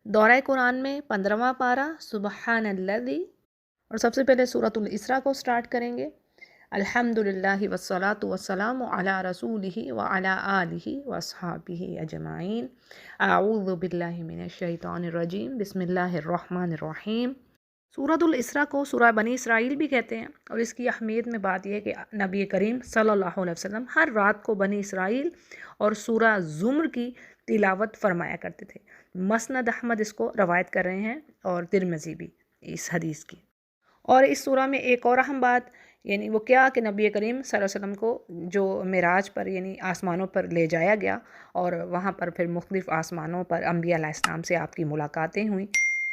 دورہ قرآن میں 15واں پارہ سبحان الذی، اور سب سے پہلے سورۃ الاسراء کو سٹارٹ کریں گے۔ الحمدللہ والصلاة والسلام علی رسولہ وعلی آلہ واصحابہ اجمعین۔ اعوذ باللہ من الشیطان الرجیم، بسم اللہ الرحمن الرحیم۔ سورۃ الاسراء کو سورہ بنی اسرائیل بھی کہتے ہیں، اور اس کی اہمیت میں بات یہ ہے کہ نبی کریم صلی اللہ علیہ وسلم ہر رات کو بنی اسرائیل اور سورہ زمر کی تلاوت فرمایا کرتے تھے۔ مسند احمد اس کو روایت کر رہے ہیں اور ترمذی بھی اس حدیث کی۔ اور اس سورہ میں ایک اور اہم بات یعنی وہ کیا کہ نبی کریم صلی اللہ علیہ وسلم کو جو معراج پر یعنی آسمانوں پر لے جایا گیا، اور وہاں پر پھر مختلف آسمانوں پر انبیاء علیہ السلام سے آپ کی ملاقاتیں ہوئیں،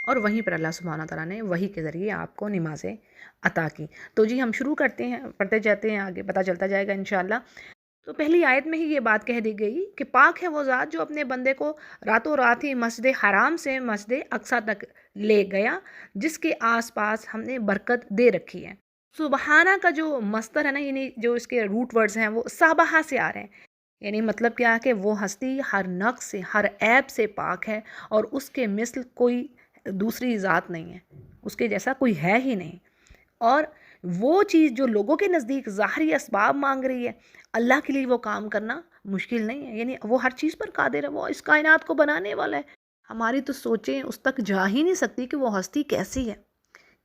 اور وہیں پر اللہ سبحانہ تعالیٰ نے وحی کے ذریعے آپ کو نمازیں عطا کی۔ تو جی ہم شروع کرتے ہیں، پڑھتے جاتے ہیں، آگے پتہ چلتا جائے گا انشاءاللہ۔ تو پہلی آیت میں ہی یہ بات کہہ دی گئی کہ پاک ہے وہ ذات جو اپنے بندے کو راتوں رات ہی مسجد حرام سے مسجد اقصیٰ تک لے گیا، جس کے آس پاس ہم نے برکت دے رکھی ہے۔ سبحانہ کا جو مصدر ہے نا، یعنی جو اس کے روٹ ورڈز ہیں وہ سابہہ سے آ رہے ہیں، یعنی مطلب کیا ہے کہ وہ ہستی ہر نقص سے، ہر عیب سے پاک ہے، اور اس کے مثل کوئی دوسری ذات نہیں ہے، اس کے جیسا کوئی ہے ہی نہیں۔ اور وہ چیز جو لوگوں کے نزدیک ظاہری اسباب مانگ رہی ہے، اللہ کے لیے وہ کام کرنا مشکل نہیں ہے، یعنی وہ ہر چیز پر قادر ہے، وہ اس کائنات کو بنانے والا ہے۔ ہماری تو سوچیں اس تک جا ہی نہیں سکتی کہ وہ ہستی کیسی ہے۔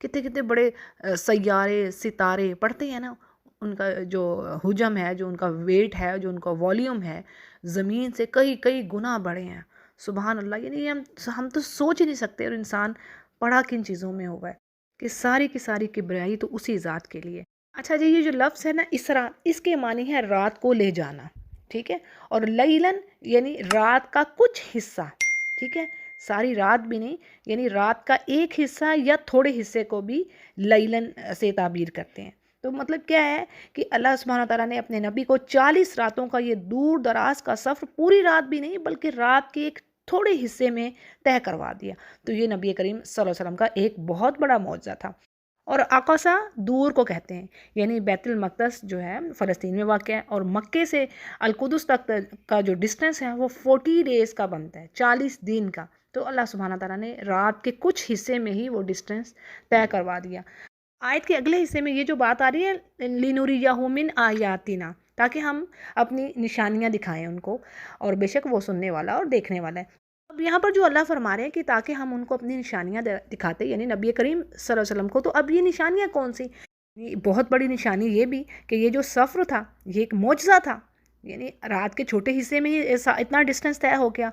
کتنے کتنے بڑے سیارے ستارے پڑھتے ہیں نا، ان کا جو حجم ہے، جو ان کا ویٹ ہے، جو ان کا والیوم ہے، زمین سے کئی کئی گنا بڑے ہیں۔ سبحان اللہ، یعنی ہم تو سوچ ہی نہیں سکتے، اور انسان پڑھا کن چیزوں میں ہوا ہے کہ ساری کی ساری کبریائی تو اسی ذات کے لیے۔ اچھا جی، یہ جو لفظ ہے نا اسرا، اس کے معنی ہے رات کو لے جانا، ٹھیک ہے، اور لیلن یعنی رات کا کچھ حصہ، ٹھیک ہے، ساری رات بھی نہیں، یعنی رات کا ایک حصہ یا تھوڑے حصے کو بھی لیلن سے تعبیر کرتے ہیں۔ تو مطلب کیا ہے کہ اللہ سبحانہ تعالیٰ نے اپنے نبی کو 40 راتوں کا یہ دور دراز کا سفر پوری رات بھی نہیں بلکہ رات کے ایک تھوڑے حصے میں طے کروا دیا۔ تو یہ نبی کریم صلی اللہ علیہ وسلم کا ایک بہت بڑا معجزہ تھا۔ اور اقصیٰ دور کو کہتے ہیں، یعنی بیت المقدس جو ہے فلسطین میں واقع ہے، اور مکے سے القدس تک کا جو ڈسٹینس ہے وہ 40 ڈیز کا بنتا ہے، 40 دن کا۔ تو اللہ سبحانہ تعالیٰ نے رات کے کچھ حصے میں ہی وہ ڈسٹینس طے کروا دیا۔ آیت کے اگلے حصے میں یہ جو بات آ رہی ہے لِنُرِيَهُ مِنْ آیَاتِنَا، تاکہ ہم اپنی نشانیاں دکھائیں ان کو، اور بے شک وہ سننے والا اور دیکھنے والا ہے۔ اب یہاں پر جو اللہ فرما رہے ہیں کہ تاکہ ہم ان کو اپنی نشانیاں دکھاتے، یعنی نبی کریم صلی اللہ علیہ وسلم کو، تو اب یہ نشانیاں کون سی؟ بہت بڑی نشانی یہ بھی کہ یہ جو سفر تھا یہ ایک معجزہ تھا، یعنی رات کے چھوٹے حصے میں ہی اتنا ڈسٹینس طے ہو گیا۔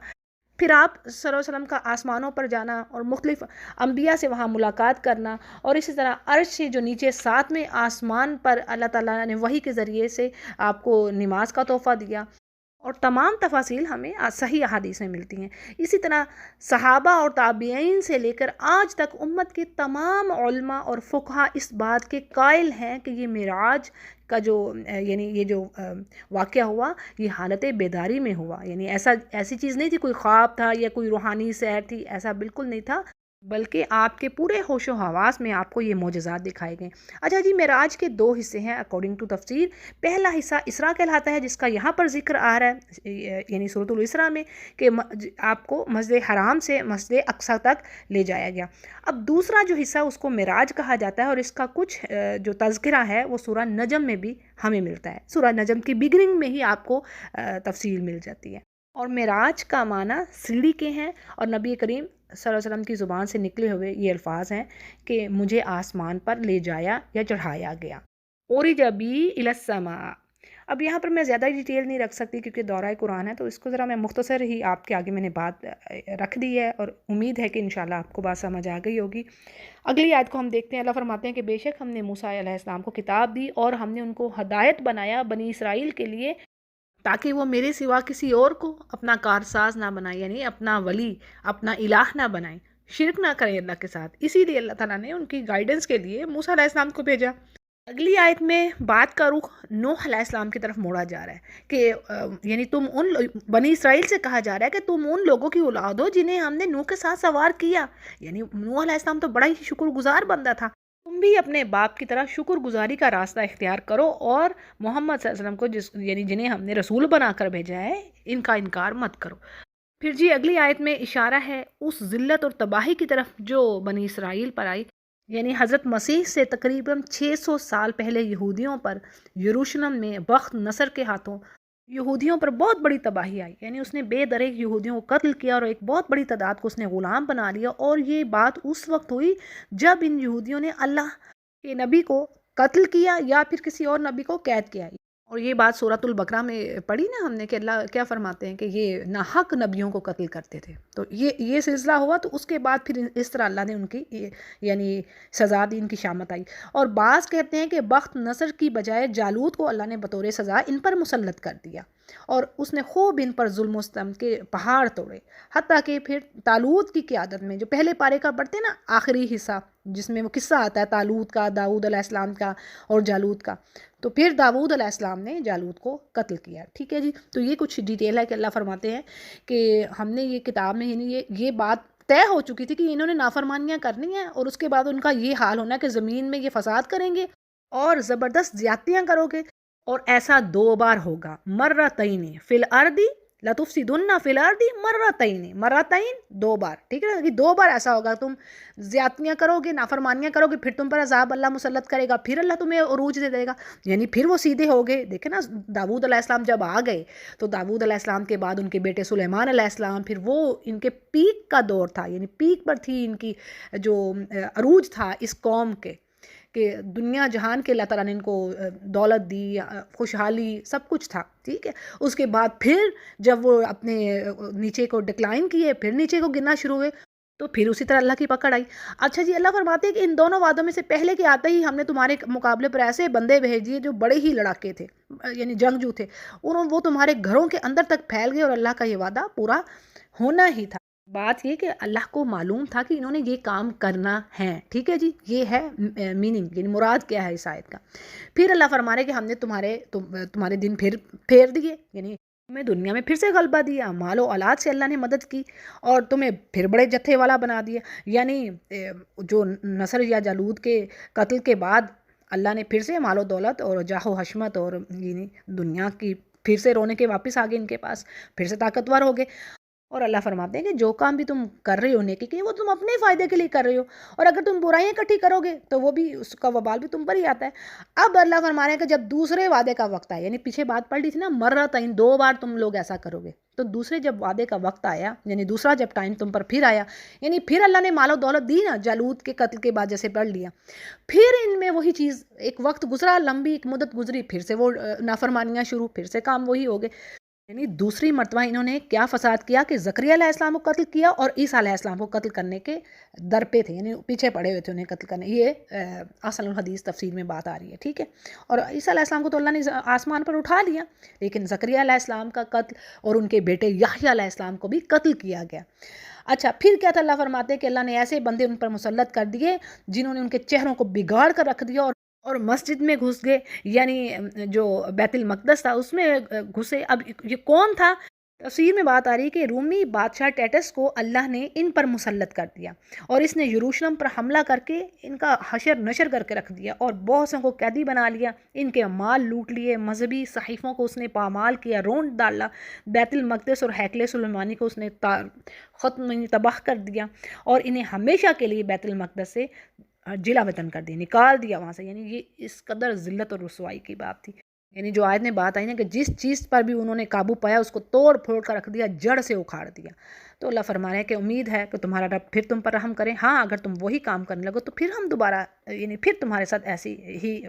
پھر آپ صلی اللہ علیہ وسلم کا آسمانوں پر جانا اور مختلف انبیاء سے وہاں ملاقات کرنا، اور اسی طرح عرش سے جو نیچے 7ویں آسمان پر اللہ تعالیٰ نے وحی کے ذریعے سے آپ کو نماز کا تحفہ دیا، اور تمام تفاصیل ہمیں صحیح احادیث میں ملتی ہیں۔ اسی طرح صحابہ اور تابعین سے لے کر آج تک امت کے تمام علماء اور فقہا اس بات کے قائل ہیں کہ یہ معراج کا جو یعنی یہ جو واقعہ ہوا یہ حالت بیداری میں ہوا، یعنی ایسی چیز نہیں تھی، کوئی خواب تھا یا کوئی روحانی سیر تھی، ایسا بالکل نہیں تھا، بلکہ آپ کے پورے ہوش و حواس میں آپ کو یہ معجزات دکھائے گئے۔ اچھا جی، معراج کے 2 حصے ہیں اکارڈنگ ٹو تفسیر۔ پہلا حصہ اسراء کہلاتا ہے، جس کا یہاں پر ذکر آ رہا ہے یعنی سورۃ الاسراء میں، کہ آپ کو مسجد حرام سے مسجد اقصیٰ تک لے جایا گیا۔ اب دوسرا جو حصہ اس کو معراج کہا جاتا ہے، اور اس کا کچھ جو تذکرہ ہے وہ سورہ نجم میں بھی ہمیں ملتا ہے، سورہ نجم کی بگننگ میں ہی آپ کو تفصیل مل جاتی ہے۔ اور معراج کا معنی سیڑھی کے ہیں، اور نبی کریم صلی اللہ علیہ وسلم کی زبان سے نکلے ہوئے یہ الفاظ ہیں کہ مجھے آسمان پر لے جایا یا چڑھایا گیا۔ عُرِجَ بِی إِلَى السَّمَاءِ۔ اب یہاں پر میں زیادہ ڈیٹیل نہیں رکھ سکتی کیونکہ دورہ قرآن ہے، تو اس کو ذرا میں مختصر ہی آپ کے آگے میں نے بات رکھ دی ہے، اور امید ہے کہ انشاءاللہ آپ کو بات سمجھ آ گئی ہوگی۔ اگلی آیت کو ہم دیکھتے ہیں۔ اللہ فرماتے ہیں کہ بے شک ہم نے موسیٰ علیہ السلام کو کتاب دی، اور ہم نے ان کو ہدایت بنایا بنی اسرائیل کے لیے، تاکہ وہ میرے سوا کسی اور کو اپنا کارساز نہ بنائیں، یعنی اپنا ولی، اپنا الہ نہ بنائیں، شرک نہ کریں اللہ کے ساتھ۔ اسی لیے اللہ تعالیٰ نے ان کی گائیڈنس کے لیے موسیٰ علیہ السلام کو بھیجا۔ اگلی آیت میں بات کا رخ نوح علیہ السلام کی طرف موڑا جا رہا ہے کہ یعنی بنی اسرائیل سے کہا جا رہا ہے کہ تم ان لوگوں کی اولاد ہو جنہیں ہم نے نوح کے ساتھ سوار کیا، یعنی نوح علیہ السلام تو بڑا ہی شکر گزار بندہ تھا۔ تم بھی اپنے باپ کی طرح شکر گزاری کا راستہ اختیار کرو، اور محمد صلی اللہ علیہ وسلم کو یعنی جنہیں ہم نے رسول بنا کر بھیجا ہے، ان کا انکار مت کرو۔ پھر جی اگلی آیت میں اشارہ ہے اس ذلت اور تباہی کی طرف جو بنی اسرائیل پر آئی، یعنی حضرت مسیح سے تقریباً 600 سال پہلے یہودیوں پر یروشلم میں بخت نصر کے ہاتھوں یہودیوں پر بہت بڑی تباہی آئی، یعنی اس نے بے دریغ یہودیوں کو قتل کیا اور ایک بہت بڑی تعداد کو اس نے غلام بنا لیا، اور یہ بات اس وقت ہوئی جب ان یہودیوں نے اللہ کے نبی کو قتل کیا یا پھر کسی اور نبی کو قید کیا۔ اور یہ بات سورۃ البقرہ میں پڑھی نا ہم نے کہ اللہ کیا فرماتے ہیں کہ یہ ناحق نبیوں کو قتل کرتے تھے، تو یہ سلسلہ ہوا، تو اس کے بعد پھر اس طرح اللہ نے ان کی یعنی سزا دی، ان کی شامت آئی۔ اور بعض کہتے ہیں کہ بخت نصر کی بجائے جالوت کو اللہ نے بطور سزا ان پر مسلط کر دیا، اور اس نے خوب ان پر ظلم و ستم کے پہاڑ توڑے، حتیٰ کہ پھر طالوت کی قیادت میں، جو پہلے پارے کا پڑھتے نا آخری حصہ جس میں وہ قصہ آتا ہے طالوت کا، داؤد علیہ السلام کا اور جالوت کا، تو پھر داؤد علیہ السلام نے جالوت کو قتل کیا، ٹھیک ہے جی۔ تو یہ کچھ ڈیٹیل ہے کہ اللہ فرماتے ہیں کہ ہم نے یہ کتاب میں یعنی یہ بات طے ہو چکی تھی کہ انہوں نے نافرمانیاں کرنی ہیں، اور اس کے بعد ان کا یہ حال ہونا کہ زمین میں یہ فساد کریں گے اور زبردست زیادتیاں کرو گے، اور ایسا 2 بار ہوگا، مرتین فی الارض لتفسدن فی الارض مرتین 2 بار، ٹھیک ہے نا، کہ 2 بار ایسا ہوگا، تم زیادتیاں کرو گے، نافرمانیاں کرو گے، پھر تم پر عذاب اللہ مسلط کرے گا، پھر اللہ تمہیں عروج دے دے گا، یعنی پھر وہ سیدھے ہو گئے۔ دیکھیں نا داؤد علیہ السلام جب آ گئے تو داؤد علیہ السلام کے بعد ان کے بیٹے سلیمان علیہ السلام، پھر وہ ان کے پیک کا دور تھا، یعنی پیک پر تھی ان کی جو عروج تھا اس قوم کے، کہ دنیا جہان کے اللہ تعالیٰ نے ان کو دولت دی، خوشحالی سب کچھ تھا، ٹھیک ہے۔ اس کے بعد پھر جب وہ اپنے نیچے کو ڈکلائن کیے، پھر نیچے کو گرنا شروع ہوئے، تو پھر اسی طرح اللہ کی پکڑ آئی۔ اچھا جی، اللہ فرماتے ہیں کہ ان دونوں وعدوں میں سے پہلے کے آتے ہی ہم نے تمہارے مقابلے پر ایسے بندے بھیج دیے جو بڑے ہی لڑاکے تھے، یعنی جنگجو تھے، وہ تمہارے گھروں کے اندر تک پھیل گئے، اور اللہ کا یہ وعدہ پورا ہونا ہی تھا۔ بات یہ کہ اللہ کو معلوم تھا کہ انہوں نے یہ کام کرنا ہے، ٹھیک ہے جی، یہ ہے میننگ، یعنی مراد کیا ہے اس آیت کا۔ پھر اللہ فرما رہے کہ ہم نے تمہارے دن پھر پھیر دیے، یعنی تمہیں دنیا میں پھر سے غلبہ دیا، مال و اولاد سے اللہ نے مدد کی، اور تمہیں پھر بڑے جتھے والا بنا دیا، یعنی جو نصر یا جالوت کے قتل کے بعد اللہ نے پھر سے مال و دولت اور جاہ و حشمت اور یعنی دنیا کی پھر سے رونے کے واپس آگے ان کے پاس، پھر سے طاقتور ہو گئے۔ اور اللہ فرماتے ہیں کہ جو کام بھی تم کر رہے ہو نیکی کے، وہ تم اپنے فائدے کے لیے کر رہے ہو، اور اگر تم برائیاں اکٹھی کرو گے تو وہ بھی اس کا وبال بھی تم پر ہی آتا ہے۔ اب اللہ فرما رہے ہیں کہ جب دوسرے وعدے کا وقت آیا، یعنی پیچھے بات پڑھ لی تھی نا مرتین 2 بار تم لوگ ایسا کرو گے، تو دوسرے جب وعدے کا وقت آیا، یعنی دوسرا جب ٹائم تم پر پھر آیا، یعنی پھر اللہ نے مال و دولت دی نا جالوت کے قتل کے بعد جیسے پڑھ لیا، پھر ان میں وہی چیز ایک وقت گزرا، لمبی ایک مدت گزری، پھر سے وہ نافرمانیاں شروع، پھر سے کام وہی ہو گئے، یعنی دوسری مرتبہ انہوں نے کیا فساد کیا کہ زکریا علیہ السلام کو قتل کیا، اور عیسیٰ علیہ السلام کو قتل کرنے کے در پہ تھے، یعنی پیچھے پڑے ہوئے تھے انہیں قتل کرنے۔ یہ اصل الحدیث تفسیر میں بات آ رہی ہے، ٹھیک ہے۔ اور عیسیٰ علیہ السلام کو تو اللہ نے آسمان پر اٹھا لیا، لیکن زکریا علیہ السلام کا قتل اور ان کے بیٹے یحییٰ علیہ السلام کو بھی قتل کیا گیا۔ اچھا، پھر کیا تھا، اللہ فرماتے ہیں کہ اللہ نے ایسے بندے ان پر مسلط کر دیے جنہوں نے ان کے چہروں کو بگاڑ کر رکھ دیا، اور مسجد میں گھس گئے، یعنی جو بیت المقدس تھا اس میں گھسے۔ اب یہ کون تھا؟ تفسیر میں بات آ رہی ہے کہ رومی بادشاہ ٹیٹس کو اللہ نے ان پر مسلط کر دیا، اور اس نے یروشلم پر حملہ کر کے ان کا حشر نشر کر کے رکھ دیا، اور بہت سے کو قیدی بنا لیا، ان کے مال لوٹ لیے، مذہبی صحیفوں کو اس نے پامال کیا، رونڈ ڈالا، بیت المقدس اور ہیکل سلیمانی کو اس نے تباہ کر دیا، اور انہیں ہمیشہ کے لیے بیت المقدس سے جلا وطن کر دیا، نکال دیا وہاں سے، یعنی یہ اس قدر ذلت اور رسوائی کی بات تھی۔ یعنی جو آیت میں بات آئی نا کہ جس چیز پر بھی انہوں نے قابو پایا اس کو توڑ پھوڑ کر رکھ دیا، جڑ سے اکھاڑ دیا۔ تو اللہ فرما رہے ہیں کہ امید ہے کہ تمہارا رب پھر تم پر رحم کرے، ہاں اگر تم وہی کام کرنے لگو تو پھر ہم دوبارہ یعنی پھر تمہارے ساتھ ایسی ہی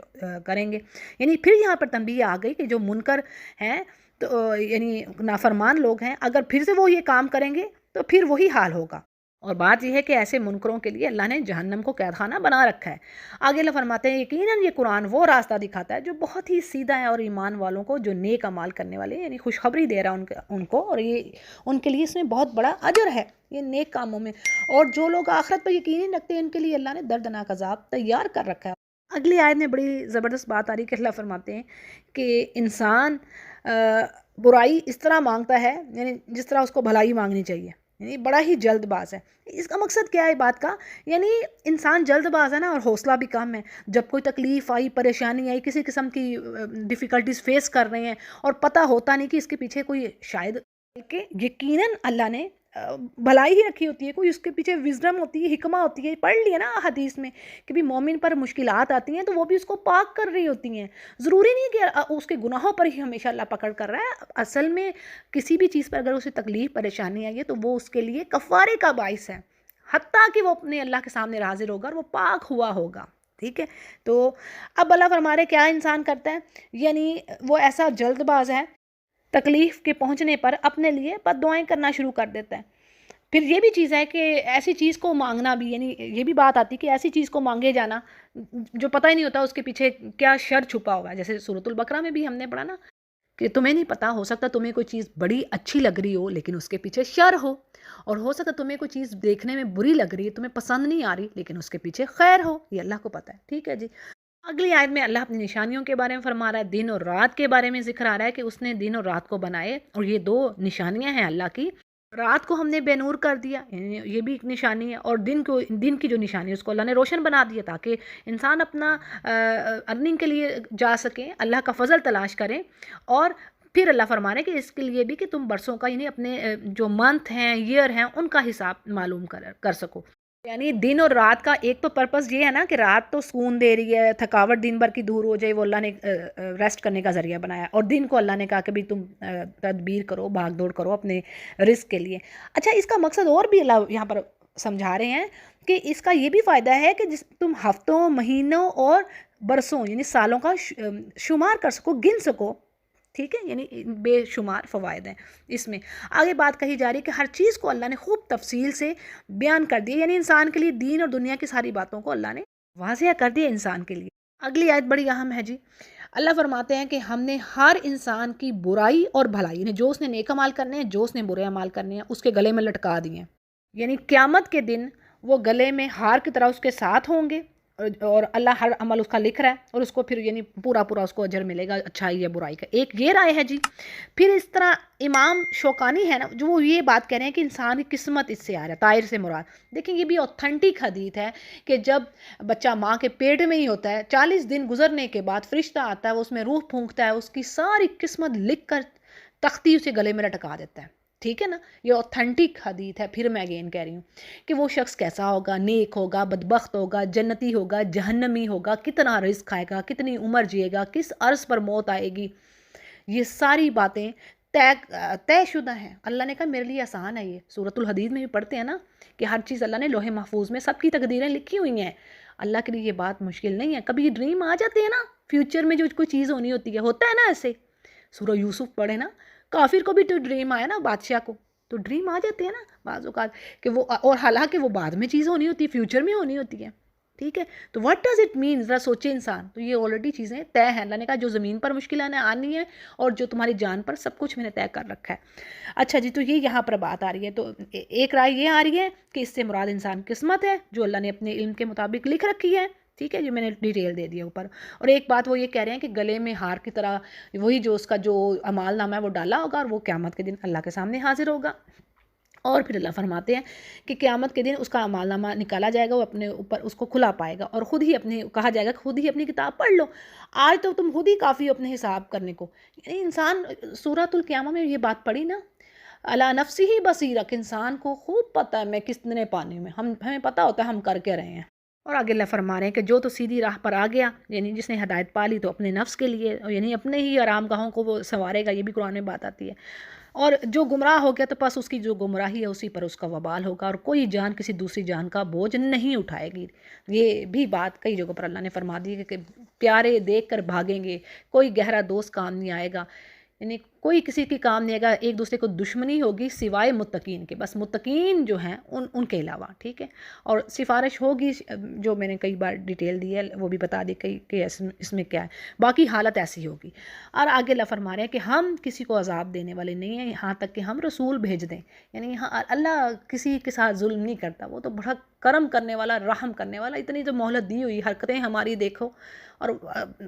کریں گے۔ یعنی پھر یہاں پر تنبیہ آ گئی کہ جو منکر ہیں تو یعنی نافرمان لوگ ہیں، اگر پھر سے وہ یہ کام کریں گے تو پھر وہی حال ہوگا۔ اور بات یہ ہے کہ ایسے منکروں کے لیے اللہ نے جہنم کو قید خانہ بنا رکھا ہے۔ آگے اللہ فرماتے ہیں یقیناً یہ قرآن وہ راستہ دکھاتا ہے جو بہت ہی سیدھا ہے، اور ایمان والوں کو جو نیک اعمال کرنے والے یعنی خوشخبری دے رہا ہے ان کو، اور یہ ان کے لیے اس میں بہت بڑا اجر ہے یہ نیک کاموں میں، اور جو لوگ آخرت پر یقین نہیں رکھتے ان کے لیے اللہ نے دردناک عذاب تیار کر رکھا ہے۔ اگلی آیت میں بڑی زبردست بات آ رہی ہے کہ اللہ فرماتے ہیں کہ انسان برائی اس طرح مانگتا ہے یعنی جس طرح اس کو بھلائی مانگنی چاہیے، یعنی بڑا ہی جلد باز ہے۔ اس کا مقصد کیا ہے بات کا؟ یعنی انسان جلد باز ہے نا، اور حوصلہ بھی کم ہے۔ جب کوئی تکلیف آئی، پریشانی آئی، کسی قسم کی ڈیفیکلٹیز فیس کر رہے ہیں، اور پتہ ہوتا نہیں کہ اس کے پیچھے کوئی شاید کہ یقیناً اللہ نے بھلائی ہی رکھی ہوتی ہے، کوئی اس کے پیچھے وزڈم ہوتی ہے، حکمہ ہوتی ہے. پڑھ لیا نا حدیث میں کہ بھی مومن پر مشکلات آتی ہیں تو وہ بھی اس کو پاک کر رہی ہوتی ہیں. ضروری نہیں کہ اس کے گناہوں پر ہی ہمیشہ اللہ پکڑ کر رہا ہے. اصل میں کسی بھی چیز پر اگر اسے تکلیف پریشانی آئی ہے تو وہ اس کے لیے کفارے کا باعث ہے، حتیٰ کہ وہ اپنے اللہ کے سامنے حاضر ہوگا اور وہ پاک ہوا ہوگا. ٹھیک ہے. تو اب اللہ فرما رہے کیا انسان کرتا ہے، یعنی وہ ایسا جلد باز ہے، تکلیف کے پہنچنے پر اپنے لیے بد دعائیں کرنا شروع کر دیتا ہے. پھر یہ بھی چیز ہے کہ ایسی چیز کو مانگنا بھی، یعنی یہ بھی بات آتی کہ ایسی چیز کو مانگے جانا جو پتہ ہی نہیں ہوتا اس کے پیچھے کیا شر چھپا ہوگا. جیسے سورۃ البقرہ میں بھی ہم نے پڑھا نا کہ تمہیں نہیں پتا، ہو سکتا تمہیں کوئی چیز بڑی اچھی لگ رہی ہو لیکن اس کے پیچھے شر ہو، اور ہو سکتا تمہیں کوئی چیز دیکھنے میں بری لگ رہی ہے، تمہیں پسند نہیں آ رہی لیکن اس کے پیچھے خیر ہو. یہ اللہ کو پتہ ہے. ٹھیک ہے جی. اگلی آیت میں اللہ اپنی نشانیوں کے بارے میں فرما رہا ہے، دن اور رات کے بارے میں ذکر آ رہا ہے کہ اس نے دن اور رات کو بنائے، اور یہ 2 نشانیاں ہیں اللہ کی. رات کو ہم نے بے نور کر دیا، یعنی یہ بھی ایک نشانی ہے، اور دن کی جو نشانی ہے اس کو اللہ نے روشن بنا دیا تاکہ انسان اپنا ارننگ کے لیے جا سکیں، اللہ کا فضل تلاش کریں. اور پھر اللہ فرما رہے ہیں کہ اس کے لیے بھی کہ تم برسوں کا، یعنی اپنے جو منتھ ہیں، ایئر ہیں، ان کا حساب معلوم کر سکو. یعنی دن اور رات کا ایک تو پرپس یہ ہے نا کہ رات تو سکون دے رہی ہے، تھکاوٹ دن بھر کی دور ہو جائے، وہ اللہ نے ریسٹ کرنے کا ذریعہ بنایا، اور دن کو اللہ نے کہا کہ بھی تم تدبیر کرو، بھاگ دوڑ کرو اپنے رزق کے لیے. اچھا، اس کا مقصد اور بھی اللہ یہاں پر سمجھا رہے ہیں کہ اس کا یہ بھی فائدہ ہے کہ تم ہفتوں، مہینوں اور برسوں یعنی سالوں کا شمار کر سکو، گن سکو. ٹھیک ہے. یعنی بے شمار فوائد ہیں اس میں. آگے بات کہی جا رہی ہے کہ ہر چیز کو اللہ نے خوب تفصیل سے بیان کر دیا، یعنی انسان کے لیے دین اور دنیا کی ساری باتوں کو اللہ نے واضح کر دیا انسان کے لیے. اگلی آیت بڑی اہم ہے جی. اللہ فرماتے ہیں کہ ہم نے ہر انسان کی برائی اور بھلائی، یعنی جو اس نے نیک عمال کرنے ہیں، جو اس نے برے عمال کرنے ہیں، اس کے گلے میں لٹکا دیے ہیں. یعنی قیامت کے دن وہ گلے میں ہار کی طرح اس کے ساتھ ہوں گے، اور اللہ ہر عمل اس کا لکھ رہا ہے، اور اس کو پھر یعنی پورا اس کو اجر ملے گا اچھائی یا برائی کا. ایک یہ رائے ہے جی. پھر اس طرح امام شوکانی ہے نا، جو وہ یہ بات کہہ رہے ہیں کہ انسان کی قسمت اس سے آ رہا ہے، طائر سے مراد. دیکھیں یہ بھی اوتھینٹک حدیث ہے کہ جب بچہ ماں کے پیٹ میں ہی ہوتا ہے، 40 دن گزرنے کے بعد فرشتہ آتا ہے، وہ اس میں روح پھونکتا ہے، اس کی ساری قسمت لکھ کر تختی اسے گلے میں لٹکا دیتا ہے. ٹھیک ہے نا. یہ اوتھینٹک حدیث ہے. پھر میں اگین کہہ رہی ہوں کہ وہ شخص کیسا ہوگا، نیک ہوگا، بدبخت ہوگا، جنتی ہوگا، جہنمی ہوگا، کتنا رزق کھائے گا، کتنی عمر جیے گا، کس عرض پر موت آئے گی، یہ ساری باتیں طے شدہ ہیں. اللہ نے کہا میرے لیے آسان ہے. یہ سورۃ الحدید میں بھی پڑھتے ہیں نا کہ ہر چیز اللہ نے لوح محفوظ میں سب کی تقدیریں لکھی ہوئی ہیں. اللہ کے لیے یہ بات مشکل نہیں ہے. کبھی ڈریم آ جاتے ہیں نا فیوچر میں جو کوئی چیز ہونی ہوتی ہے، ہوتا ہے نا ایسے. سورہ یوسف پڑھے نا، کافر کو بھی تو ڈریم آیا نا، بادشاہ کو تو ڈریم آ جاتے ہیں نا بعض اوقات کہ وہ، اور حالانکہ وہ بعد میں چیز ہونی ہوتی ہے، فیوچر میں ہونی ہوتی ہے. ٹھیک ہے. تو واٹ ڈز اٹ مین، ذرا سوچے انسان. تو یہ آلریڈی چیزیں طے ہیں. اللہ نے کہا جو زمین پر مشکلیں آنی ہے اور جو تمہاری جان پر، سب کچھ میں نے طے کر رکھا ہے. اچھا جی. تو یہ یہاں پر بات آ رہی ہے. تو ایک رائے یہ آ رہی ہے کہ اس سے مراد انسان قسمت ہے جو اللہ نے اپنے علم کے مطابق لکھ رکھی ہے. ٹھیک ہے. جو میں نے ڈیٹیل دے دیا اوپر. اور ایک بات وہ یہ کہہ رہے ہیں کہ گلے میں ہار کی طرح وہی جو اس کا جو اعمال نامہ ہے وہ ڈالا ہوگا، اور وہ قیامت کے دن اللہ کے سامنے حاضر ہوگا. اور پھر اللہ فرماتے ہیں کہ قیامت کے دن اس کا اعمال نامہ نکالا جائے گا، وہ اپنے اوپر اس کو کھلا پائے گا، اور خود ہی اپنے کہا جائے گا کہ خود ہی اپنی کتاب پڑھ لو، آج تو تم خود ہی کافی ہو اپنے حساب کرنے کو. یعنی انسان سورۃ القیامہ میں یہ بات پڑھی نا، اللہ نفسی ہی بصیرہ، کہ انسان کو خوب پتہ ہے میں کتنے پانے میں، ہمیں پتہ ہوتا ہے ہم کر کے رہے ہیں. اور آگے اللہ فرما رہے ہیں کہ جو تو سیدھی راہ پر آ گیا، یعنی جس نے ہدایت پا لی تو اپنے نفس کے لیے، یعنی اپنے ہی آرام گاہوں کو وہ سنوارے گا. یہ بھی قرآن میں بات آتی ہے. اور جو گمراہ ہو گیا تو بس اس کی جو گمراہی ہے اسی پر اس کا وبال ہوگا، اور کوئی جان کسی دوسری جان کا بوجھ نہیں اٹھائے گی. یہ بھی بات کئی جگہوں پر اللہ نے فرما دی ہے کہ پیارے دیکھ کر بھاگیں گے، کوئی گہرا دوست کام نہیں آئے گا، یعنی کوئی کسی کی کام نہیں آئے گا. ایک دوسرے کو دشمنی ہوگی سوائے متقین کے، بس متقین جو ہیں ان کے علاوہ. ٹھیک ہے. اور سفارش ہوگی جو میں نے کئی بار ڈیٹیل دی ہے، وہ بھی بتا دی کہ اس میں کیا ہے. باقی حالت ایسی ہوگی. اور آگے اللہ فرما رہے ہیں کہ ہم کسی کو عذاب دینے والے نہیں ہیں یہاں تک کہ ہم رسول بھیج دیں. یعنی یہاں اللہ کسی کے ساتھ ظلم نہیں کرتا، وہ تو بڑا کرم کرنے والا، رحم کرنے والا. اتنی تو مہلت دی ہوئی، حرکتیں ہماری دیکھو، اور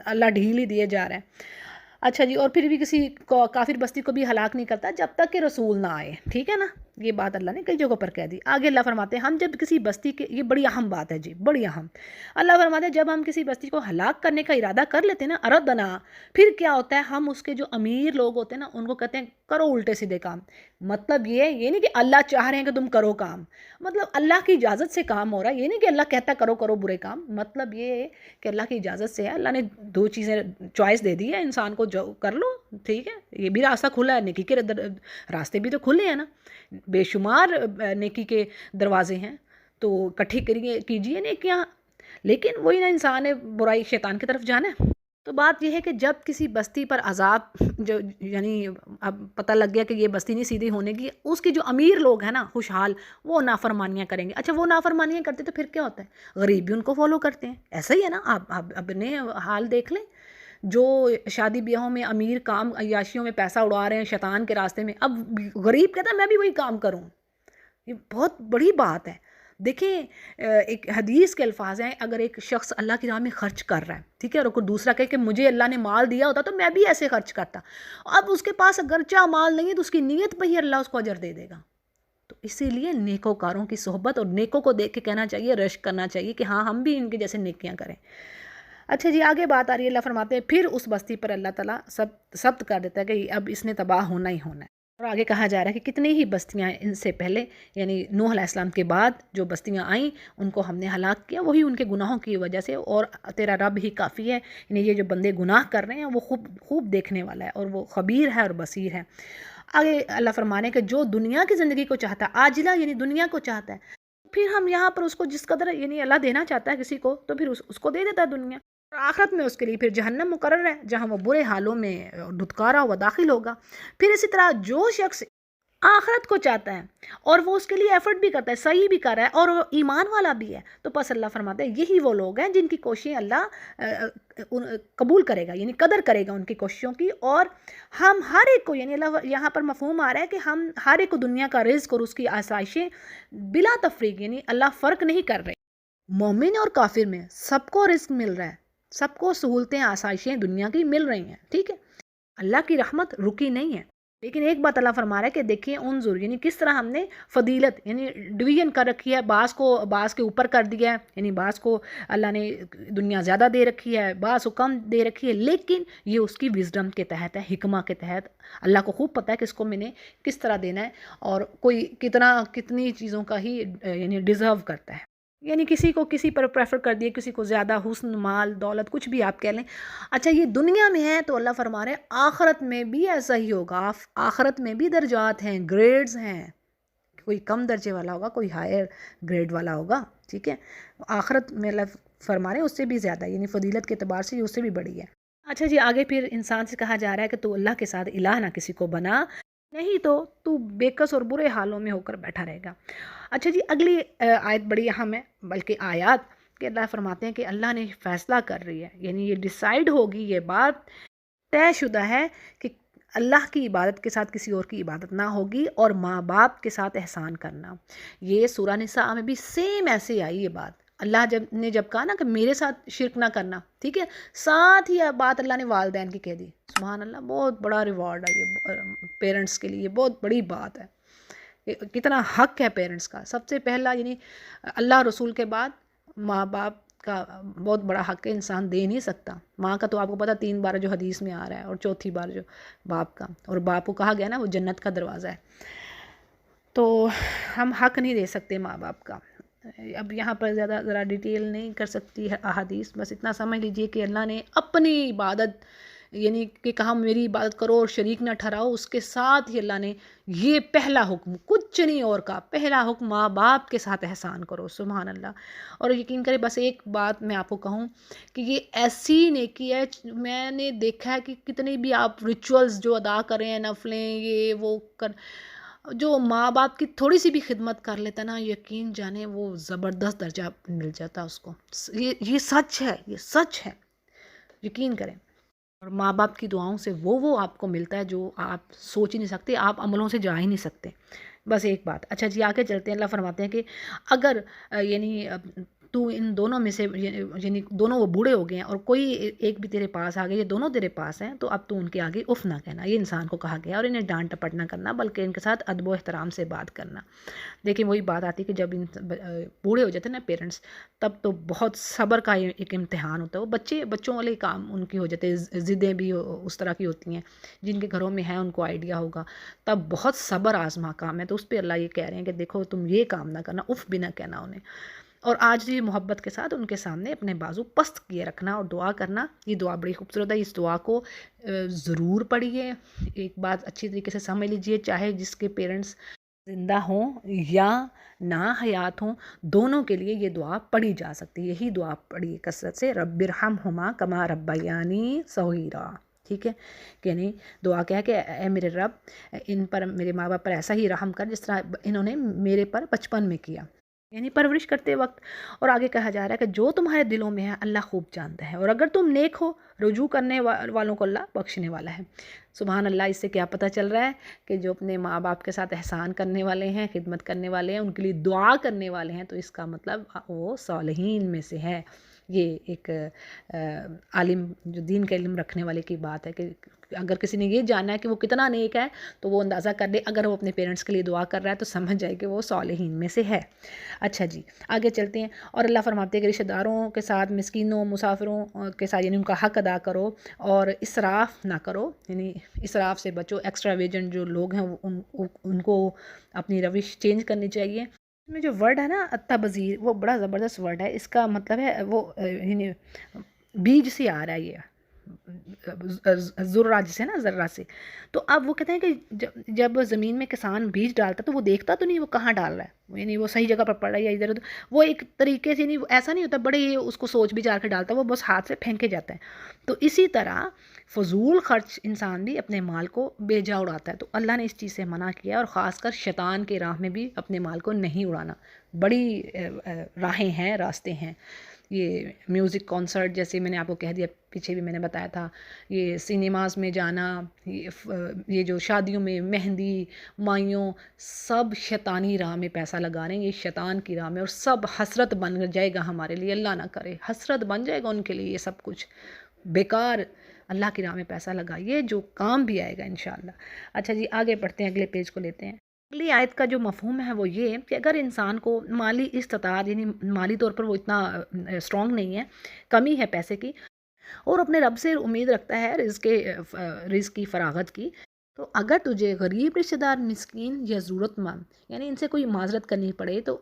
اللہ ڈھیل ہی دیے جا رہے ہیں. اچھا جی. اور پھر بھی کسی کافر بستی کو بھی ہلاک نہیں کرتا جب تک کہ رسول نہ آئے. ٹھیک ہے نا. یہ بات اللہ نے کئی جگہوں پر کہہ دی۔ آگے اللہ فرماتے ہیں ہم جب کسی بستی کے، یہ بڑی اہم بات ہے جی، بڑی اہم، اللہ فرماتے ہیں جب ہم کسی بستی کو ہلاک کرنے کا ارادہ کر لیتے ہیں نا، اردنا، پھر کیا ہوتا ہے، ہم اس کے جو امیر لوگ ہوتے ہیں نا ان کو کہتے ہیں کرو الٹے سیدھے کام۔ مطلب یہ نہیں کہ اللہ چاہ رہے ہیں کہ تم کرو کام، مطلب اللہ کی اجازت سے کام ہو رہا ہے، یہ نہیں کہ اللہ کہتا ہے کرو کرو برے کام، مطلب یہ ہے کہ اللہ کی اجازت سے ہے، اللہ نے دو چیزیں چوائس دے دی ہے انسان کو، جو کر لو ٹھیک ہے، یہ بھی راستہ کھلا ہے، نیکی کے راستے بھی تو کھلے ہیں نا، بے شمار نیکی کے دروازے ہیں، تو اکٹھی کیجیے نیکیاں، لیکن وہی نا انسان ہے برائی شیطان کی طرف جانا ہے۔ تو بات یہ ہے کہ جب کسی بستی پر عذاب جو یعنی اب پتہ لگ گیا کہ یہ بستی نہیں سیدھی ہونے کی، اس کے جو امیر لوگ ہیں نا خوشحال، وہ نافرمانیاں کریں گے۔ اچھا وہ نافرمانیاں کرتے تو پھر کیا ہوتا ہے، غریب بھی ان کو فالو کرتے ہیں، ایسا ہی ہے نا، آپ اپنے حال دیکھ لیں، جو شادی بیاہوں میں امیر کام عیاشیوں میں پیسہ اڑا رہے ہیں شیطان کے راستے میں، اب غریب کہتا ہے میں بھی وہی کام کروں، یہ بہت بڑی بات ہے۔ دیکھیں ایک حدیث کے الفاظ ہیں، اگر ایک شخص اللہ کی راہ میں خرچ کر رہا ہے ٹھیک ہے، اور کوئی دوسرا کہے کہ مجھے اللہ نے مال دیا ہوتا تو میں بھی ایسے خرچ کرتا، اب اس کے پاس اگرچہ مال نہیں ہے تو اس کی نیت پہ ہی اللہ اس کو اجر دے دے گا۔ تو اسی لیے نیکوکاروں کی صحبت اور نیکوں کو دیکھ کے کہنا چاہیے، رشک کرنا چاہیے کہ ہاں ہم بھی ان کے جیسے نیکیاں کریں۔ اچھا جی آگے بات آ رہی ہے، اللہ فرماتے ہیں پھر اس بستی پر اللہ تعالیٰ ثبت کر دیتا ہے کہ اب اس نے تباہ ہونا ہی ہونا ہے، اور آگے کہا جا رہا ہے کہ کتنی ہی بستیاں ان سے پہلے یعنی نوح علیہ السلام کے بعد جو بستیاں آئیں ان کو ہم نے ہلاک کیا، وہی ان کے گناہوں کی وجہ سے، اور تیرا رب ہی کافی ہے، یعنی یہ جو بندے گناہ کر رہے ہیں وہ خوب دیکھنے والا ہے، اور وہ خبیر ہے اور بصیر ہے۔ آگے اللہ فرمانے کہ جو دنیا کی زندگی کو چاہتا ہے، عاجلہ یعنی دنیا کو چاہتا ہے، پھر ہم یہاں پر اس کو جس قدر یعنی اللہ دینا چاہتا ہے کسی کو تو پھر اس کو دے دیتا ہے دنیا، اور آخرت میں اس کے لیے پھر جہنم مقرر ہے جہاں وہ برے حالوں میں دھتکارا ہوا داخل ہوگا۔ پھر اسی طرح جو شخص آخرت کو چاہتا ہے اور وہ اس کے لیے ایفرٹ بھی کرتا ہے، صحیح بھی کر رہا ہے، اور وہ ایمان والا بھی ہے، تو پس اللہ فرماتے ہیں یہی وہ لوگ ہیں جن کی کوششیں اللہ قبول کرے گا، یعنی قدر کرے گا ان کی کوششوں کی، اور ہم ہر ایک کو یعنی اللہ یہاں پر مفہوم آ رہا ہے کہ ہم ہر ایک کو دنیا کا رزق اور اس کی آسائشیں بلا تفریق یعنی اللہ فرق نہیں کر رہے، مومن اور کافر میں سب کو رزق مل رہا ہے، سب کو سہولتیں آسائشیں دنیا کی مل رہی ہیں ٹھیک ہے، اللہ کی رحمت رکی نہیں ہے۔ لیکن ایک بات اللہ فرما رہا ہے کہ دیکھیے انظر یعنی کس طرح ہم نے فضیلت یعنی ڈویژن کر رکھی ہے، بعض کو بعض کے اوپر کر دیا ہے، یعنی بعض کو اللہ نے دنیا زیادہ دے رکھی ہے، بعض کو کم دے رکھی ہے، لیکن یہ اس کی وزڈم کے تحت ہے، حکمہ کے تحت، اللہ کو خوب پتہ ہے کہ اس کو میں نے کس طرح دینا ہے، اور کوئی کتنی چیزوں کا ہی یعنی ڈیزرو کرتا ہے، یعنی کسی کو کسی پر پریفر کر دیے، کسی کو زیادہ حسن مال دولت کچھ بھی آپ کہہ لیں۔ اچھا یہ دنیا میں ہے تو اللہ فرما رہے ہیں آخرت میں بھی ایسا ہی ہوگا، آخرت میں بھی درجات ہیں، گریڈز ہیں، کوئی کم درجے والا ہوگا، کوئی ہائر گریڈ والا ہوگا ٹھیک ہے، آخرت میں اللہ فرما رہے ہیں اس سے بھی زیادہ یعنی فضیلت کے اعتبار سے اس سے بھی بڑی ہے۔ اچھا جی آگے پھر انسان سے کہا جا رہا ہے کہ تو اللہ کے ساتھ الہ نہ کسی کو بنا، نہیں تو بےکس اور برے حالوں میں ہو کر بیٹھا رہے گا۔ اچھا جی اگلی آیت بڑی اہم ہے، بلکہ آیات کہ اللہ فرماتے ہیں کہ اللہ نے فیصلہ کر رہی ہے، یعنی یہ ڈیسائیڈ ہوگی، یہ بات طے شدہ ہے کہ اللہ کی عبادت کے ساتھ کسی اور کی عبادت نہ ہوگی، اور ماں باپ کے ساتھ احسان کرنا۔ یہ سورہ نساء میں بھی سیم ایسے آئی یہ بات، اللہ جب کہا نا کہ میرے ساتھ شرک نہ کرنا ٹھیک ہے، ساتھ ہی بات اللہ نے والدین کی کہہ دی، سبحان اللہ، بہت بڑا ریوارڈ ہے یہ پیرنٹس کے لیے، بہت بڑی بات ہے، کتنا حق ہے پیرنٹس کا، سب سے پہلا یعنی اللہ رسول کے بعد ماں باپ کا بہت بڑا حق ہے، انسان دے نہیں سکتا۔ ماں کا تو آپ کو پتہ 3 بار جو حدیث میں آ رہا ہے، اور چوتھی بار جو باپ کا، اور باپ کو کہا گیا نا وہ جنت کا دروازہ ہے، تو ہم حق نہیں دے سکتے ماں باپ کا۔ اب یہاں پر زیادہ ذرا ڈیٹیل نہیں کر سکتی ہے احادیث، بس اتنا سمجھ لیجئے کہ اللہ نے اپنی عبادت یعنی کہ کہا میری عبادت کرو اور شریک نہ ٹھہراؤ، اس کے ساتھ ہی اللہ نے یہ پہلا حکم کچھ نہیں اور کا پہلا حکم ماں باپ کے ساتھ احسان کرو، سبحان اللہ۔ اور یقین کرے بس ایک بات میں آپ کو کہوں کہ یہ ایسی نیکی ہے، میں نے دیکھا ہے کہ کتنے بھی آپ ریچولز جو ادا کریں ہیں، نفلیں یہ وہ جو ماں باپ کی تھوڑی سی بھی خدمت کر لیتا نا، یقین جانے وہ زبردست درجہ مل جاتا اس کو، یہ سچ ہے، یہ سچ ہے، یقین کریں۔ اور ماں باپ کی دعاؤں سے وہ آپ کو ملتا ہے جو آپ سوچ ہی نہیں سکتے، آپ عملوں سے جا ہی نہیں سکتے، بس ایک بات۔ اچھا جی آگے چلتے ہیں، اللہ فرماتے ہیں کہ اگر یعنی تو ان دونوں میں سے یعنی دونوں وہ بوڑھے ہو گئے ہیں اور کوئی ایک بھی تیرے پاس آ گئے، یہ دونوں تیرے پاس ہیں، تو اب تو ان کے آگے اف نہ کہنا، یہ انسان کو کہا گیا، اور انہیں ڈانٹ ٹپٹ نہ کرنا بلکہ ان کے ساتھ ادب و احترام سے بات کرنا۔ لیکن وہی بات آتی کہ جب بوڑھے ہو جاتے ہیں نا پیرنٹس، تب تو بہت صبر کا ایک امتحان ہوتا ہے، وہ بچوں والے کام ان کی ہو جاتے ہیں، ضدیں بھی اس طرح کی ہوتی ہیں، جن کے گھروں میں ہیں ان کو آئیڈیا ہوگا، تب بہت صبر آزما کام ہے، تو اس پہ اللہ یہ کہہ رہے ہیں کہ دیکھو تم یہ کام نہ کرنا، اف بھی نہ کہنا انہیں، اور آج بھی محبت کے ساتھ ان کے سامنے اپنے بازو پست کیے رکھنا اور دعا کرنا۔ یہ دعا بڑی خوبصورت ہے، اس دعا کو ضرور پڑھیے، ایک بات اچھی طریقے سے سمجھ لیجئے، چاہے جس کے پیرنٹس زندہ ہوں یا نا حیات ہوں، دونوں کے لیے یہ دعا پڑھی جا سکتی ہے، یہی دعا پڑھی کثرت سے، رب ارحمہما کما ربیانی صغیرا، ٹھیک ہے، کہ نہیں دعا کیا ہے کہ اے میرے رب ان پر، میرے ماں باپ پر ایسا ہی رحم کر جس طرح انہوں نے میرے پر بچپن میں کیا، یعنی پرورش کرتے وقت۔ اور آگے کہا جا رہا ہے کہ جو تمہارے دلوں میں ہے اللہ خوب جانتا ہے، اور اگر تم نیک ہو، رجوع کرنے والوں کو اللہ بخشنے والا ہے۔ سبحان اللہ، اس سے کیا پتہ چل رہا ہے کہ جو اپنے ماں باپ کے ساتھ احسان کرنے والے ہیں، خدمت کرنے والے ہیں، ان کے لیے دعا کرنے والے ہیں، تو اس کا مطلب وہ صالحین میں سے ہے۔ یہ ایک عالم جو دین کا علم رکھنے والے کی بات ہے کہ اگر کسی نے یہ جاننا ہے کہ وہ کتنا نیک ہے تو وہ اندازہ کر لے، اگر وہ اپنے پیرنٹس کے لیے دعا کر رہا ہے تو سمجھ جائے کہ وہ صالحین میں سے ہے۔ اچھا جی، آگے چلتے ہیں، اور اللہ فرماتے ہیں کہ رشتہ داروں کے ساتھ، مسکینوں، مسافروں کے ساتھ، یعنی ان کا حق ادا کرو اور اسراف نہ کرو، یعنی اسراف سے بچو، ایکسٹرا ویجن جو لوگ ہیں ان کو اپنی روش چینج کرنی چاہیے۔ اس میں جو ورڈ ہے نا التبذیر، وہ بڑا زبردست ورڈ ہے، اس کا مطلب ہے وہ یعنی بیج سے آ رہا ہے، یہ ذرہ جسے نا ذرہ سے، تو اب وہ کہتے ہیں کہ جب زمین میں کسان بیج ڈالتا تو وہ دیکھتا تو نہیں وہ کہاں ڈال رہا ہے، یعنی وہ صحیح جگہ پر پڑ رہا ہے یا ادھر ادھر، وہ ایک طریقے سے، نہیں ایسا نہیں ہوتا بڑے اس کو سوچ بھی جا کے ڈالتا، وہ بس ہاتھ سے پھینکے جاتا ہے۔ تو اسی طرح فضول خرچ انسان بھی اپنے مال کو بے جا اڑاتا ہے، تو اللہ نے اس چیز سے منع کیا، اور خاص کر شیطان کے راہ میں بھی اپنے مال کو نہیں اڑانا۔ بڑی راہیں ہیں، راستے ہیں، یہ میوزک کانسرٹ جیسے میں نے آپ کو کہہ دیا، پیچھے بھی میں نے بتایا تھا، یہ سینماز میں جانا، یہ جو شادیوں میں مہندی، مائیوں، سب شیطانی راہ میں پیسہ لگا رہے ہیں، یہ شیطان کی راہ میں، اور سب حسرت بن جائے گا ہمارے لیے، اللہ نہ کرے، حسرت بن جائے گا ان کے لیے یہ سب کچھ بیکار۔ اللہ کی راہ میں پیسہ لگائیے جو کام بھی آئے گا انشاءاللہ۔ اچھا جی، آگے پڑھتے ہیں، اگلے پیج کو لیتے ہیں۔ اگلی آیت کا جو مفہوم ہے وہ یہ کہ اگر انسان کو مالی استطاعت، یعنی مالی طور پر وہ اتنا اسٹرانگ نہیں ہے، کمی ہے پیسے کی، اور اپنے رب سے امید رکھتا ہے رزق کی فراغت کی، تو اگر تجھے غریب رشتہ دار، مسکین یا ضرورت مند، یعنی ان سے کوئی معذرت کرنی پڑے، تو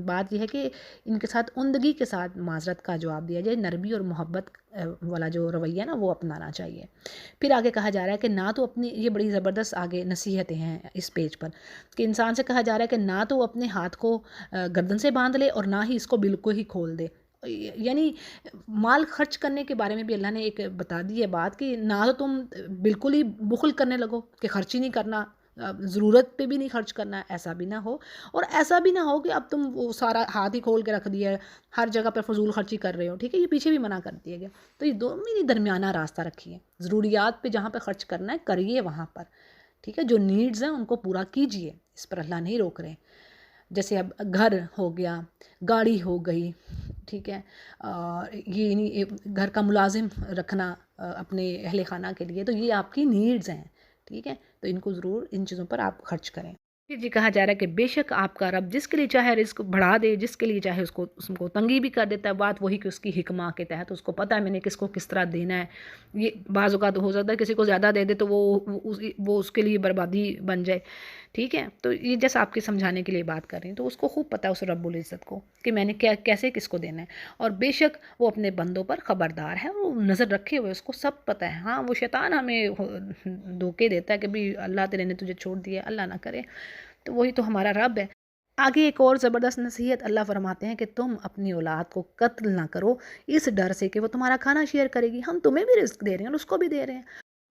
بات یہ ہے کہ ان کے ساتھ عمدگی کے ساتھ معذرت کا جواب دیا جائے، نرمی اور محبت والا جو رویہ ہے نا وہ اپنانا چاہیے۔ پھر آگے کہا جا رہا ہے کہ نہ تو اپنی، یہ بڑی زبردست آگے نصیحتیں ہیں اس پیج پر، کہ انسان سے کہا جا رہا ہے کہ نہ تو اپنے ہاتھ کو گردن سے باندھ لے اور نہ ہی اس کو بالکل ہی کھول دے، یعنی مال خرچ کرنے کے بارے میں بھی اللہ نے ایک بتا دی ہے بات، کہ نہ تو تم بالکل ہی بخل کرنے لگو کہ خرچ ہی نہیں کرنا، ضرورت پہ بھی نہیں خرچ کرنا، ایسا بھی نہ ہو، اور ایسا بھی نہ ہو کہ اب تم وہ سارا ہاتھ ہی کھول کے رکھ دیا ہے، ہر جگہ پہ فضول خرچی کر رہے ہو، ٹھیک ہے، یہ پیچھے بھی منع کر دیا گیا، تو یہ دونوں درمیانہ راستہ رکھیے، ضروریات پہ جہاں پہ خرچ کرنا ہے کریے وہاں پر، ٹھیک ہے، جو نیڈز ہیں ان کو پورا کیجئے، اس پر اللہ نہیں روک رہے، جیسے اب گھر ہو گیا، گاڑی ہو گئی، ٹھیک ہے، یہ نہیں گھر کا ملازم رکھنا اپنے اہل خانہ کے لیے، تو یہ آپ کی نیڈز ہیں، ٹھیک ہے، تو ان کو ضرور ان چیزوں پر آپ خرچ کریں۔ پھر جی کہا جا رہا ہے کہ بے شک آپ کا رب جس کے لیے چاہے رزق بڑھا دے، جس کے لیے چاہے اس کو تنگی بھی کر دیتا ہے، بات وہی کہ اس کی حکمہ کے تحت اس کو پتہ ہے میں نے کس کو کس طرح دینا ہے، یہ بعض اوقات ہو سکتا ہے کسی کو زیادہ دے دے تو وہ اس کے لیے بربادی بن جائے، ٹھیک ہے، تو یہ جیسا آپ کے سمجھانے کے لیے بات کر رہی ہیں، تو اس کو خوب پتہ ہے اس رب العزت کو کہ میں نے کیسے کس کو دینا ہے، اور بے شک وہ اپنے بندوں پر خبردار ہے، وہ نظر رکھے ہوئے، اس کو سب پتہ ہے۔ ہاں وہ شیطان ہمیں دھوکے دیتا ہے کہ بھی اللہ تیرے نے تجھے چھوڑ دیا، اللہ نہ کرے، تو وہی تو ہمارا رب ہے۔ آگے ایک اور زبردست نصیحت اللہ فرماتے ہیں کہ تم اپنی اولاد کو قتل نہ کرو اس ڈر سے کہ وہ تمہارا کھانا شیئر کرے گی، ہم تمہیں بھی رزق دے رہے ہیں اور اس کو بھی دے رہے ہیں،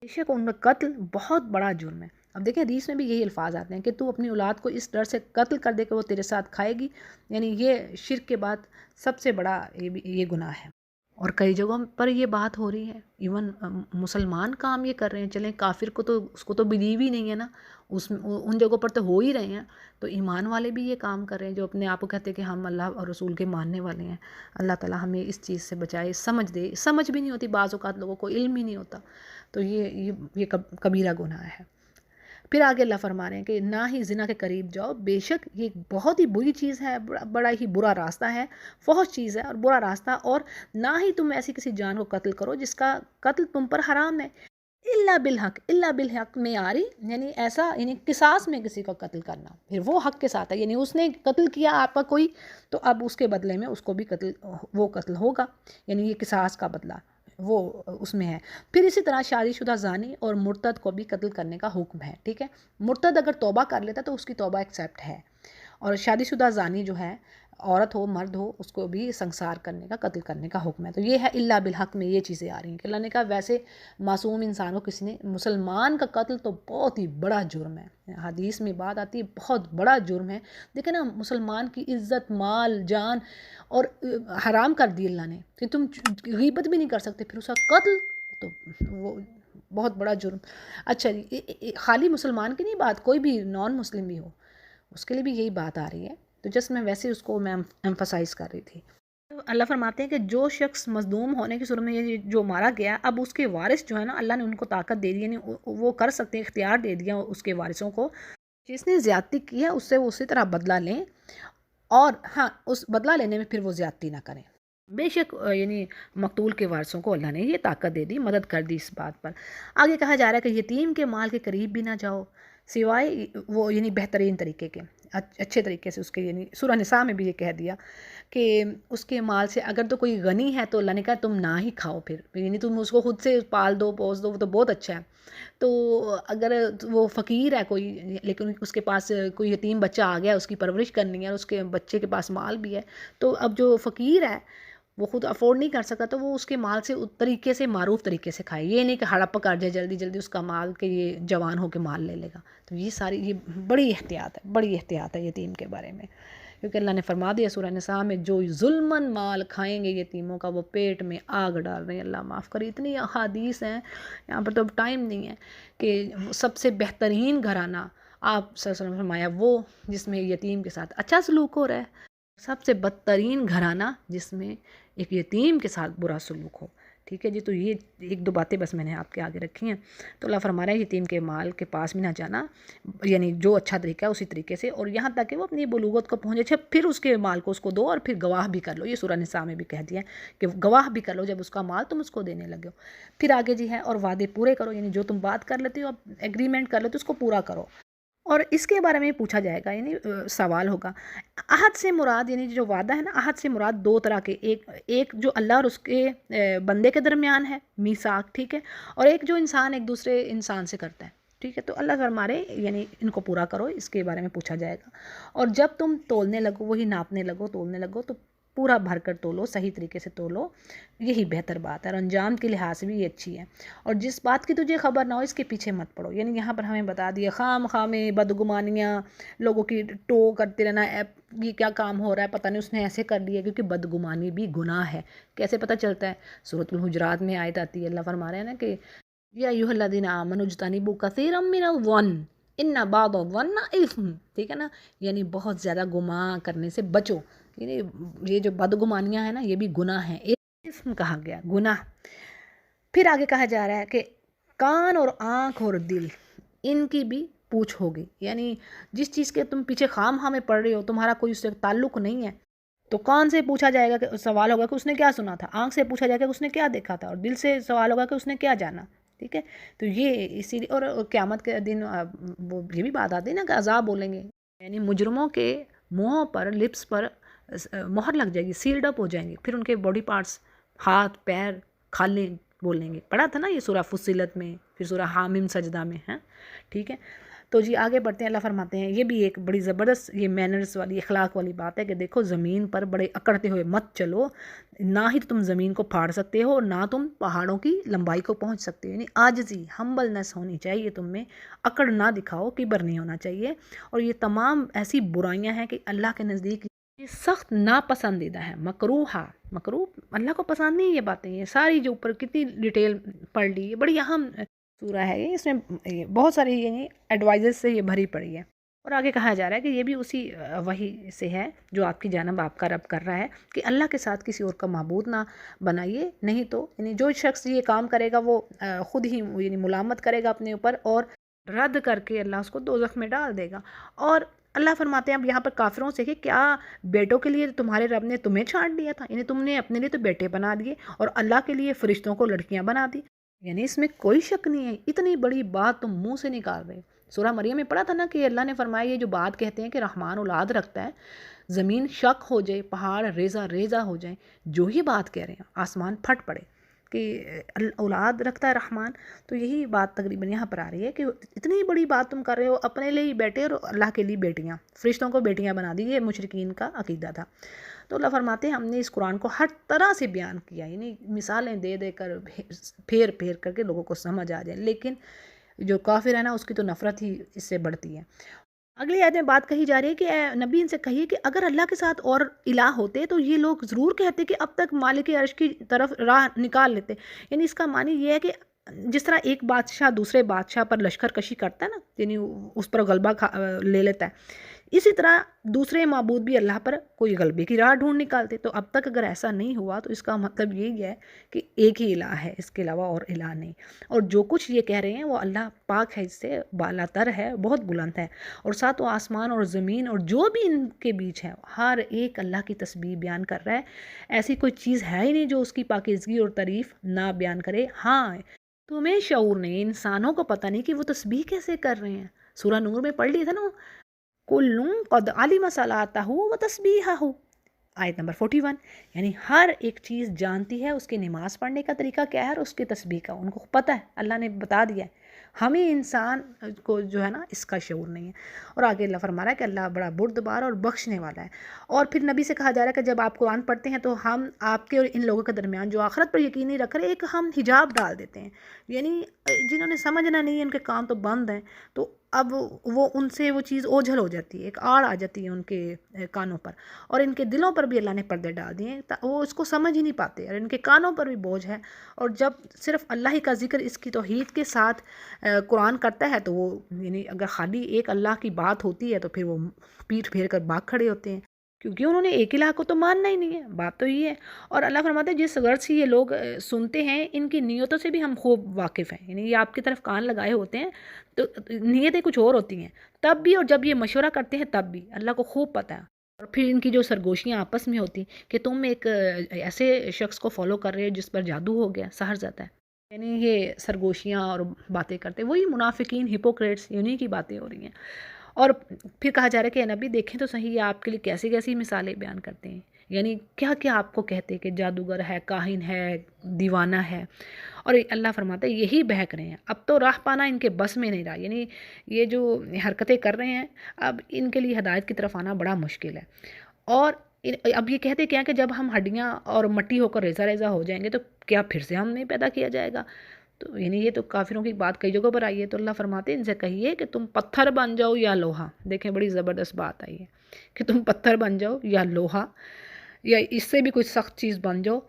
بے شک ان میں قتل بہت بڑا جرم ہے۔ اب دیکھیں حدیث میں بھی یہی الفاظ آتے ہیں کہ تو اپنی اولاد کو اس ڈر سے قتل کر دے کہ وہ تیرے ساتھ کھائے گی، یعنی یہ شرک کے بعد سب سے بڑا یہ گناہ ہے۔ اور کئی جگہوں پر یہ بات ہو رہی ہے، ایون مسلمان کام یہ کر رہے ہیں، چلیں کافر کو تو اس کو تو بلیو ہی نہیں ہے نا، ان جگہوں پر تو ہو ہی رہے ہیں، تو ایمان والے بھی یہ کام کر رہے ہیں جو اپنے آپ کو کہتے ہیں کہ ہم اللہ اور رسول کے ماننے والے ہیں۔ اللہ تعالیٰ ہمیں اس چیز سے بچائے، سمجھ دے، سمجھ بھی نہیں ہوتی بعض اوقات لوگوں کو، علم ہی نہیں ہوتا، تو یہ کبیرہ گناہ ہے۔ پھر آگے اللہ فرما رہے ہیں کہ نہ ہی زنا کے قریب جاؤ، بے شک یہ بہت ہی بری چیز ہے، بڑا ہی برا راستہ ہے، فحش چیز ہے اور برا راستہ، اور نہ ہی تم ایسی کسی جان کو قتل کرو جس کا قتل تم پر حرام ہے، اللہ بالحق، اللہ بالحق میں آ رہی یعنی ایسا، یعنی قصاص میں کسی کو قتل کرنا، پھر وہ حق کے ساتھ ہے، یعنی اس نے قتل کیا آپ کا کوئی، تو اب اس کے بدلے میں اس کو بھی وہ قتل ہوگا، یعنی یہ قصاص کا بدلہ وہ اس میں ہے۔ پھر اسی طرح شادی شدہ زانی اور مرتد کو بھی قتل کرنے کا حکم ہے، ٹھیک ہے، مرتد اگر توبہ کر لیتا تو اس کی توبہ ایکسیپٹ ہے، اور شادی شدہ زانی جو ہے، عورت ہو مرد ہو، اس کو بھی سنسار کرنے کا، قتل کرنے کا حکم ہے۔ تو یہ ہے اللہ بالحق میں یہ چیزیں آ رہی ہیں کہ اللہ نے کہا ویسے معصوم انسان کو کسی نے، مسلمان کا قتل تو بہت ہی بڑا جرم ہے، حدیث میں بات آتی ہے بہت بڑا جرم ہے، دیکھیں نا مسلمان کی عزت، مال، جان اور حرام کر دی اللہ نے کہ تم غیبت بھی نہیں کر سکتے، پھر اس کا قتل، تو وہ بہت بڑا جرم۔ اچھا جی، خالی مسلمان کی نہیں بات، کوئی بھی نان مسلم بھی ہو اس کے لیے بھی یہی بات آ رہی ہے، تو جسٹ میں ویسے اس کو میں ایمفسائز کر رہی تھی۔ اللہ فرماتے ہیں کہ جو شخص مظلوم ہونے کی صورت میں یہ جو مارا گیا، اب اس کے وارث جو ہے نا، اللہ نے ان کو طاقت دے دی، یعنی وہ کر سکتے ہیں، اختیار دے دیا اس کے وارثوں کو، جس نے زیادتی کی ہے اس سے وہ اسی طرح بدلہ لیں، اور ہاں اس بدلہ لینے میں پھر وہ زیادتی نہ کریں۔ بے شک یعنی مقتول کے وارثوں کو اللہ نے یہ طاقت دے دی، مدد کر دی اس بات پر۔ آگے کہا جا رہا ہے کہ یتیم کے مال کے قریب بھی نہ جاؤ، سوائے وہ یعنی بہترین طریقے کے، اچھے طریقے سے اس کے، یعنی سورہ نساء میں بھی یہ کہہ دیا کہ اس کے مال سے اگر تو کوئی غنی ہے تو اللہ نے کہا تم نہ ہی کھاؤ، پھر یعنی تم اس کو خود سے پال دو، پوس دو، وہ تو بہت اچھا ہے۔ تو اگر وہ فقیر ہے کوئی، لیکن اس کے پاس کوئی یتیم بچہ آ گیا، اس کی پرورش کرنی ہے اور اس کے بچے کے پاس مال بھی ہے، تو اب جو فقیر ہے وہ خود افورڈ نہیں کر سکتا، تو وہ اس کے مال سے طریقے سے، معروف طریقے سے کھائے، یہ نہیں کہ ہڑپ کر جائے جلدی جلدی اس کا مال کہ یہ جوان ہو کے مال لے لے گا۔ تو یہ ساری، یہ بڑی احتیاط ہے یتیم کے بارے میں، کیونکہ اللہ نے فرما دیا سورہ نساء میں جو ظلماً مال کھائیں گے یتیموں کا وہ پیٹ میں آگ ڈال رہے ہیں، اللہ معاف کرے، اتنی احادیث ہیں یہاں پر تو اب ٹائم نہیں ہے، کہ سب سے بہترین گھرانہ آپ صلی اللہ علیہ وسلم نے فرمایا وہ جس میں یتیم کے ساتھ اچھا سلوک ہو رہا ہے، سب سے بدترین گھرانہ جس میں ایک یتیم کے ساتھ برا سلوک ہو، ٹھیک ہے جی۔ تو یہ ایک دو باتیں بس میں نے آپ کے آگے رکھی ہیں، تو اللہ فرما رہا ہے یتیم کے مال کے پاس بھی نہ جانا، یعنی جو اچھا طریقہ ہے اسی طریقے سے، اور یہاں تک کہ وہ اپنی بلوغت کو پہنچے، اچھا پھر اس کے مال کو اس کو دو، اور پھر گواہ بھی کر لو، یہ سورہ نساء میں بھی کہہ دیا ہے کہ گواہ بھی کر لو جب اس کا مال تم اس کو دینے لگے ہو۔ پھر آگے جی ہے اور وعدے پورے کرو، یعنی جو تم بات کر لیتے ہو، اب ایگریمنٹ کر لیتے ہو، اس کو پورا کرو، اور اس کے بارے میں پوچھا جائے گا، یعنی سوال ہوگا۔ عہد سے مراد، یعنی جو وعدہ ہے نا، عہد سے مراد دو طرح کے، ایک جو اللہ اور اس کے بندے کے درمیان ہے، میثاق، ٹھیک ہے، اور ایک جو انسان ایک دوسرے انسان سے کرتا ہے، ٹھیک ہے، تو اللہ فرما رہے یعنی ان کو پورا کرو، اس کے بارے میں پوچھا جائے گا، اور جب تم تولنے لگو، وہی ناپنے لگو، تولنے لگو، تو پورا بھر کر تولو، صحیح طریقے سے تولو، یہی بہتر بات ہے، اور انجام کے لحاظ سے بھی یہ اچھی ہے، اور جس بات کی تجھے خبر نہ ہو اس کے پیچھے مت پڑو، یعنی یہاں پر ہمیں بتا دیا خام میں بدگمانیاں، لوگوں کی ٹو کرتے رہنا، یہ کیا کام ہو رہا ہے، پتہ نہیں اس نے ایسے کر لیا، کیونکہ بدگمانی بھی گناہ ہے۔ کیسے پتہ چلتا ہے؟ سورۃ الحجرات میں آیت آتی ہے، اللہ فرما رہے ہیں نا کہ یا ایھا الذین آمنوا اجتنبوا کثیرا من الظن ان بعض الظن اثم، ٹھیک ہے نا، یعنی بہت زیادہ گمان کرنے سے بچو، یعنی یہ جو بدگمانیاں ہیں نا یہ بھی گناہ ہیں، اسم کہا گیا، گناہ۔ پھر آگے کہا جا رہا ہے کہ کان اور آنکھ اور دل ان کی بھی پوچھ ہوگی، یعنی جس چیز کے تم پیچھے خام میں پڑ رہے ہو، تمہارا کوئی اس سے تعلق نہیں ہے، تو کان سے پوچھا جائے گا کہ سوال ہوگا کہ اس نے کیا سنا تھا، آنکھ سے پوچھا جائے گا کہ اس نے کیا دیکھا تھا، اور دل سے سوال ہوگا کہ اس نے کیا جانا، ٹھیک ہے۔ تو یہ اسی لیے، اور قیامت کے دن وہ یہ بھی بات آتی ہے نا کہ عذاب بولیں گے، یعنی مجرموں کے منہوں پر، لپس پر مہر لگ جائے گی، سیلڈ اپ ہو جائیں گے، پھر ان کے باڈی پارٹس، ہاتھ، پیر، کھالیں بولیں گے، پڑھا تھا نا یہ سورہ فصلت میں، پھر سورہ حامیم سجدہ میں ہے، ٹھیک ہے۔ تو جی آگے بڑھتے ہیں، اللہ فرماتے ہیں یہ بھی ایک بڑی زبردست یہ مینرز والی، اخلاق والی بات ہے کہ دیکھو زمین پر بڑے اکڑتے ہوئے مت چلو، نہ ہی تم زمین کو پھاڑ سکتے ہو، نہ تم پہاڑوں کی لمبائی کو پہنچ سکتے ہو، یعنی عاجزی، ہمبلنس ہونی چاہیے تم میں، اکڑ نہ دکھاؤ، کبر نہیں ہونا چاہیے، اور یہ تمام ایسی برائیاں ہیں کہ اللہ کے نزدیک یہ سخت ناپسندیدہ ہے، مکروہا، مکروہ اللہ کو پسند نہیں یہ باتیں، یہ ساری جو اوپر کتنی ڈیٹیل پڑھ لی، یہ بڑی اہم سورہ ہے، اس میں بہت ساری یعنی ایڈوائزز سے یہ بھری پڑی ہے۔ اور آگے کہا جا رہا ہے کہ یہ بھی اسی وحی سے ہے جو آپ کی جانب آپ کا رب کر رہا ہے کہ اللہ کے ساتھ کسی اور کا معبود نہ بنائیے، نہیں تو یعنی جو شخص یہ کام کرے گا وہ خود ہی یعنی ملامت کرے گا اپنے اوپر، اور رد کر کے اللہ اس کو دوزخ میں ڈال دے گا۔ اور اللہ فرماتے ہیں اب یہاں پر کافروں سے کہ کیا بیٹوں کے لیے تمہارے رب نے تمہیں چھانٹ دیا تھا، یعنی تم نے اپنے لیے تو بیٹے بنا دیے اور اللہ کے لیے فرشتوں کو لڑکیاں بنا دی، یعنی اس میں کوئی شک نہیں ہے، اتنی بڑی بات تم منہ سے نکال رہے۔ سورہ مریم میں پڑھا تھا نا کہ اللہ نے فرمایا یہ جو بات کہتے ہیں کہ رحمان اولاد رکھتا ہے، زمین شک ہو جائے، پہاڑ ریزہ ریزہ ہو جائیں، جو ہی بات کہہ رہے ہیں آسمان پھٹ پڑے کہ اولاد رکھتا ہے رحمان، تو یہی بات تقریباً یہاں پر آ رہی ہے کہ اتنی بڑی بات تم کر رہے ہو، اپنے لیے بیٹے اور اللہ کے لیے بیٹیاں، فرشتوں کو بیٹیاں بنا دی، یہ مشرکین کا عقیدہ تھا۔ تو اللہ فرماتے ہیں ہم نے اس قرآن کو ہر طرح سے بیان کیا، یعنی مثالیں دے دے کر پھیر پھیر کر کے لوگوں کو سمجھ آ جائے، لیکن جو کافر ہے نا اس کی تو نفرت ہی اس سے بڑھتی ہے۔ اگلی آیت میں بات کہی جا رہی ہے کہ اے نبی ان سے کہیے کہ اگر اللہ کے ساتھ اور الہ ہوتے تو یہ لوگ ضرور کہتے کہ اب تک مالک عرش کی طرف راہ نکال لیتے، یعنی اس کا معنی یہ ہے کہ جس طرح ایک بادشاہ دوسرے بادشاہ پر لشکر کشی کرتا ہے نا، یعنی اس پر غلبہ لے لیتا ہے، اسی طرح دوسرے معبود بھی اللہ پر کوئی غلبے کی راہ ڈھونڈ نکالتے۔ تو اب تک اگر ایسا نہیں ہوا تو اس کا مطلب یہی ہے کہ ایک ہی الہ ہے، اس کے علاوہ اور الہ نہیں، اور جو کچھ یہ کہہ رہے ہیں وہ اللہ پاک ہے، اس سے بالا تر ہے، بہت بلند ہے، اور ساتوں آسمان اور زمین اور جو بھی ان کے بیچ ہے ہر ایک اللہ کی تسبیح بیان کر رہا ہے، ایسی کوئی چیز ہے ہی نہیں جو اس کی پاکیزگی اور تعریف نہ بیان کرے۔ ہاں تمہیں شعور نہیں، انسانوں کو پتہ نہیں کہ وہ تسبیح کیسے کر رہے ہیں۔ سورہ نور میں پڑھ لی تھا نا، کُلٌّ قد علم صلاتہ و تسبیحہ، آیت نمبر 41، یعنی ہر ایک چیز جانتی ہے اس کی نماز پڑھنے کا طریقہ کیا ہے اور اس کی تسبیح کا، ان کو پتہ ہے، اللہ نے بتا دیا ہے، ہمیں انسان کو جو ہے نا اس کا شعور نہیں ہے۔ اور آگے اللہ فرما رہا ہے کہ اللہ بڑا بردبار اور بخشنے والا ہے۔ اور پھر نبی سے کہا جا رہا ہے کہ جب آپ قرآن پڑھتے ہیں تو ہم آپ کے اور ان لوگوں کے درمیان جو آخرت پر یقین نہیں رکھ رہے ایک ہم حجاب ڈال دیتے ہیں، یعنی جنہوں نے سمجھنا نہیں ہے ان کے کان تو بند ہیں، تو اب وہ ان سے وہ چیز اوجھل ہو جاتی ہے، ایک آڑ آ جاتی ہے ان کے کانوں پر، اور ان کے دلوں پر بھی اللہ نے پردے ڈال دیے ہیں، وہ اس کو سمجھ ہی نہیں پاتے، اور ان کے کانوں پر بھی بوجھ ہے۔ اور جب صرف اللہ ہی کا ذکر اس کی توحید کے ساتھ قرآن کرتا ہے تو وہ یعنی اگر خالی ایک اللہ کی بات ہوتی ہے تو پھر وہ پیٹھ پھیر کر بھاگ کھڑے ہوتے ہیں، کیونکہ انہوں نے ایک الہ کو تو ماننا ہی نہیں ہے، بات تو یہ ہے۔ اور اللہ فرماتے ہیں جس غرض سے یہ لوگ سنتے ہیں ان کی نیتوں سے بھی ہم خوب واقف ہیں، یعنی یہ آپ کی طرف کان لگائے ہوتے ہیں تو نیتیں کچھ اور ہوتی ہیں تب بھی، اور جب یہ مشورہ کرتے ہیں تب بھی اللہ کو خوب پتہ ہے۔ اور پھر ان کی جو سرگوشیاں آپس میں ہوتی کہ تم ایک ایسے شخص کو فالو کر رہے ہو جس پر جادو ہو گیا، سحر جاتا ہے، یعنی یہ سرگوشیاں اور باتیں کرتے وہی منافقین ہپوکریٹس، انہی کی باتیں ہو رہی ہیں۔ اور پھر کہا جا رہا ہے کہ نبی دیکھیں تو صحیح آپ کے لیے کیسی کیسی مثالیں بیان کرتے ہیں، یعنی کیا کیا آپ کو کہتے کہ جادوگر ہے، کاہن ہے، دیوانہ ہے، اور اللہ فرماتا ہے یہی بہک رہے ہیں، اب تو راہ پانا ان کے بس میں نہیں رہا، یعنی یہ جو حرکتیں کر رہے ہیں اب ان کے لیے ہدایت کی طرف آنا بڑا مشکل ہے۔ اور اب یہ کہتے کیا کہ جب ہم ہڈیاں اور مٹی ہو کر ریزہ ریزہ ہو جائیں گے تو کیا پھر سے ہم نہیں پیدا کیا جائے گا؟ تو یعنی یہ تو کافروں کی بات کئی جگہوں پر آئی ہے، تو اللہ فرماتے ہیں ان سے کہیے کہ تم پتھر بن جاؤ یا لوہا، دیکھیں بڑی زبردست بات آئی ہے کہ تم پتھر بن جاؤ یا لوہا، یا اس سے بھی کوئی سخت چیز بن جاؤ،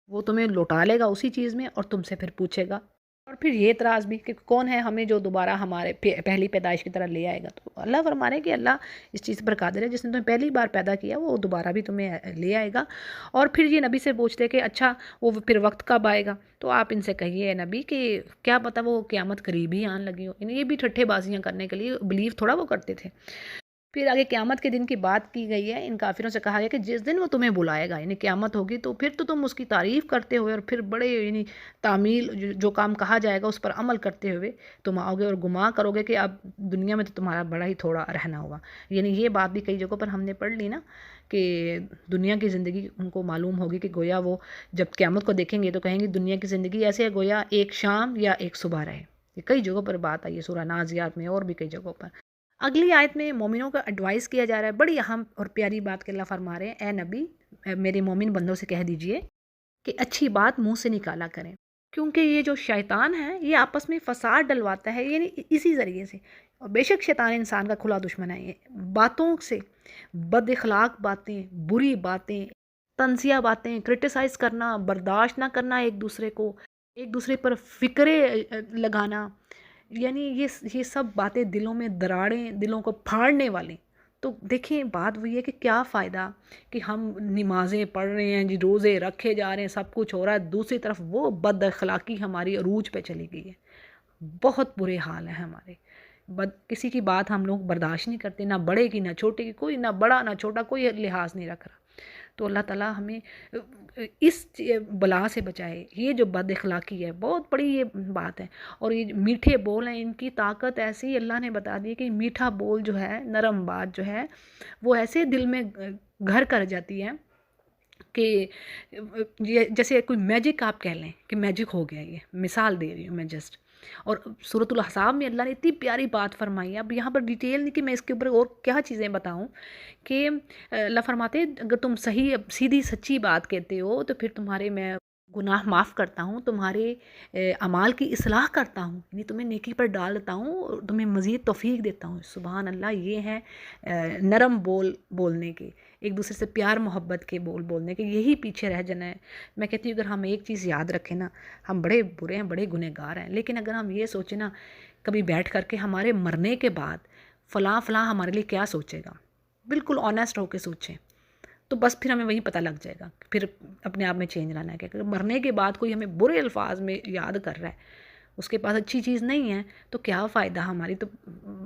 وہ تمہیں لوٹا لے گا اسی چیز میں اور تم سے پھر پوچھے گا۔ اور پھر یہ اعتراض بھی کہ کون ہے ہمیں جو دوبارہ ہمارے پہلی پیدائش کی طرح لے آئے گا، تو اللہ فرما رہے ہیں کہ اللہ اس چیز پر قادر ہے، جس نے تمہیں پہلی بار پیدا کیا وہ دوبارہ بھی تمہیں لے آئے گا۔ اور پھر یہ نبی سے پوچھتے کہ اچھا وہ پھر وقت کب آئے گا، تو آپ ان سے کہیے نبی کہ کیا پتہ وہ قیامت قریب ہی آن لگی ہو، یعنی یہ بھی ٹھٹھے بازیاں کرنے کے لیے بلیو تھوڑا وہ کرتے تھے۔ پھر آگے قیامت کے دن کی بات کی گئی ہے، ان کافروں سے کہا گیا کہ جس دن وہ تمہیں بلائے گا یعنی قیامت ہوگی تو پھر تو تم اس کی تعریف کرتے ہوئے اور پھر بڑے یعنی تعمیل جو کام کہا جائے گا اس پر عمل کرتے ہوئے تم آؤ گے اور گمان کرو گے کہ اب دنیا میں تو تمہارا بڑا ہی تھوڑا رہنا ہوگا، یعنی یہ بات بھی کئی جگہوں پر ہم نے پڑھ لی نا کہ دنیا کی زندگی ان کو معلوم ہوگی کہ گویا وہ جب قیامت کو دیکھیں گے تو کہیں گے دنیا کی زندگی ایسے ہے گویا ایک شام یا ایک صبح رہے، یہ کئی جگہوں پر بات آئی ہے سورہ نازیات میں اور بھی کئی جگہوں پر۔ اگلی آیت میں مومنوں کا ایڈوائز کیا جا رہا ہے، بڑی اہم اور پیاری بات کہ اللہ فرما رہے ہیں اے نبی میرے مومن بندوں سے کہہ دیجئے کہ اچھی بات منہ سے نکالا کریں، کیونکہ یہ جو شیطان ہے یہ آپس میں فساد ڈلواتا ہے، یعنی اسی ذریعے سے، اور بے شک شیطان انسان کا کھلا دشمن ہے، یہ باتوں سے بد اخلاق باتیں، بری باتیں، طنزیہ باتیں، کرٹیسائز کرنا، برداشت نہ کرنا ایک دوسرے کو، ایک دوسرے پر فکرے لگانا، یعنی یہ سب باتیں دلوں میں دراڑیں، دلوں کو پھاڑنے والی۔ تو دیکھیں بات وہی ہے کہ کیا فائدہ کہ ہم نمازیں پڑھ رہے ہیں جی، روزے رکھے جا رہے ہیں، سب کچھ ہو رہا ہے، دوسری طرف وہ بد اخلاقی ہماری عروج پہ چلی گئی ہے، بہت برے حال ہیں ہمارے۔ کسی کی بات ہم لوگ برداشت نہیں کرتے، نہ بڑے کی نہ چھوٹے کی، کوئی نہ بڑا نہ چھوٹا، کوئی لحاظ نہیں رکھ رہا۔ تو اللہ تعالیٰ ہمیں اس بلا سے بچائے۔ یہ جو بد اخلاقی ہے بہت بڑی یہ بات ہے، اور یہ میٹھے بول ہیں ان کی طاقت ایسی اللہ نے بتا دی ہے کہ میٹھا بول جو ہے، نرم بات جو ہے، وہ ایسے دل میں گھر کر جاتی ہے کہ جیسے کوئی میجک آپ کہہ لیں کہ میجک ہو گیا۔ یہ مثال دے رہی ہوں میں جسٹ۔ اور سورۃ الاحزاب میں اللہ نے اتنی پیاری بات فرمائی ہے، اب یہاں پر ڈیٹیل نہیں کہ میں اس کے اوپر اور کیا چیزیں بتاؤں، کہ اللہ فرماتے ہیں اگر تم صحیح سیدھی سچی بات کہتے ہو تو پھر تمہارے میں گناہ معاف کرتا ہوں، تمہارے اعمال کی اصلاح کرتا ہوں، یعنی تمہیں نیکی پر ڈال دیتا ہوں اور تمہیں مزید توفیق دیتا ہوں۔ سبحان اللہ، یہ ہے نرم بولنے کے، ایک دوسرے سے پیار محبت کے بولنے کے، یہی پیچھے رہ جانا ہے۔ میں کہتی ہوں اگر ہم ایک چیز یاد رکھیں نا، ہم بڑے برے ہیں، بڑے گنہگار ہیں، لیکن اگر ہم یہ سوچیں نا کبھی بیٹھ کر کے ہمارے مرنے کے بعد فلاں فلاں ہمارے لیے کیا سوچے گا، بالکل آنیسٹ ہو کے سوچیں، تو بس پھر ہمیں وہیں پتہ لگ جائے گا، پھر اپنے آپ میں چینج لانا ہے کہ اگر مرنے کے بعد کوئی ہمیں برے الفاظ میں یاد کر رہا ہے، اس کے پاس اچھی چیز نہیں ہے، تو کیا فائدہ ہماری، تو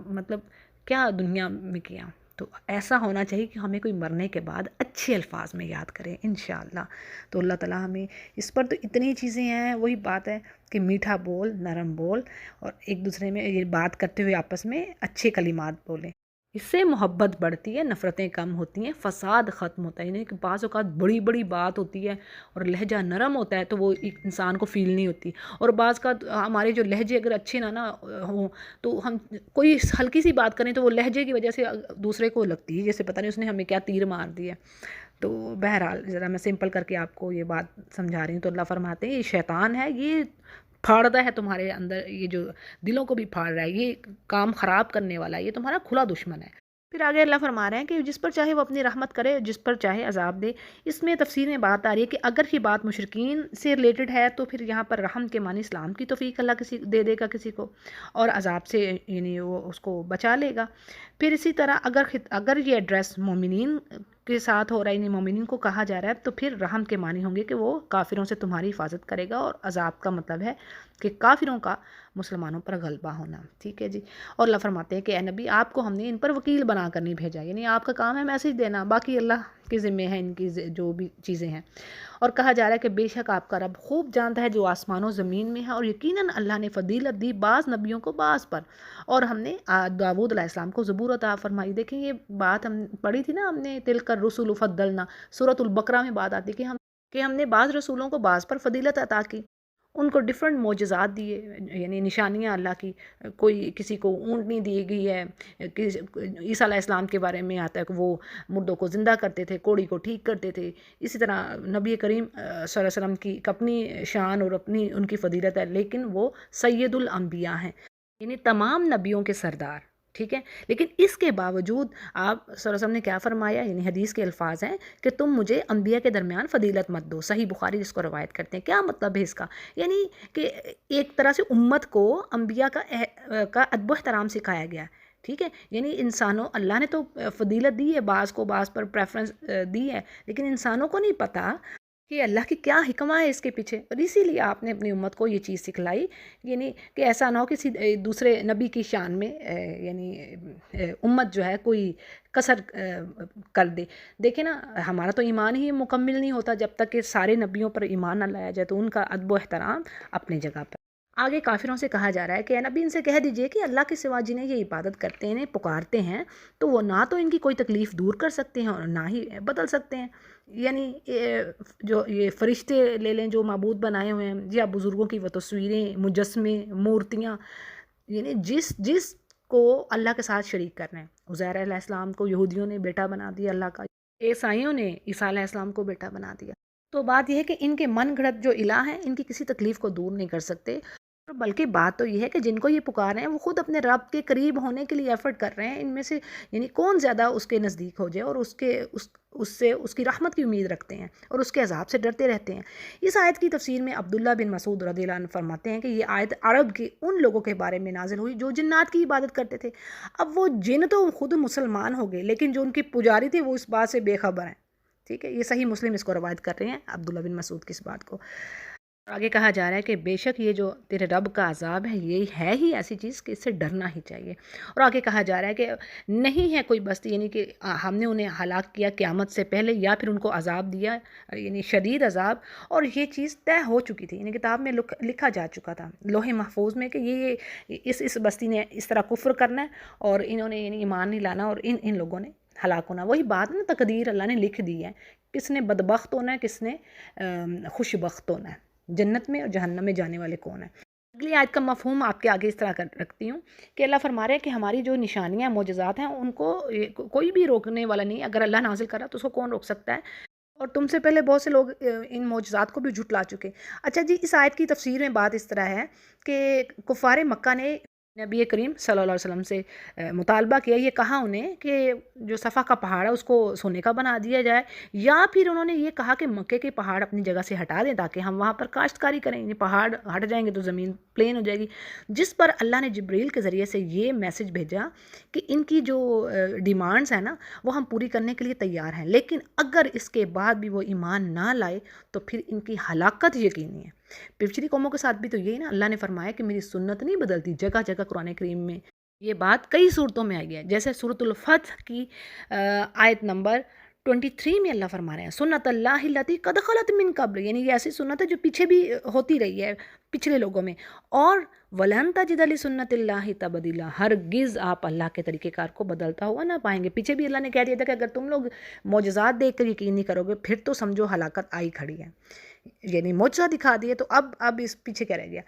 مطلب کیا دنیا میں کیا۔ تو ایسا ہونا چاہیے کہ ہمیں کوئی مرنے کے بعد اچھے الفاظ میں یاد کرے انشاءاللہ۔ تو اللہ تعالیٰ ہمیں اس پر، تو اتنی چیزیں ہیں، وہی بات ہے کہ میٹھا بول، نرم بول، اور ایک دوسرے میں یہ بات کرتے ہوئے آپس میں اچھے کلمات بولیں، اس سے محبت بڑھتی ہے، نفرتیں کم ہوتی ہیں، فساد ختم ہوتا ہے۔ یعنی کہ بعض اوقات بڑی بڑی بات ہوتی ہے اور لہجہ نرم ہوتا ہے تو وہ ایک انسان کو فیل نہیں ہوتی، اور بعض کا ہمارے جو لہجے اگر اچھے نہ ہوں تو ہم کوئی ہلکی سی بات کریں تو وہ لہجے کی وجہ سے دوسرے کو لگتی ہے جیسے پتہ نہیں اس نے ہمیں کیا تیر مار دیا۔ تو بہرحال ذرا میں سمپل کر کے آپ کو یہ بات سمجھا رہی ہوں۔ تو اللہ فرماتے ہیں یہ شیطان ہے، یہ پھاڑتا ہے تمہارے اندر، یہ جو دلوں کو بھی پھاڑ رہا ہے، یہ کام خراب کرنے والا ہے، یہ تمہارا کھلا دشمن ہے۔ پھر آگے اللہ فرما رہے ہیں کہ جس پر چاہے وہ اپنی رحمت کرے، جس پر چاہے عذاب دے۔ اس میں تفسیر میں بات آ رہی ہے کہ اگر یہ بات مشرکین سے ریلیٹڈ ہے تو پھر یہاں پر رحم کے معنی اسلام کی توفیق اللہ کسی دے دے گا کسی کو، اور عذاب سے یعنی وہ اس کو بچا لے گا۔ پھر اسی طرح اگر یہ ایڈریس مومنین کے ساتھ ہو رہا ہے، یعنی مومنین کو کہا جا رہا ہے، تو پھر رحم کے معنی ہوں گے کہ وہ کافروں سے تمہاری حفاظت کرے گا، اور عذاب کا مطلب ہے کہ کافروں کا مسلمانوں پر غلبہ ہونا۔ ٹھیک ہے جی۔ اور اللہ فرماتے ہیں کہ اے نبی آپ کو ہم نے ان پر وکیل بنا کر نہیں بھیجا، یعنی آپ کا کام ہے میسیج دینا، باقی اللہ کے ذمے ہے ان کی جو بھی چیزیں ہیں۔ اور کہا جا رہا ہے کہ بے شک آپ کا رب خوب جانتا ہے جو آسمان و زمین میں ہے، اور یقیناً اللہ نے فضیلت دی بعض نبیوں کو بعض پر، اور ہم نے داؤد علیہ السلام کو زبور عطا فرمائی۔ دیکھیں یہ بات ہم پڑھی تھی نا، ہم نے تلک الرسل فضلنا، سورۃ البقرہ میں بات آتی ہے کہ ہم نے بعض رسولوں کو بعض پر فضیلت عطا کی، ان کو ڈیفرنٹ معجزات دیے، یعنی نشانیاں اللہ کی، کوئی کسی کو اونٹنی دی گئی ہے، عیسیٰ علیہ السلام کے بارے میں آتا ہے کہ وہ مردوں کو زندہ کرتے تھے، کوڑی کو ٹھیک کرتے تھے۔ اسی طرح نبی کریم صلی اللہ علیہ وسلم کی اپنی شان اور اپنی ان کی فضیلت ہے، لیکن وہ سید الانبیاء ہیں، یعنی تمام نبیوں کے سردار۔ ٹھیک ہے، لیکن اس کے باوجود آپ صلی اللہ علیہ وسلم نے کیا فرمایا، یعنی حدیث کے الفاظ ہیں کہ تم مجھے انبیاء کے درمیان فضیلت مت دو، صحیح بخاری جس کو روایت کرتے ہیں۔ کیا مطلب ہے اس کا؟ یعنی کہ ایک طرح سے امت کو انبیاء کا ادب و احترام سکھایا گیا ہے۔ ٹھیک ہے، یعنی انسانوں، اللہ نے تو فضیلت دی ہے، بعض کو بعض پر پریفرنس دی ہے، لیکن انسانوں کو نہیں پتہ کہ اللہ کی کیا حکمہ ہے اس کے پیچھے، اور اسی لیے آپ نے اپنی امت کو یہ چیز سکھلائی، یعنی کہ ایسا نہ ہو کسی دوسرے نبی کی شان میں یعنی امت جو ہے کوئی کسر کر دے۔ دیکھیں نا، ہمارا تو ایمان ہی مکمل نہیں ہوتا جب تک کہ سارے نبیوں پر ایمان نہ لایا جائے، تو ان کا ادب و احترام اپنی جگہ پر۔ آگے کافروں سے کہا جا رہا ہے کہ اے نبی ان سے کہہ دیجئے کہ اللہ کے سوا جنہیں یہ عبادت کرتے ہیں، انہیں پکارتے ہیں، تو وہ نہ تو ان کی کوئی تکلیف دور کر سکتے ہیں اور نہ ہی بدل سکتے ہیں۔ یعنی جو یہ فرشتے لے لیں جو معبود بنائے ہوئے ہیں، یا بزرگوں کی وہ تصویریں، مجسمے، مورتیاں، یعنی جس کو اللہ کے ساتھ شریک کر رہے ہیں۔ عزیر علیہ السلام کو یہودیوں نے بیٹا بنا دیا اللہ کا، عیسائیوں نے عیسیٰ علیہ السلام کو بیٹا بنا دیا۔ تو بات یہ ہے کہ ان کے من گھڑت جو الہ ہیں، ان کی کسی تکلیف کو دور نہیں کر سکتے، بلکہ بات تو یہ ہے کہ جن کو یہ پکار رہے ہیں وہ خود اپنے رب کے قریب ہونے کے لیے ایفرٹ کر رہے ہیں، ان میں سے یعنی کون زیادہ اس کے نزدیک ہو جائے اور اس سے اس کی رحمت کی امید رکھتے ہیں اور اس کے عذاب سے ڈرتے رہتے ہیں۔ اس آیت کی تفسیر میں عبداللہ بن مسعود رضی اللہ عنہ فرماتے ہیں کہ یہ آیت عرب کے ان لوگوں کے بارے میں نازل ہوئی جو جنات کی عبادت کرتے تھے۔ اب وہ جن تو خود مسلمان ہو گئے، لیکن جو ان کے پجاری تھے وہ اس بات سے بے خبر ہیں، ٹھیک ہے۔ یہ صحیح مسلم اس کو روایت کر رہے ہیں عبداللہ بن مسعود کی اس بات کو۔ آگے کہا جا رہا ہے کہ بے شک یہ جو تیرے رب کا عذاب ہے یہ ہے ہی ایسی چیز کہ اس سے ڈرنا ہی چاہیے۔ اور آگے کہا جا رہا ہے کہ نہیں ہے کوئی بستی یعنی کہ ہم نے انہیں ہلاک کیا قیامت سے پہلے یا پھر ان کو عذاب دیا یعنی شدید عذاب، اور یہ چیز طے ہو چکی تھی، یعنی کتاب میں لکھا جا چکا تھا لوح محفوظ میں کہ یہ اس بستی نے اس طرح کفر کرنا ہے اور انہوں نے یعنی ایمان نہیں لانا اور ان لوگوں نے ہلاک ہونا۔ وہی بات نا، تقدیر اللہ نے لکھ دی ہے، کس نے بدبخت ہونا ہے، کس نے خوش بخت ہونا ہے، جنت میں اور جہنم میں جانے والے کون ہیں۔ اگلی آیت کا مفہوم آپ کے آگے اس طرح رکھتی ہوں کہ اللہ فرما رہے ہیں کہ ہماری جو نشانیاں معجزات ہیں ان کو کوئی بھی روکنے والا نہیں، اگر اللہ نازل کرا تو اس کو کون روک سکتا ہے، اور تم سے پہلے بہت سے لوگ ان معجزات کو بھی جھٹلا چکے۔ اچھا جی، اس آیت کی تفسیر میں بات اس طرح ہے کہ کفار مکہ نے نبی کریم صلی اللہ علیہ وسلم سے مطالبہ کیا، یہ کہا انہیں کہ جو صفا کا پہاڑ ہے اس کو سونے کا بنا دیا جائے، یا پھر انہوں نے یہ کہا کہ مکے کے پہاڑ اپنی جگہ سے ہٹا دیں تاکہ ہم وہاں پر کاشتکاری کریں، یہ پہاڑ ہٹ جائیں گے تو زمین پلین ہو جائے گی۔ جس پر اللہ نے جبریل کے ذریعے سے یہ میسج بھیجا کہ ان کی جو ڈیمانڈز ہیں نا وہ ہم پوری کرنے کے لیے تیار ہیں، لیکن اگر اس کے بعد بھی وہ ایمان نہ لائے تو پھر ان کی ہلاکت یقینی ہے۔ پچھلی قوموں کے ساتھ بھی تو یہی نا، اللہ نے فرمایا کہ میری سنت نہیں بدلتی، جگہ جگہ قرآن کریم میں یہ بات کئی صورتوں میں آئی ہے، جیسے سورۃ الفتح کی آیت نمبر 23 میں اللہ فرما رہے ہیں سنت اللہ التی قد خلت من قبل، یعنی یہ ایسی سنت ہے جو پیچھے بھی ہوتی رہی ہے پچھلے لوگوں میں، اور ولن تجد لسنت اللہ تبدیلا، ہرگز آپ اللہ کے طریقہ کار کو بدلتا ہوا نہ پائیں گے۔ پیچھے بھی اللہ نے کہہ دیا تھا کہ اگر تم لوگ معجزات دیکھ کر یقین نہیں کرو گے پھر تو سمجھو ہلاکت آئی کھڑی ہے، یعنی معجزہ دکھا دیے تو اب اس پیچھے کیا رہ گیا۔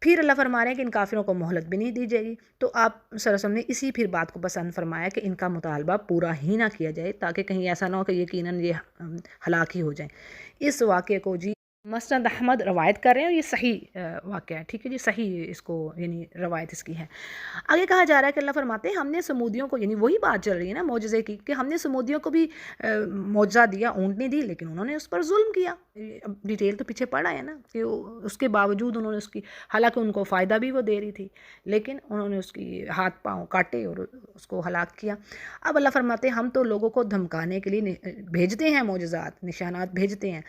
پھر اللہ فرما رہے ہیں کہ ان کافروں کو مہلت بھی نہیں دی جائے گی، تو آپ صلی اللہ علیہ وسلم نے اسی پھر بات کو پسند فرمایا کہ ان کا مطالبہ پورا ہی نہ کیا جائے تاکہ کہیں ایسا نہ ہو کہ یقیناً یہ ہلاک ہی ہو جائیں۔ اس واقعے کو جی مسند احمد روایت کر رہے ہیں اور یہ صحیح واقعہ ہے، ٹھیک ہے جی، صحیح اس کو یعنی روایت اس کی ہے۔ آگے کہا جا رہا ہے کہ اللہ فرماتے ہیں ہم نے سمودیوں کو، یعنی وہی بات چل رہی ہے نا معجزے کی، کہ ہم نے سمودیوں کو بھی معجزہ دیا، اونٹنی دی، لیکن انہوں نے اس پر ظلم کیا۔ اب ڈیٹیل تو پیچھے پڑا ہے نا کہ اس کے باوجود انہوں نے اس کی، حالانکہ ان کو فائدہ بھی وہ دے رہی تھی لیکن انہوں نے اس کی ہاتھ پاؤں کاٹے اور اس کو ہلاک کیا۔ اب اللہ فرماتے ہیں ہم تو لوگوں کو دھمکانے کے لیے بھیجتے ہیں، معجزات نشانات بھیجتے ہیں،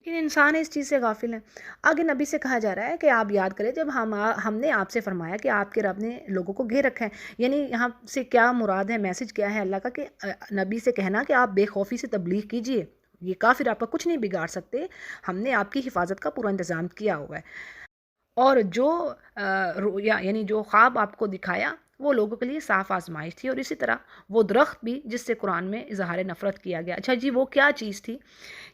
لیکن انسان اس چیز سے غافل ہے۔ آگے نبی سے کہا جا رہا ہے کہ آپ یاد کریں جب ہم نے آپ سے فرمایا کہ آپ کے رب نے لوگوں کو گھیر رکھا ہے، یعنی یہاں سے کیا مراد ہے، میسج کیا ہے اللہ کا کہ نبی سے کہنا کہ آپ بے خوفی سے تبلیغ کیجئے، یہ کافر آپ کا کچھ نہیں بگاڑ سکتے، ہم نے آپ کی حفاظت کا پورا انتظام کیا ہوا ہے، اور جو رؤیا یعنی جو خواب آپ کو دکھایا وہ لوگوں کے لیے صاف آزمائش تھی، اور اسی طرح وہ درخت بھی جس سے قرآن میں اظہار نفرت کیا گیا۔ اچھا جی، وہ کیا چیز تھی؟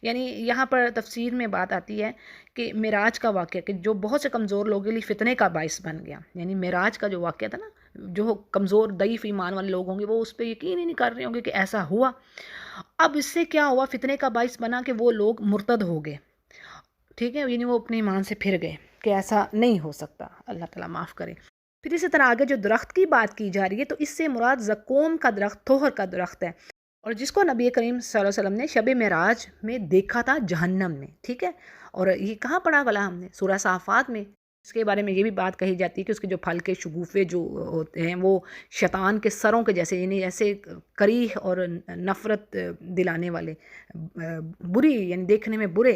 یعنی یہاں پر تفسیر میں بات آتی ہے کہ معراج کا واقعہ کہ جو بہت سے کمزور لوگوں کے لیے فتنے کا باعث بن گیا، یعنی معراج کا جو واقعہ تھا نا، جو کمزور ضعیف ایمان والے لوگ ہوں گے وہ اس پہ یقین ہی نہیں کر رہے ہوں گے کہ ایسا ہوا۔ اب اس سے کیا ہوا، فتنے کا باعث بنا کہ وہ لوگ مرتد ہو گئے، ٹھیک ہے، یعنی وہ اپنے ایمان سے پھر گئے کہ ایسا نہیں ہو سکتا، اللہ تعالیٰ معاف کرے۔ پھر اسی طرح آگے جو درخت کی بات کی جا رہی ہے تو اس سے مراد زقوم کا درخت، توہر کا درخت ہے، اور جس کو نبی کریم صلی اللہ علیہ وسلم نے شب معراج میں دیکھا تھا جہنم میں، ٹھیک ہے، اور یہ کہاں پڑھا بلا ہم نے؟ سورہ صافات میں۔ اس کے بارے میں یہ بھی بات کہی جاتی ہے کہ اس کے جو پھل کے شگوفے جو ہوتے ہیں وہ شیطان کے سروں کے جیسے، یعنی ایسے کریہ اور نفرت دلانے والے، بری یعنی دیکھنے میں برے،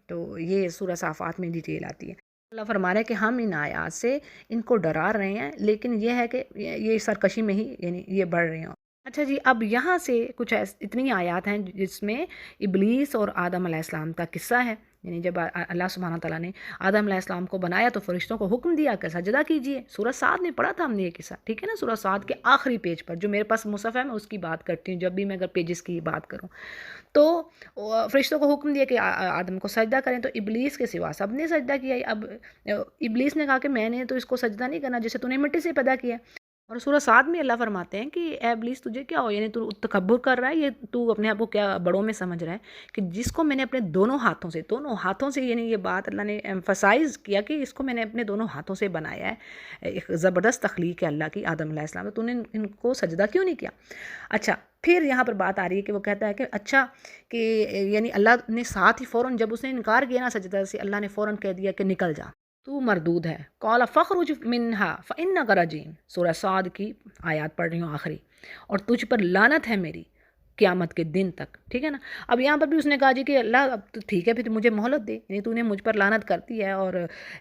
تو یہ سورہ صافات میں ڈیٹیل آتی ہے۔ اللہ فرما رہا ہے کہ ہم ان آیات سے ان کو ڈرا رہے ہیں، لیکن یہ ہے کہ یہ سرکشی میں ہی یعنی یہ بڑھ رہے ہیں۔ اچھا جی، اب یہاں سے کچھ اتنی آیات ہیں جس میں ابلیس اور آدم علیہ السلام کا قصہ ہے، یعنی جب اللہ سبحانہ تعالیٰ نے آدم علیہ السلام کو بنایا تو فرشتوں کو حکم دیا کہ سجدہ کیجئے۔ سورہ صاد میں پڑھا تھا ہم نے یہ قصہ، ٹھیک ہے نا، سورہ صاد کے آخری پیج پر، جو میرے پاس مصحف ہے میں اس کی بات کرتی ہوں جب بھی میں اگر پیجز کی بات کروں، تو فرشتوں کو حکم دیا کہ آدم کو سجدہ کریں، تو ابلیس کے سوا سب نے سجدہ کیا۔ اب ابلیس نے کہا کہ میں نے تو اس کو سجدہ نہیں کرنا جسے تو نے مٹی سے پیدا کیا، اور سورہ صاد میں اللہ فرماتے ہیں کہ اے ابلیس تجھے کیا ہو، یعنی تو تکبر کر رہا ہے، یہ تو اپنے آپ کو کیا بڑوں میں سمجھ رہا ہے کہ جس کو میں نے اپنے دونوں ہاتھوں سے یعنی یہ بات اللہ نے ایمفسائز کیا کہ اس کو میں نے اپنے دونوں ہاتھوں سے بنایا ہے، ایک زبردست تخلیق ہے اللہ کی آدم علیہ السلام، تو نے ان کو سجدہ کیوں نہیں کیا؟ اچھا، پھر یہاں پر بات آ رہی ہے کہ وہ کہتا ہے کہ اچھا کہ یعنی اللہ نے ساتھ ہی فوراً جب اس نے انکار کیا نا سجدہ سے، اللہ نے فوراً کہہ دیا کہ نکل جا، تو مردود ہے، قال فخرج منہا فإنک رجیم، سورہ صاد کی آیات پڑھ رہی ہوں آخری، اور تجھ پر لعنت ہے میری قیامت کے دن تک، ٹھیک ہے نا؟ اب یہاں پر بھی اس نے کہا جی کہ اللہ اب تو ٹھیک ہے پھر مجھے مہلت دے، یعنی تو نے مجھ پر لعنت کرتی ہے، اور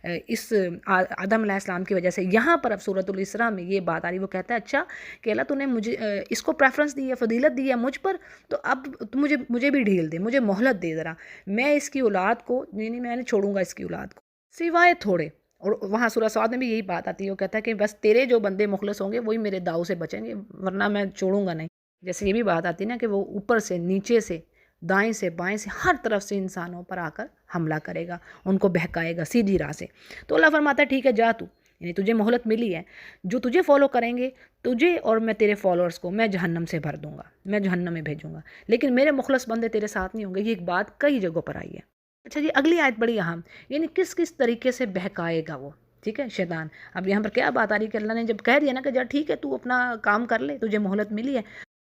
اس آدم علیہ السلام کی وجہ سے یہاں پر اب سورۃ الاسراء میں یہ بات آ رہی، وہ کہتا ہے اچھا کہ اللہ تو نے مجھے اس کو پریفرنس دی ہے، فضیلت دی ہے مجھ پر، تو اب تو مجھے بھی ڈھیل دے، مجھے مہلت دے ذرا، میں اس کی اولاد کو، یعنی میں نے چھوڑوں گا اس کی اولاد کو سوائے تھوڑے، اور وہاں سورہ صاد میں بھی یہی بات آتی ہے، وہ کہتا ہے کہ بس تیرے جو بندے مخلص ہوں گے وہی میرے داؤ سے بچیں گے، ورنہ میں چھوڑوں گا نہیں۔ جیسے یہ بھی بات آتی ہے نا کہ وہ اوپر سے نیچے سے دائیں سے بائیں سے ہر طرف سے انسانوں پر آ کر حملہ کرے گا، ان کو بہکائے گا سیدھی راہ سے، تو اللہ فرماتا ہے ٹھیک ہے جا تو، یعنی تجھے مہلت ملی ہے، جو تجھے فالو کریں گے تجھے اور میں تیرے فالوورز کو میں جہنم سے بھر دوں گا، میں جہنم میں بھیجوں گا، لیکن میرے مخلص بندے تیرے ساتھ نہیں ہوں گے، یہ ایک بات کئی جگہوں پر آئی ہے۔ اچھا جی، اگلی آیت بڑی اہم، یعنی کس کس طریقے سے بہکائے گا وہ، ٹھیک ہے شیطان۔ اب یہاں پر کیا بات آ رہی ہے کہ اللہ نے جب کہہ دیا نا کہ جا ٹھیک ہے تو اپنا کام کر لے، تجھے مہلت ملی ہے،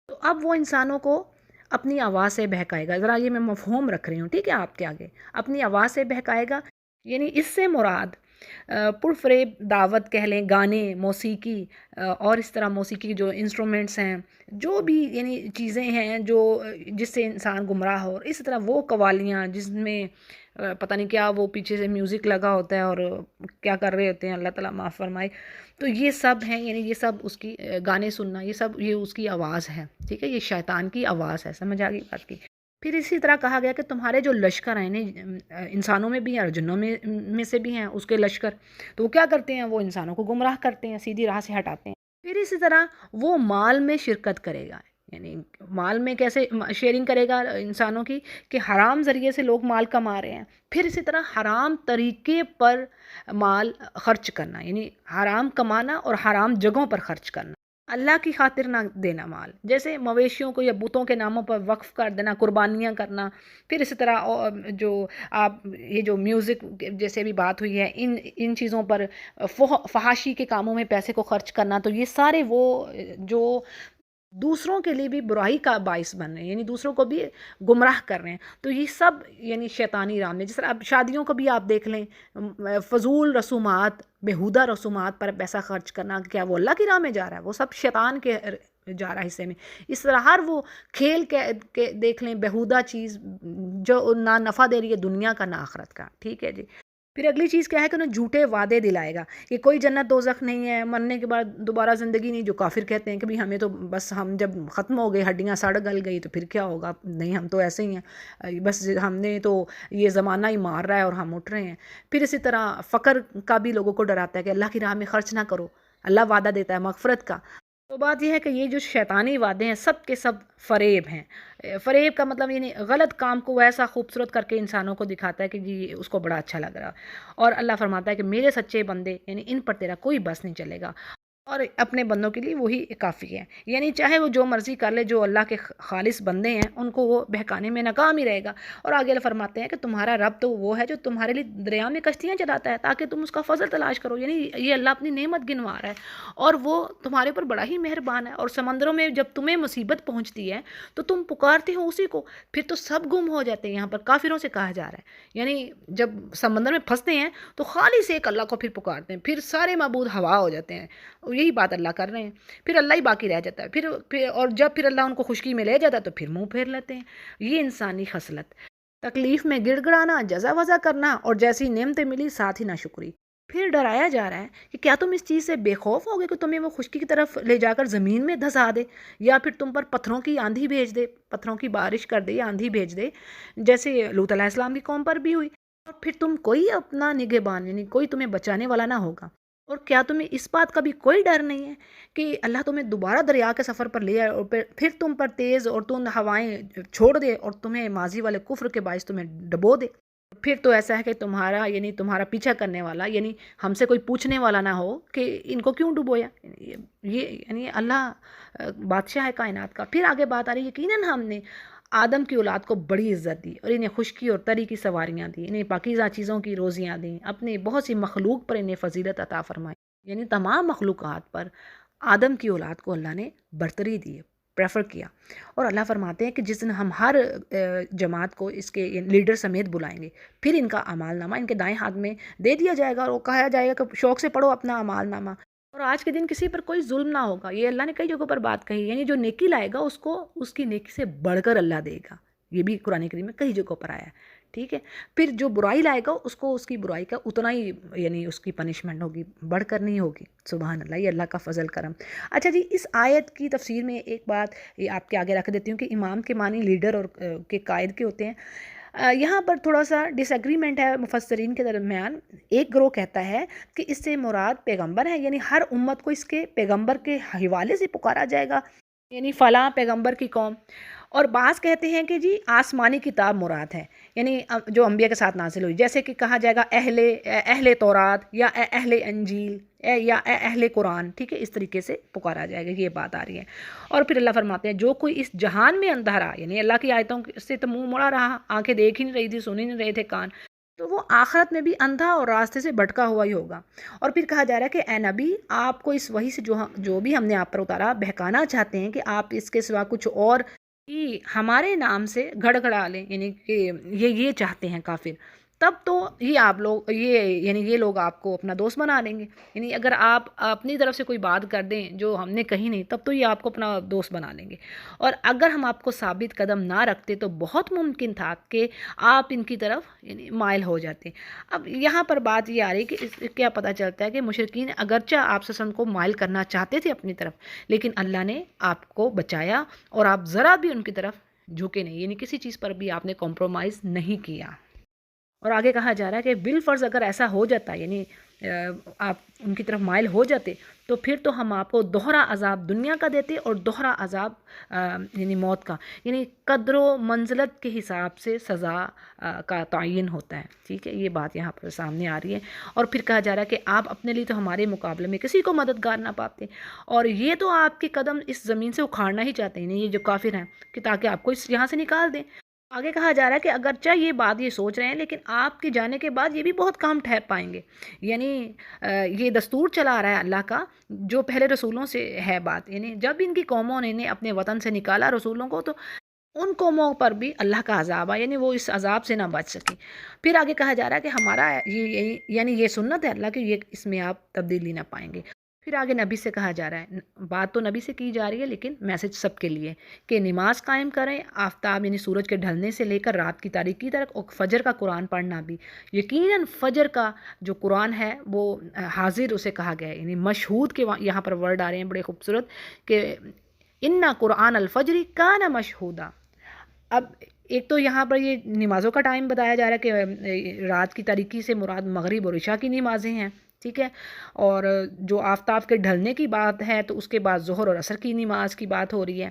تو اب وہ انسانوں کو اپنی آواز سے بہکائے گا، ذرا یہ میں مفہوم رکھ رہی ہوں ٹھیک ہے آپ کے آگے، اپنی آواز سے بہکائے گا، یعنی اس سے مراد پرفریب دعوت کہہ لیں، گانے، موسیقی، اور اس طرح موسیقی کے جو انسٹرومنٹس ہیں، جو بھی یعنی چیزیں ہیں جو جس سے انسان گمراہ ہو، اس طرح وہ قوالیاں جس میں پتہ نہیں کیا وہ پیچھے سے میوزک لگا ہوتا ہے اور کیا کر رہے ہوتے ہیں، اللہ تعالیٰ معاف فرمائے، تو یہ سب ہیں، یعنی یہ سب اس کی گانے سننا، یہ اس کی آواز ہے، ٹھیک ہے، یہ شیطان کی آواز ہے، سمجھ آ گئی بات کی۔ پھر اسی طرح کہا گیا کہ تمہارے جو لشکر ہیں، انسانوں میں بھی ہیں اور جنوں میں سے بھی ہیں اس کے لشکر، تو وہ کیا کرتے ہیں، وہ انسانوں کو گمراہ کرتے ہیں، سیدھی راہ سے ہٹاتے ہیں۔ پھر اسی طرح وہ مال میں شرکت کرے گا، یعنی مال میں کیسے شیئرنگ کرے گا انسانوں کی، کہ حرام ذریعے سے لوگ مال کما رہے ہیں، پھر اسی طرح حرام طریقے پر مال خرچ کرنا، یعنی حرام کمانا اور حرام جگہوں پر خرچ کرنا، اللہ کی خاطر نہ دینا مال، جیسے مویشیوں کو یا بتوں کے ناموں پر وقف کر دینا، قربانیاں کرنا، پھر اسی طرح جو آپ یہ جو میوزک جیسے بھی بات ہوئی ہے، ان چیزوں پر فحاشی کے کاموں میں پیسے کو خرچ کرنا، تو یہ سارے وہ جو دوسروں کے لیے بھی برائی کا باعث بن رہے ہیں، یعنی دوسروں کو بھی گمراہ کر رہے ہیں، تو یہ سب یعنی شیطانی راہ میں، جس طرح اب شادیوں کو بھی آپ دیکھ لیں، فضول رسومات، بیہودہ رسومات پر پیسہ خرچ کرنا، کیا وہ اللہ کی راہ میں جا رہا ہے؟ وہ سب شیطان کے جا رہا ہے حصے میں۔ اس طرح ہر وہ کھیل کے دیکھ لیں، بیہودہ چیز جو نہ نفع دے رہی ہے دنیا کا نہ آخرت کا، ٹھیک ہے جی۔ پھر اگلی چیز کیا ہے کہ انہیں جھوٹے وعدے دلائے گا کہ کوئی جنت دوزخ نہیں ہے، مرنے کے بعد دوبارہ زندگی نہیں، جو کافر کہتے ہیں کہ بھی ہمیں تو بس ہم جب ختم ہو گئے، ہڈیاں سڑ گل گئی تو پھر کیا ہوگا، نہیں ہم تو ایسے ہی ہیں، بس ہم نے تو یہ زمانہ ہی مار رہا ہے اور ہم اٹھ رہے ہیں۔ پھر اسی طرح فقر کا بھی لوگوں کو ڈراتا ہے کہ اللہ کی راہ میں خرچ نہ کرو، اللہ وعدہ دیتا ہے مغفرت کا۔ تو بات یہ ہے کہ یہ جو شیطانی وعدے ہیں سب کے سب فریب ہیں۔ فریب کا مطلب یعنی غلط کام کو ایسا خوبصورت کر کے انسانوں کو دکھاتا ہے کہ جی اس کو بڑا اچھا لگ رہا، اور اللہ فرماتا ہے کہ میرے سچے بندے یعنی ان پر تیرا کوئی بس نہیں چلے گا، اور اپنے بندوں کے لیے وہی کافی ہے، یعنی چاہے وہ جو مرضی کر لے، جو اللہ کے خالص بندے ہیں ان کو وہ بہکانے میں ناکام ہی رہے گا۔ اور آگے اللہ فرماتے ہیں کہ تمہارا رب تو وہ ہے جو تمہارے لیے دریا میں کشتیاں چلاتا ہے تاکہ تم اس کا فضل تلاش کرو، یعنی یہ اللہ اپنی نعمت گنوا رہا ہے، اور وہ تمہارے اوپر بڑا ہی مہربان ہے، اور سمندروں میں جب تمہیں مصیبت پہنچتی ہے تو تم پکارتے ہو اسی کو، پھر تو سب گم ہو جاتے ہیں، یہاں پر کافروں سے کہا جا رہا ہے، یعنی جب سمندر میں پھنستے ہیں تو خالص ایک اللہ کو پھر پکارتے ہیں، پھر سارے معبود ہوا ہو جاتے ہیں، یہی بات اللہ کر رہے ہیں، پھر اللہ ہی باقی رہ جاتا ہے، اور جب پھر اللہ ان کو خشکی میں لے جاتا ہے تو پھر منہ پھیر لیتے ہیں۔ یہ انسانی خصلت، تکلیف میں گڑ گڑانا، جزا وزا کرنا، اور جیسی نعمتیں ملی ساتھ ہی ناشکری۔ پھر ڈرایا جا رہا ہے کہ کیا تم اس چیز سے بے خوف ہوگے کہ تمہیں وہ خشکی کی طرف لے جا کر زمین میں دھسا دے، یا پھر تم پر پتھروں کی آندھی بھیج دے، پتھروں کی بارش کر دے یا آندھی بھیج دے، جیسے لوط علیہ السلام کی قوم پر بھی ہوئی، اور پھر تم کوئی اپنا نگہبان یعنی کوئی تمہیں بچانے والا نہ ہوگا؟ اور کیا تمہیں اس بات کا بھی کوئی ڈر نہیں ہے کہ اللہ تمہیں دوبارہ دریا کے سفر پر لے آئے اور پھر تم پر تیز اور تند ہوائیں چھوڑ دے اور تمہیں ماضی والے کفر کے باعث تمہیں ڈبو دے؟ پھر تو ایسا ہے کہ تمہارا یعنی تمہارا پیچھا کرنے والا یعنی ہم سے کوئی پوچھنے والا نہ ہو کہ ان کو کیوں ڈبویا، یہ یعنی اللہ بادشاہ ہے کائنات کا۔ پھر آگے بات آ رہی ہے، یقیناً ہم نے آدم کی اولاد کو بڑی عزت دی اور انہیں خشکی اور تری کی سواریاں دی، انہیں پاکیزہ چیزوں کی روزیاں دیں، اپنی بہت سی مخلوق پر انہیں فضیلت عطا فرمائی، یعنی تمام مخلوقات پر آدم کی اولاد کو اللہ نے برتری دی، پریفر کیا۔ اور اللہ فرماتے ہیں کہ جس دن ہم ہر جماعت کو اس کے لیڈر سمیت بلائیں گے، پھر ان کا اعمال نامہ ان کے دائیں ہاتھ میں دے دیا جائے گا اور وہ کہا جائے گا کہ شوق سے پڑھو اپنا اعمال نامہ، اور آج کے دن کسی پر کوئی ظلم نہ ہوگا۔ یہ اللہ نے کئی جگہوں پر بات کہی، یعنی جو نیکی لائے گا اس کو اس کی نیکی سے بڑھ کر اللہ دے گا، یہ بھی قرآن کریم میں کئی جگہوں پر آیا ہے، ٹھیک ہے۔ پھر جو برائی لائے گا اس کو اس کی برائی کا اتنا ہی یعنی اس کی پنشمنٹ ہوگی، بڑھ کر نہیں ہوگی۔ سبحان اللہ، یہ اللہ کا فضل کرم۔ اچھا جی، اس آیت کی تفسیر میں ایک بات یہ آپ کے آگے رکھ دیتی ہوں کہ امام کے معنی لیڈر اور کے قائد کے ہوتے ہیں۔ یہاں پر تھوڑا سا ڈس ایگریمنٹ ہے مفسرین کے درمیان۔ ایک گروہ کہتا ہے کہ اس سے مراد پیغمبر ہے، یعنی ہر امت کو اس کے پیغمبر کے حوالے سے پکارا جائے گا، یعنی فلاں پیغمبر کی قوم۔ اور بعض کہتے ہیں کہ جی آسمانی کتاب مراد ہے، یعنی جو انبیاء کے ساتھ نازل ہوئی، جیسے کہ کہا جائے گا اہل تورات یا اہل انجیل یا اہل قرآن، ٹھیک ہے، اس طریقے سے پکارا جائے گا، یہ بات آ رہی ہے۔ اور پھر اللہ فرماتے ہیں جو کوئی اس جہان میں اندھا رہا، یعنی اللہ کی آیتوں سے تو منہ موڑا رہا، آنکھیں دیکھ ہی نہیں رہی تھی، سن ہی نہیں رہے تھے کان، تو وہ آخرت میں بھی اندھا اور راستے سے بھٹکا ہوا ہی ہوگا۔ اور پھر کہا جا رہا ہے کہ اے نبی، آپ کو اس وحی سے جو بھی ہم نے آپ پر اتارا بہکانا چاہتے ہیں کہ آپ اس کے سوا کچھ اور کہ ہمارے نام سے گھڑ گھڑا لیں، یعنی کہ یہ چاہتے ہیں کافر، تب تو یہ آپ لوگ یعنی یہ لوگ آپ کو اپنا دوست بنا لیں گے، یعنی اگر آپ اپنی طرف سے کوئی بات کر دیں جو ہم نے کہی نہیں، تب تو یہ آپ کو اپنا دوست بنا لیں گے، اور اگر ہم آپ کو ثابت قدم نہ رکھتے تو بہت ممکن تھا کہ آپ ان کی طرف یعنی مائل ہو جاتے۔ اب یہاں پر بات یہ آ رہی ہے کہ کیا پتہ چلتا ہے کہ مشرکین اگرچہ آپ صلی اللہ علیہ وسلم کو مائل کرنا چاہتے تھے اپنی طرف، لیکن اللہ نے آپ کو بچایا اور آپ ذرا بھی ان کی طرف جھکے نہیں، یعنی کسی چیز پر بھی آپ نے کمپرومائز نہیں کیا۔ اور آگے کہا جا رہا ہے کہ بالفرض اگر ایسا ہو جاتا، یعنی آپ ان کی طرف مائل ہو جاتے، تو پھر تو ہم آپ کو دوہرا عذاب دنیا کا دیتے اور دوہرا عذاب یعنی موت کا، یعنی قدر و منزلت کے حساب سے سزا کا تعین ہوتا ہے، ٹھیک ہے، یہ بات یہاں پر سامنے آ رہی ہے۔ اور پھر کہا جا رہا ہے کہ آپ اپنے لیے تو ہمارے مقابلے میں کسی کو مددگار نہ پاتے، اور یہ تو آپ کے قدم اس زمین سے اکھاڑنا ہی چاہتے ہیں، یہ جو کافر ہیں، کہ تاکہ آپ کو یہاں سے نکال دیں۔ آگے کہا جا رہا ہے کہ اگرچہ یہ بات یہ سوچ رہے ہیں، لیکن آپ کے جانے کے بعد یہ بھی بہت کام ٹھہر پائیں گے، یعنی یہ دستور چلا رہا ہے اللہ کا جو پہلے رسولوں سے ہے بات، یعنی جب ان کی قوموں نے انہیں اپنے وطن سے نکالا رسولوں کو، تو ان قوموں پر بھی اللہ کا عذاب ہے، یعنی وہ اس عذاب سے نہ بچ سکیں۔ پھر آگے کہا جا رہا ہے کہ ہمارا یعنی یہ سنت ہے اللہ کی، یہ اس میں آپ تبدیلی نہ پائیں گے۔ پھر آگے نبی سے کہا جا رہا ہے، بات تو نبی سے کی جا رہی ہے لیکن میسج سب کے لیے، کہ نماز قائم کریں، آفتاب یعنی سورج کے ڈھلنے سے لے کر رات کی تاریکی تک، اور فجر کا قرآن پڑھنا بھی۔ یقیناً فجر کا جو قرآن ہے وہ حاضر اسے کہا گیا ہے، یعنی مشہود کے یہاں پر ورڈ آ رہے ہیں بڑے خوبصورت، کہ اِنَّ قرآن الفجر کان مشہودا۔ اب ایک تو یہاں پر یہ نمازوں کا ٹائم بتایا جا رہا ہے کہ رات کی تاریکی سے مراد مغرب اور عشاء کی نمازیں ہیں، ٹھیک ہے، اور جو آفتاب کے ڈھلنے کی بات ہے تو اس کے بعد ظہر اور عصر کی نماز کی بات ہو رہی ہے۔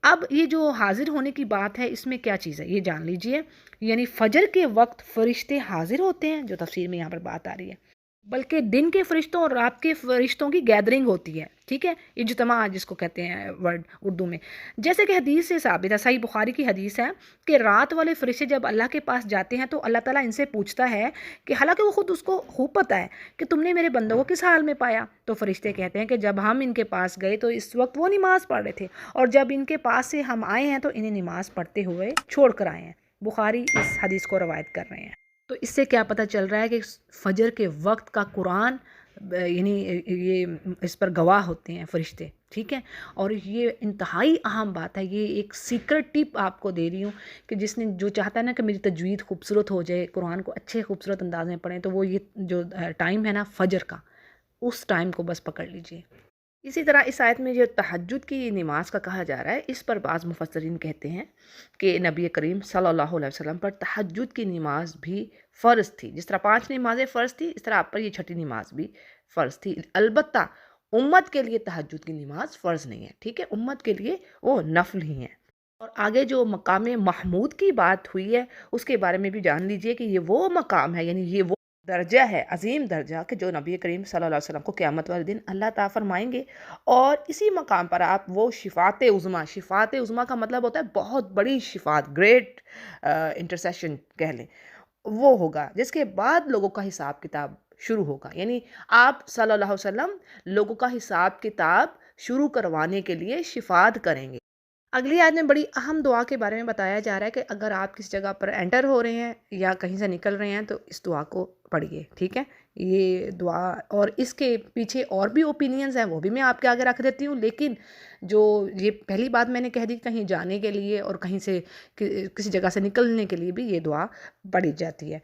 اب یہ جو حاضر ہونے کی بات ہے، اس میں کیا چیز ہے یہ جان لیجئے، یعنی فجر کے وقت فرشتے حاضر ہوتے ہیں، جو تفسیر میں یہاں پر بات آ رہی ہے، بلکہ دن کے فرشتوں اور رات کے فرشتوں کی گیدرنگ ہوتی ہے، ٹھیک ہے، اجتماع جس کو کہتے ہیں ورڈ اردو میں، جیسے کہ حدیث سے ثابت ہے، صحیح بخاری کی حدیث ہے کہ رات والے فرشتے جب اللہ کے پاس جاتے ہیں تو اللہ تعالیٰ ان سے پوچھتا ہے کہ حالانکہ وہ خود اس کو خوب پتہ ہے کہ تم نے میرے بندوں کو کس حال میں پایا، تو فرشتے کہتے ہیں کہ جب ہم ان کے پاس گئے تو اس وقت وہ نماز پڑھ رہے تھے، اور جب ان کے پاس سے ہم آئے ہیں تو انہیں نماز پڑھتے ہوئے چھوڑ کر آئے ہیں۔ بخاری اس حدیث کو روایت کر رہے ہیں۔ تو اس سے کیا پتہ چل رہا ہے کہ فجر کے وقت کا قرآن یعنی یہ اس پر گواہ ہوتے ہیں فرشتے، ٹھیک ہے، اور یہ انتہائی اہم بات ہے، یہ ایک سیکرٹ ٹپ آپ کو دے رہی ہوں کہ جس نے جو چاہتا ہے نا کہ میری تجوید خوبصورت ہو جائے، قرآن کو اچھے خوبصورت انداز میں پڑھیں، تو وہ یہ جو ٹائم ہے نا فجر کا، اس ٹائم کو بس پکڑ لیجئے۔ اسی طرح اس آیت میں جو تہجد کی نماز کا کہا جا رہا ہے، اس پر بعض مفسرین کہتے ہیں کہ نبی کریم صلی اللہ علیہ وسلم پر تہجد کی نماز بھی فرض تھی، جس طرح 5 نمازیں فرض تھی، اس طرح آپ پر یہ 6ٹھی نماز بھی فرض تھی، البتہ امت کے لیے تہجد کی نماز فرض نہیں ہے، ٹھیک ہے، امت کے لیے وہ نفل ہی ہیں۔ اور آگے جو مقام محمود کی بات ہوئی ہے اس کے بارے میں بھی جان لیجئے کہ یہ وہ مقام ہے، یعنی یہ وہ درجہ ہے، عظیم درجہ، کہ جو نبی کریم صلی اللہ علیہ وسلم کو قیامت والے دن اللہ تعالیٰ فرمائیں گے، اور اسی مقام پر آپ وہ شفاعت عظمیٰ کا مطلب ہوتا ہے بہت بڑی شفاعت، گریٹ انٹرسیشن کہہ لیں، وہ ہوگا جس کے بعد لوگوں کا حساب کتاب شروع ہوگا، یعنی آپ صلی اللہ علیہ وسلم لوگوں کا حساب کتاب شروع کروانے کے لیے شفاعت کریں گے۔ اگلی آیت میں بڑی اہم دعا کے بارے میں بتایا جا رہا ہے کہ اگر آپ کسی جگہ پر انٹر ہو رہے ہیں یا کہیں سے نکل رہے ہیں تو اس دعا کو پڑھیے، ٹھیک ہے؟ یہ دعا، اور اس کے پیچھے اور بھی اوپینینز ہیں، وہ بھی میں آپ کے آگے رکھ دیتی ہوں، لیکن جو یہ پہلی بات میں نے کہہ دی، کہیں جانے کے لیے اور کہیں سے کسی جگہ سے نکلنے کے لیے بھی یہ دعا پڑھی جاتی ہے۔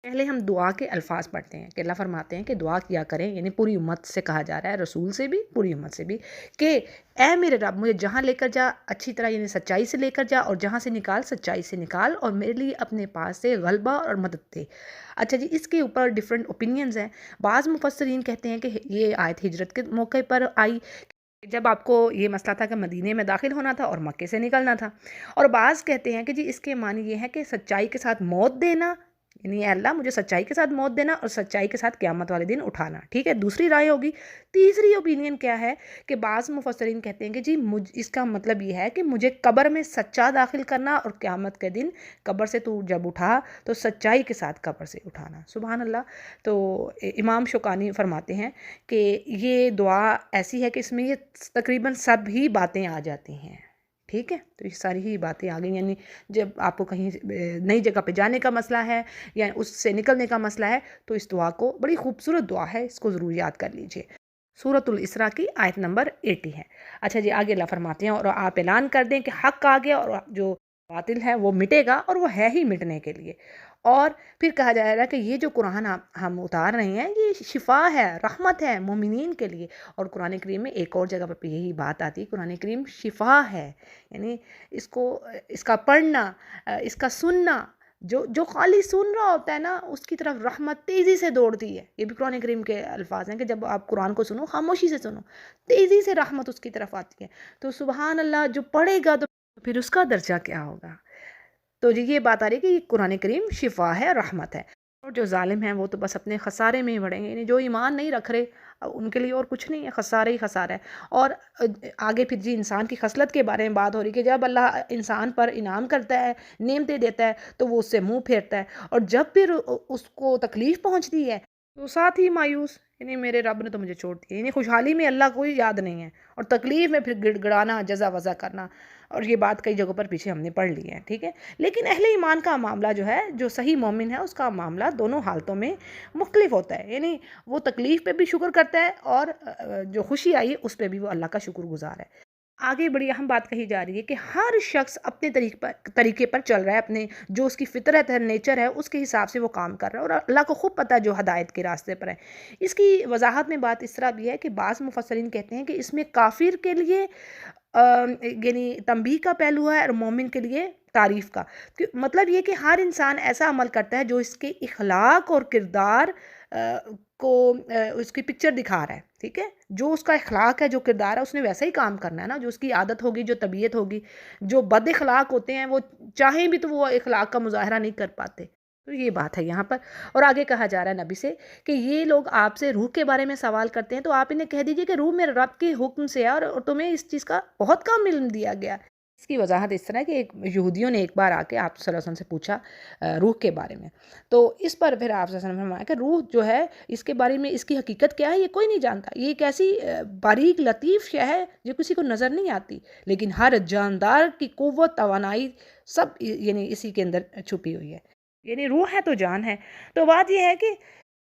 پہلے ہم دعا کے الفاظ پڑھتے ہیں کہ اللہ فرماتے ہیں کہ دعا کیا کریں، یعنی پوری امت سے کہا جا رہا ہے، رسول سے بھی پوری امت سے بھی، کہ اے میرے رب مجھے جہاں لے کر جا اچھی طرح، یعنی سچائی سے لے کر جا، اور جہاں سے نکال سچائی سے نکال، اور میرے لیے اپنے پاس سے غلبہ اور مدد دے۔ اچھا جی، اس کے اوپر ڈیفرنٹ اوپینینز ہیں۔ بعض مفسرین کہتے ہیں کہ یہ آیت ہجرت کے موقع پر آئی، جب آپ کو یہ مسئلہ تھا کہ مدینے میں داخل ہونا تھا اور مکے سے نکلنا تھا، اور بعض کہتے ہیں کہ جی اس کے معنی یہ ہے کہ سچائی کے ساتھ موت دینا، یعنی اے اللہ مجھے سچائی کے ساتھ موت دینا اور سچائی کے ساتھ قیامت والے دن اٹھانا، ٹھیک ہے، دوسری رائے ہوگی۔ تیسری اوپینین کیا ہے کہ بعض مفسرین کہتے ہیں کہ جی اس کا مطلب یہ ہے کہ مجھے قبر میں سچا داخل کرنا، اور قیامت کے دن قبر سے تو جب اٹھا تو سچائی کے ساتھ قبر سے اٹھانا، سبحان اللہ۔ تو امام شوکانی فرماتے ہیں کہ یہ دعا ایسی ہے کہ اس میں یہ تقریباً سب ہی باتیں آ جاتی ہیں، ٹھیک ہے، تو یہ ساری ہی باتیں آ گئی، یعنی جب آپ کو کہیں نئی جگہ پہ جانے کا مسئلہ ہے یا اس سے نکلنے کا مسئلہ ہے تو اس دعا کو، بڑی خوبصورت دعا ہے، اس کو ضرور یاد کر لیجئے۔ سورۃ الاسراء کی آیت نمبر 80 ہے۔ اچھا جی، آگے اللہ فرماتے ہیں اور آپ اعلان کر دیں کہ حق آ گیا اور جو باطل ہے وہ مٹے گا، اور وہ ہے ہی مٹنے کے لیے۔ اور پھر کہا جا رہا ہے کہ یہ جو قرآن ہم اتار رہے ہیں یہ شفا ہے، رحمت ہے مومنین کے لیے، اور قرآن کریم میں ایک اور جگہ پر یہی بات آتی ہے، قرآن کریم شفا ہے، یعنی اس کا پڑھنا، اس کا سننا، جو خالی سن رہا ہوتا ہے نا اس کی طرف رحمت تیزی سے دوڑتی ہے۔ یہ بھی قرآن کریم کے الفاظ ہیں کہ جب آپ قرآن کو سنو، خاموشی سے سنو، تیزی سے رحمت اس کی طرف آتی ہے۔ تو سبحان اللہ، جو پڑھے گا تو پھر اس کا درجہ کیا ہوگا۔ تو جی یہ بات آ رہی ہے کہ یہ قرآن کریم شفا ہے، رحمت ہے، اور جو ظالم ہیں وہ تو بس اپنے خسارے میں ہی بڑھیں گے، یعنی جو ایمان نہیں رکھ رہے ان کے لیے اور کچھ نہیں ہے، خسارہ ہی خسارہ ہے۔ اور آگے پھر جی انسان کی خصلت کے بارے میں بات ہو رہی کہ جب اللہ انسان پر انعام کرتا ہے، نعمتیں دیتا ہے تو وہ اس سے منہ پھیرتا ہے، اور جب پھر اس کو تکلیف پہنچتی ہے تو ساتھ ہی مایوس، یعنی میرے رب نے تو مجھے چھوڑ دیا، یعنی خوشحالی میں اللہ کوئی یاد نہیں ہے، اور تکلیف میں پھر گڑ گڑانا، جزا وزا کرنا، اور یہ بات کئی جگہوں پر پیچھے ہم نے پڑھ لی ہے، ٹھیک ہے۔ لیکن اہل ایمان کا معاملہ جو ہے، جو صحیح مومن ہے، اس کا معاملہ دونوں حالتوں میں مختلف ہوتا ہے، یعنی وہ تکلیف پہ بھی شکر کرتا ہے، اور جو خوشی آئی اس پہ بھی وہ اللہ کا شکر گزار ہے۔ آگے بڑی اہم بات کہی جا رہی ہے کہ ہر شخص اپنے طریقے پر چل رہا ہے، اپنے جو اس کی فطرت ہے، نیچر ہے، اس کے حساب سے وہ کام کر رہا ہے، اور اللہ کو خوب پتہ ہے جو ہدایت کے راستے پر ہے۔ اس کی وضاحت میں بات اس طرح بھی ہے کہ بعض مفسرین کہتے ہیں کہ اس میں کافر کے لیے یعنی تنبیہ کا پہلو ہے، اور مومن کے لیے تعریف کا، مطلب یہ کہ ہر انسان ایسا عمل کرتا ہے جو اس کے اخلاق اور کردار کو اس کی پکچر دکھا رہا ہے، ٹھیک ہے، جو اس کا اخلاق ہے، جو کردار ہے، اس نے ویسا ہی کام کرنا ہے نا، جو اس کی عادت ہوگی، جو طبیعت ہوگی۔ جو بد اخلاق ہوتے ہیں وہ چاہیں بھی تو وہ اخلاق کا مظاہرہ نہیں کر پاتے، تو یہ بات ہے یہاں پر۔ اور آگے کہا جا رہا ہے نبی سے کہ یہ لوگ آپ سے روح کے بارے میں سوال کرتے ہیں تو آپ انہیں کہہ دیجئے کہ روح میرے رب کے حکم سے ہے، اور تمہیں اس چیز کا بہت کم علم دیا گیا۔ اس کی وضاحت اس طرح ہے کہ ایک یہودیوں نے ایک بار آ کے آپ صلی اللہ علیہ وسلم سے پوچھا روح کے بارے میں، تو اس پر پھر آپ صلی اللہ علیہ وسلم نے فرمایا کہ روح جو ہے اس کے بارے میں اس کی حقیقت کیا ہے یہ کوئی نہیں جانتا، یہ ایک ایسی باریک لطیف شے ہے جو کسی کو نظر نہیں آتی، لیکن ہر جاندار کی قوت، توانائی سب یعنی اسی کے اندر چھپی ہوئی ہے، یعنی روح ہے تو جان ہے۔ تو بات یہ ہے کہ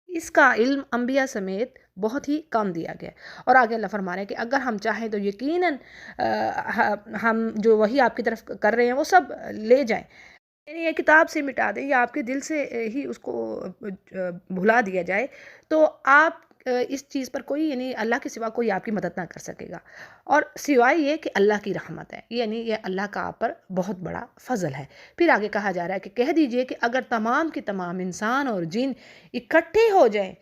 اس کا علم انبیاء سمیت بہت ہی کم دیا گیا ہے، اور آگے اللہ فرما رہے ہیں کہ اگر ہم چاہیں تو یقیناً ہم جو وہی آپ کی طرف کر رہے ہیں وہ سب لے جائیں، یعنی یہ کتاب سے مٹا دیں یا آپ کے دل سے ہی اس کو بھلا دیا جائے، تو آپ اس چیز پر کوئی یعنی اللہ کے سوا کوئی آپ کی مدد نہ کر سکے گا، اور سوائے یہ کہ اللہ کی رحمت ہے، یعنی یہ اللہ کا آپ پر بہت بڑا فضل ہے۔ پھر آگے کہا جا رہا ہے کہ کہہ دیجئے کہ اگر تمام کے تمام انسان اور جن اکٹھے ہو جائیں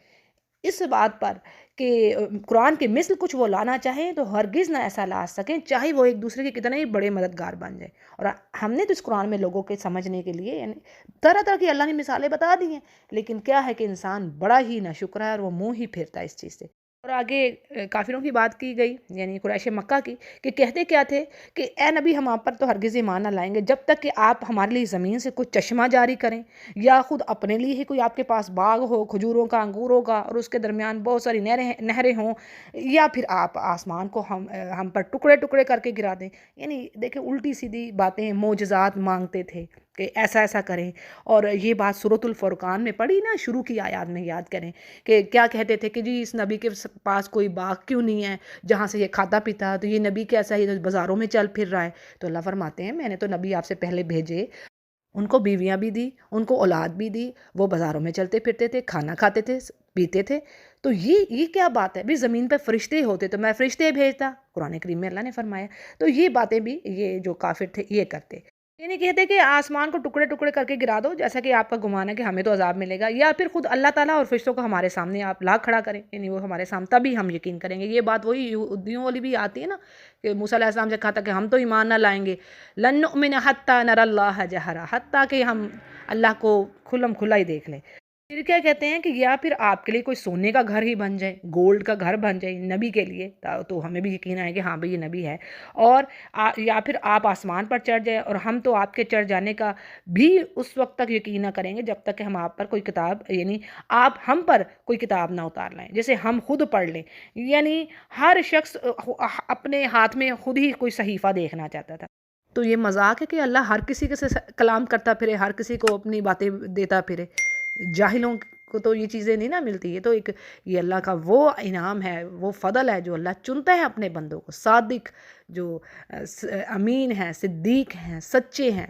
اس بات پر کہ قرآن کے مثل کچھ وہ لانا چاہیں تو ہرگز نہ ایسا لا سکیں، چاہے وہ ایک دوسرے کے کتنے ہی بڑے مددگار بن جائیں۔ اور ہم نے تو اس قرآن میں لوگوں کے سمجھنے کے لیے یعنی طرح طرح کی اللہ نے مثالیں بتا دی ہیں، لیکن کیا ہے کہ انسان بڑا ہی ناشکرا ہے اور وہ منہ ہی پھیرتا ہے اس چیز سے۔ اور آگے کافروں کی بات کی گئی، یعنی قریش مکہ کی، کہ کہتے کیا تھے کہ اے نبی ہم آپ پر تو ہرگز ایمان نہ لائیں گے جب تک کہ آپ ہمارے لیے زمین سے کچھ چشمہ جاری کریں، یا خود اپنے لیے ہی کوئی آپ کے پاس باغ ہو کھجوروں کا انگوروں کا اور اس کے درمیان بہت ساری نہریں ہوں، یا پھر آپ آسمان کو ہم پر ٹکڑے ٹکڑے کر کے گرا دیں۔ یعنی دیکھیں الٹی سیدھی باتیں، معجزات مانگتے تھے کہ ایسا ایسا کریں۔ اور یہ بات سورۃ الفرقان میں پڑھی نا، شروع کی آیات میں یاد کریں کہ کیا کہتے تھے کہ جی اس نبی کے پاس کوئی باغ کیوں نہیں ہے جہاں سے یہ کھاتا پیتا، تو یہ نبی کیسا ہے، یہ بازاروں میں چل پھر رہا ہے۔ تو اللہ فرماتے ہیں میں نے تو نبی آپ سے پہلے بھیجے، ان کو بیویاں بھی دی، ان کو اولاد بھی دی، وہ بازاروں میں چلتے پھرتے تھے، کھانا کھاتے تھے، پیتے تھے۔ تو یہ کیا بات ہے بھی، زمین پہ فرشتے ہوتے تو میں فرشتے بھیجتا، قرآن کریم میں اللہ نے فرمایا۔ تو یہ باتیں بھی یہ جو کافر تھے یہ کرتے، یہ نہیں کہتے کہ آسمان کو ٹکڑے ٹکڑے کر کے گرا دو جیسا کہ آپ کا گمان ہے کہ ہمیں تو عذاب ملے گا، یا پھر خود اللہ تعالیٰ اور فرشتوں کو ہمارے سامنے آپ لا کھڑا کریں، یعنی وہ ہمارے سامنے تبھی ہم یقین کریں گے۔ یہ بات وہی یہودیوں والی بھی آتی ہے نا کہ موسیٰ علیہ السلام سے کہا تھا کہ ہم تو ایمان نہ لائیں گے، لن نؤمن حتی نری اللہ جہرا، حتیٰ کہ ہم اللہ کو کھلم کھلا ہی دیکھ لیں۔ پھر کیا کہتے ہیں کہ یا پھر آپ کے لیے کوئی سونے کا گھر ہی بن جائے، گولڈ کا گھر بن جائے نبی کے لیے، تو ہمیں بھی یقین آئے کہ ہاں بھئی یہ نبی ہے، اور یا پھر آپ آسمان پر چڑھ جائیں، اور ہم تو آپ کے چڑھ جانے کا بھی اس وقت تک یقین نہ کریں گے جب تک کہ ہم آپ پر کوئی کتاب، یعنی آپ ہم پر کوئی کتاب نہ اتار لائیں جسے ہم خود پڑھ لیں۔ یعنی ہر شخص اپنے ہاتھ میں خود ہی کوئی صحیفہ دیکھنا چاہتا تھا۔ تو یہ مذاق ہے کہ اللہ ہر کسی کے سے کلام کرتا پھرے، ہر کسی کو اپنی باتیں دیتا پھرے؟ جاہلوں کو تو یہ چیزیں نہیں نہ ملتی، یہ تو یہ اللہ کا وہ انعام ہے، وہ فضل ہے جو اللہ چنتا ہے اپنے بندوں کو، صادق جو امین ہیں، صدیق ہیں، سچے ہیں،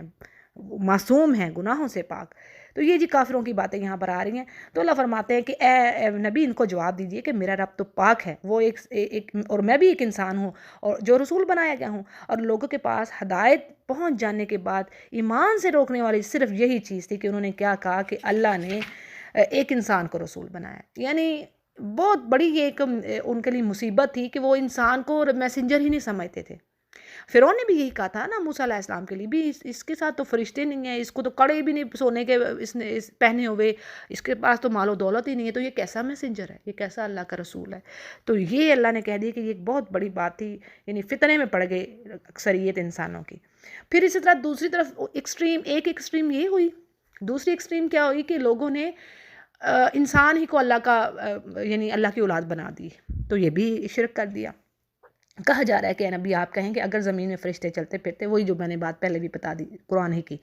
معصوم ہیں، گناہوں سے پاک۔ تو یہ جی کافروں کی باتیں یہاں پر آ رہی ہیں۔ تو اللہ فرماتے ہیں کہ اے نبی ان کو جواب دیجئے کہ میرا رب تو پاک ہے، وہ ایک اور میں بھی ایک انسان ہوں اور جو رسول بنایا گیا ہوں، اور لوگوں کے پاس ہدایت پہنچ جانے کے بعد ایمان سے روکنے والی صرف یہی چیز تھی کہ انہوں نے کیا کہا کہ اللہ نے ایک انسان کو رسول بنایا۔ یعنی بہت بڑی یہ ایک ان کے لیے مصیبت تھی کہ وہ انسان کو میسنجر ہی نہیں سمجھتے تھے۔ فرعون نے بھی یہی کہا تھا نا موسیٰ علیہ السلام کے لیے بھی، اس کے ساتھ تو فرشتے نہیں ہیں، اس کو تو کڑے بھی نہیں سونے کے اس نے پہنے ہوئے، اس کے پاس تو مال و دولت ہی نہیں ہے، تو یہ کیسا میسنجر ہے، یہ کیسا اللہ کا رسول ہے؟ تو یہ اللہ نے کہہ دی کہ یہ ایک بہت بڑی بات تھی، یعنی فتنے میں پڑ گئے اکثریت انسانوں کی۔ پھر اسی طرح دوسری طرف ایک ایکسٹریم یہ ہوئی، دوسری ایکسٹریم کیا ہوئی کہ لوگوں نے انسان ہی کو اللہ کا یعنی اللہ کی اولاد بنا دی، تو یہ بھی شرک کر دیا۔ کہا جا رہا ہے کہ اے نبی آپ کہیں کہ اگر زمین میں فرشتے چلتے پھرتے، وہی جو میں نے بات پہلے بھی بتا دی قرآن ہی کی،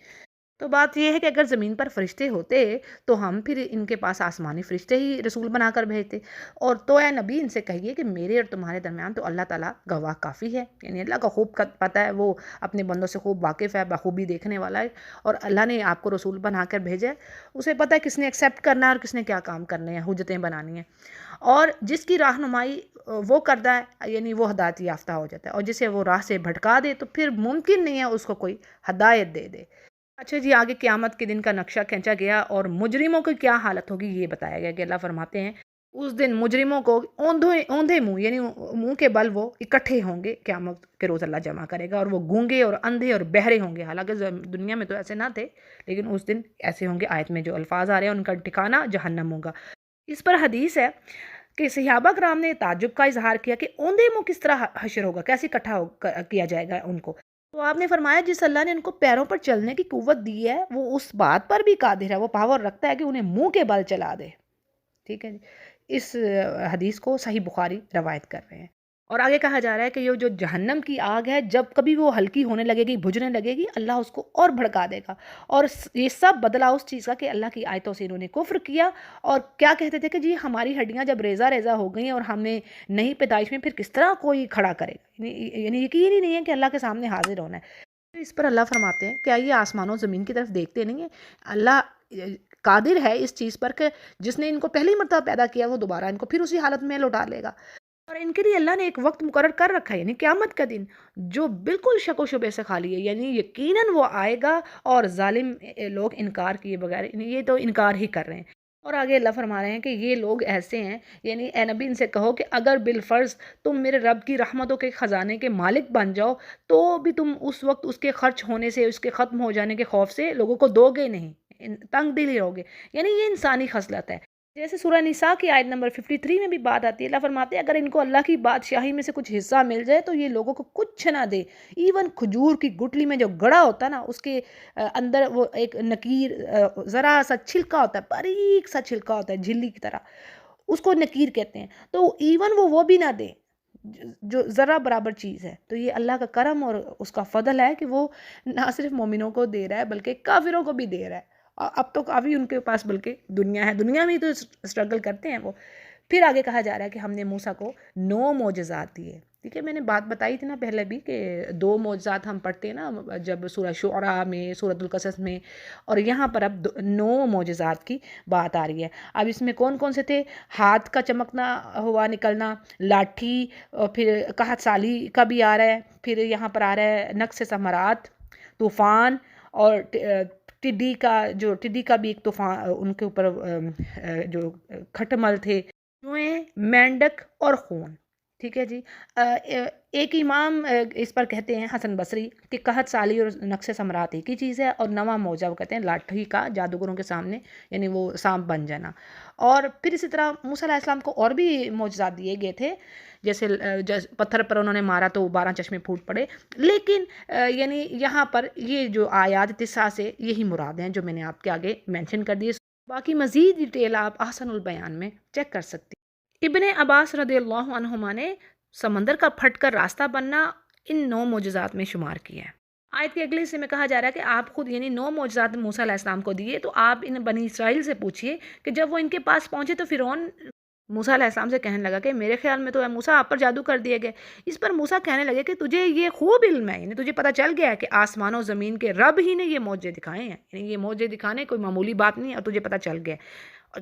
تو بات یہ ہے کہ اگر زمین پر فرشتے ہوتے تو ہم پھر ان کے پاس آسمانی فرشتے ہی رسول بنا کر بھیجتے، اور تو اے نبی ان سے کہیے کہ میرے اور تمہارے درمیان تو اللہ تعالیٰ گواہ کافی ہے، یعنی اللہ کا خوب پتہ ہے، وہ اپنے بندوں سے خوب واقف ہے، بخوبی دیکھنے والا ہے، اور اللہ نے آپ کو رسول بنا کر بھیجا ہے، اسے پتہ ہے کس نے ایکسیپٹ کرنا ہے اور کس نے کیا کام کرنے ہیں، حجتیں بنانی ہیں، اور جس کی رہنمائی وہ کرتا ہے یعنی وہ ہدایت یافتہ ہو جاتا ہے، اور جسے وہ راہ سے بھٹکا دے تو پھر ممکن نہیں ہے اس کو کوئی ہدایت دے دے۔ اچھا جی، آگے قیامت کے دن کا نقشہ کھینچا گیا اور مجرموں کی کیا حالت ہوگی یہ بتایا گیا کہ اللہ فرماتے ہیں اس دن مجرموں کو اوندھے منہ، یعنی منہ کے بل وہ اکٹھے ہوں گے، قیامت کے روز اللہ جمع کرے گا، اور وہ گونگے اور اندھے اور بہرے ہوں گے، حالانکہ دنیا میں تو ایسے نہ تھے لیکن اس دن ایسے ہوں گے۔ آیت میں جو الفاظ آ رہے ہیں ان کا ٹھکانہ جہنم ہوگا۔ اس پر حدیث ہے کہ صحابہ کرام نے تعجب کا اظہار کیا کہ اوندھے منہ کس طرح حشر ہوگا، کیسے اکٹھا کیا جائے گا ان کو؟ تو آپ نے فرمایا جس اللہ نے ان کو پیروں پر چلنے کی قوت دی ہے وہ اس بات پر بھی قادر ہے، وہ پاور رکھتا ہے کہ انہیں منہ کے بل چلا دے۔ ٹھیک ہے جی، اس حدیث کو صحیح بخاری روایت کر رہے ہیں۔ اور آگے کہا جا رہا ہے کہ یہ جو جہنم کی آگ ہے جب کبھی وہ ہلکی ہونے لگے گی، بجھنے لگے گی، اللہ اس کو اور بھڑکا دے گا، اور یہ سب بدلا اس چیز کا کہ اللہ کی آیتوں سے انہوں نے کفر کیا، اور کیا کہتے تھے کہ جی ہماری ہڈیاں جب ریزہ ریزہ ہو گئی اور ہم نے نئی پیدائش میں پھر کس طرح کوئی کھڑا کرے گا، یعنی یقین ہی نہیں ہے کہ اللہ کے سامنے حاضر ہونا ہے۔ اس پر اللہ فرماتے ہیں کیا یہ آسمان و زمین کی طرف دیکھتے نہیں ہیں؟ اللہ قادر ہے اس چیز پر کہ جس نے ان کو پہلی مرتبہ پیدا کیا وہ دوبارہ ان کو پھر اسی حالت میں لوٹا لے گا، اور ان کے لیے اللہ نے ایک وقت مقرر کر رکھا ہے، یعنی قیامت کا دن جو بالکل شک و شبے سے خالی ہے، یعنی یقیناً وہ آئے گا، اور ظالم لوگ انکار کیے بغیر یہ تو انکار ہی کر رہے ہیں۔ اور آگے اللہ فرما رہے ہیں کہ یہ لوگ ایسے ہیں، یعنی اے نبی ان سے کہو کہ اگر بالفرض تم میرے رب کی رحمتوں کے خزانے کے مالک بن جاؤ تو بھی تم اس وقت اس کے خرچ ہونے سے، اس کے ختم ہو جانے کے خوف سے لوگوں کو دو گے نہیں، تنگ دل ہی رہو گے، یعنی یہ انسانی خصلت ہے۔ جیسے سورہ نساء کی آیت نمبر 53 میں بھی بات آتی ہے، اللہ فرماتے ہیں اگر ان کو اللہ کی بادشاہی میں سے کچھ حصہ مل جائے تو یہ لوگوں کو کچھ نہ دے، ایون کھجور کی گٹلی میں جو گڑا ہوتا ہے نا، اس کے اندر وہ ایک نکیر ذرا سا چھلکا ہوتا ہے، باریک سا چھلکا ہوتا ہے جھلی کی طرح، اس کو نکیر کہتے ہیں، تو ایون وہ بھی نہ دے جو ذرا برابر چیز ہے۔ تو یہ اللہ کا کرم اور اس کا فضل ہے کہ وہ نہ صرف مومنوں کو دے رہا ہے بلکہ کافروں کو بھی دے رہا ہے۔ اب تو کافی ان کے پاس بلکہ دنیا ہے، دنیا میں ہی تو اسٹرگل کرتے ہیں وہ۔ پھر آگے کہا جا رہا ہے کہ ہم نے موسیٰ کو 9 معجزات دیے، ٹھیک ہے، میں نے بات بتائی تھی نا پہلے بھی کہ 2 معجزات ہم پڑھتے ہیں نا جب سورہ شعراء میں، سورۃ القصص میں، اور یہاں پر اب 9 معجزات کی بات آ رہی ہے۔ اب اس میں کون کون سے تھے؟ ہاتھ کا چمکنا ہوا نکلنا، لاٹھی، اور پھر قحط سالی کا بھی آ رہا ہے، پھر یہاں پر آ رہا ہے نقص ثمرات، طوفان، اور ٹڈی کا بھی ایک طوفان ان کے اوپر جو کھٹمل تھے، چوہے، مینڈک اور خون، ٹھیک ہے جی۔ ایک امام اس پر کہتے ہیں حسن بصری کہ قحط سالی اور نقص ثمرات ایک ہی چیز ہے، اور نواں معجزہ وہ کہتے ہیں لاٹھی کا جادوگروں کے سامنے یعنی وہ سانپ بن جانا۔ اور پھر اسی طرح موسیٰ علیہ السلام کو اور بھی معجزات دیے گئے تھے، جیسے پتھر پر انہوں نے مارا تو 12 چشمے پھوٹ پڑے، لیکن یعنی یہاں پر یہ جو آیات 9 سے یہی مراد ہیں جو میں نے آپ کے آگے مینشن کر دیے، باقی مزید ڈیٹیل آپ احسن البیان میں چیک کر سکتی ہیں۔ ابن عباس رضی اللہ عنہما نے سمندر کا پھٹ کر راستہ بننا ان 9 معجزات میں شمار کیا ہے۔ آیت کے اگلے حصے میں کہا جا رہا ہے کہ آپ خود یعنی 9 معجزات موسیٰ علیہ السلام کو دیے، تو آپ ان بنی اسرائیل سے پوچھئے کہ جب وہ ان کے پاس پہنچے تو فرعون موسیٰ علیہ السلام سے کہنے لگا کہ میرے خیال میں تو اے موسیٰ آپ پر جادو کر دیے گئے۔ اس پر موسیٰ کہنے لگے کہ تجھے یہ خوب علم ہے، یعنی تجھے پتہ چل گیا ہے کہ آسمان و زمین کے رب ہی نے یہ معجزے دکھائے ہیں، یعنی یہ معجزے دکھانے کوئی معمولی بات نہیں ہے، اور تجھے پتہ چل گیا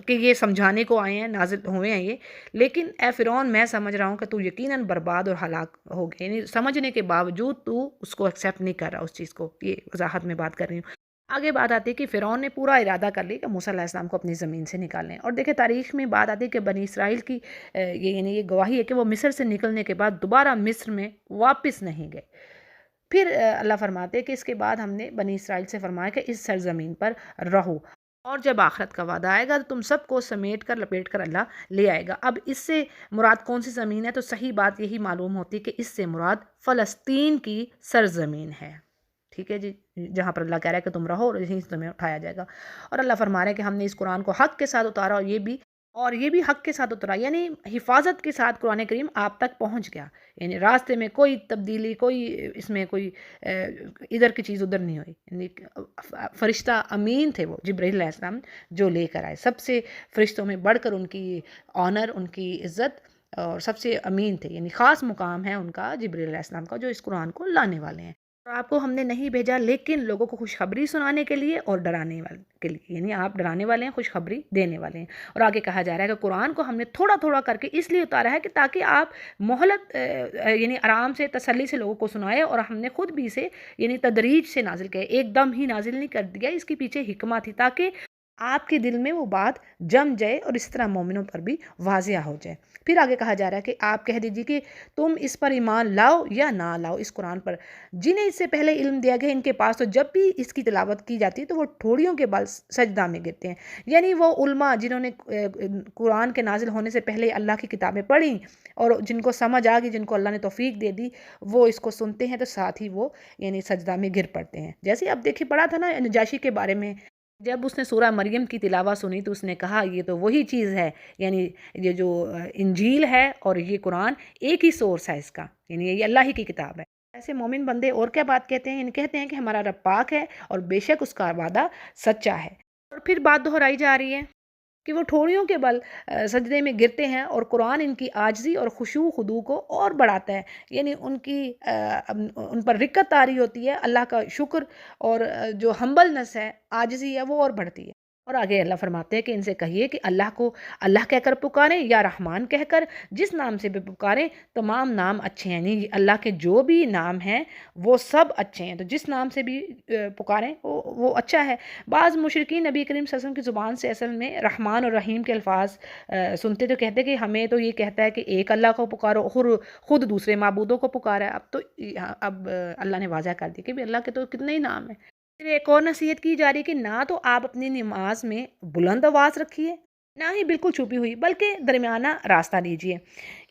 کہ یہ سمجھانے کو آئے ہیں، نازل ہوئے ہیں یہ۔ لیکن اے فرعون میں سمجھ رہا ہوں کہ تو یقیناً برباد اور ہلاک ہو گئے، یعنی سمجھنے کے باوجود تو اس کو ایکسیپٹ نہیں کر رہا اس چیز کو، یہ وضاحت میں بات کر رہی ہوں۔ آگے بات آتی ہے کہ فرعون نے پورا ارادہ کر لی کہ موسیٰ علیہ السلام کو اپنی زمین سے نکالیں، اور دیکھیں تاریخ میں بات آتی ہے کہ بنی اسرائیل کی یعنی یہ گواہی ہے کہ وہ مصر سے نکلنے کے بعد دوبارہ مصر میں واپس نہیں گئے۔ پھر اللہ فرماتے ہیں کہ اس کے بعد ہم نے بنی اسرائیل سے فرمایا کہ اس سرزمین پر رہو، اور جب آخرت کا وعدہ آئے گا تو تم سب کو سمیٹ کر لپیٹ کر اللہ لے آئے گا۔ اب اس سے مراد کون سی زمین ہے؟ تو صحیح بات یہی معلوم ہوتی ہے کہ اس سے مراد فلسطین کی سرزمین ہے، ٹھیک ہے جی، جہاں پر اللہ کہہ رہا ہے کہ تم رہو اور یہیں سے تمہیں اٹھایا جائے گا۔ اور اللہ فرما رہا ہے کہ ہم نے اس قرآن کو حق کے ساتھ اتارا، اور یہ بھی حق کے ساتھ اترا، یعنی حفاظت کے ساتھ قرآن کریم آپ تک پہنچ گیا، یعنی راستے میں کوئی تبدیلی، کوئی اس میں کوئی ادھر کی چیز ادھر نہیں ہوئی، یعنی فرشتہ امین تھے وہ جبرائیل علیہ السلام جو لے کر آئے، سب سے فرشتوں میں بڑھ کر ان کی آنر، ان کی عزت، اور سب سے امین تھے، یعنی خاص مقام ہے ان کا جبرائیل علیہ السلام کا جو اس قرآن کو لانے والے ہیں۔ اور آپ کو ہم نے نہیں بھیجا لیکن لوگوں کو خوشخبری سنانے کے لیے اور ڈرانے والے کے لیے، یعنی آپ ڈرانے والے ہیں، خوشخبری دینے والے ہیں۔ اور آگے کہا جا رہا ہے کہ قرآن کو ہم نے تھوڑا تھوڑا کر کے اس لیے اتارا ہے کہ تاکہ آپ مہلت یعنی آرام سے تسلی سے لوگوں کو سنائے، اور ہم نے خود بھی اسے یعنی تدریج سے نازل کیا، ایک دم ہی نازل نہیں کر دیا، اس کے پیچھے حکمت تھی تاکہ آپ کے دل میں وہ بات جم جائے اور اس طرح مومنوں پر بھی واضح ہو جائے۔ پھر آگے کہا جا رہا ہے کہ آپ کہہ دیجئے کہ تم اس پر ایمان لاؤ یا نہ لاؤ، اس قرآن پر جنہیں اس سے پہلے علم دیا گیا ان کے پاس تو جب بھی اس کی تلاوت کی جاتی ہے تو وہ ٹھوڑیوں کے بل سجدہ میں گرتے ہیں، یعنی وہ علماء جنہوں نے قرآن کے نازل ہونے سے پہلے اللہ کی کتابیں پڑھیں اور جن کو سمجھ آ گئی، جن کو اللہ نے توفیق دے دی، وہ اس کو سنتے ہیں تو ساتھ ہی وہ یعنی سجدہ میں گر پڑتے ہیں۔ جیسے اب دیکھیں پڑھا تھا نا نجاشی کے بارے میں، جب اس نے سورہ مریم کی تلاوت سنی تو اس نے کہا یہ تو وہی چیز ہے، یعنی یہ جو انجیل ہے اور یہ قرآن ایک ہی سورس ہے اس کا، یعنی یہ اللہ ہی کی کتاب ہے۔ ایسے مومن بندے اور کیا بات کہتے ہیں؟ کہتے ہیں کہ ہمارا رب پاک ہے اور بے شک اس کا وعدہ سچا ہے۔ اور پھر بات دہرائی جا رہی ہے کہ وہ ٹھوڑیوں کے بل سجدے میں گرتے ہیں، اور قرآن ان کی عاجزی اور خشوع خضوع کو اور بڑھاتا ہے، یعنی ان پر رکت آ رہی ہوتی ہے، اللہ کا شکر اور جو ہمبلنس ہے، عاجزی ہے، وہ اور بڑھتی ہے۔ اور آگے اللہ فرماتے ہیں کہ ان سے کہیے کہ اللہ کو اللہ کہہ کر پکاریں یا رحمان کہہ کر، جس نام سے بھی پکاریں تمام نام اچھے ہیں، یعنی اللہ کے جو بھی نام ہیں وہ سب اچھے ہیں، تو جس نام سے بھی پکاریں وہ اچھا ہے۔ بعض مشرکین نبی کریم صلی اللہ علیہ وسلم کی زبان سے اصل میں رحمان اور رحیم کے الفاظ سنتے تو کہتے کہ ہمیں تو یہ کہتا ہے کہ ایک اللہ کو پکارو، خود دوسرے معبودوں کو پکارا ہے۔ اب اللہ نے واضح کر دیا کہ بھی اللہ کے تو کتنے ہی نام ہیں۔ پھر ایک اور نصیحت کی جا رہی ہے کہ نہ تو آپ اپنی نماز میں بلند آواز رکھیے، نہ ہی بالکل چھپی ہوئی، بلکہ درمیانہ راستہ لیجیے۔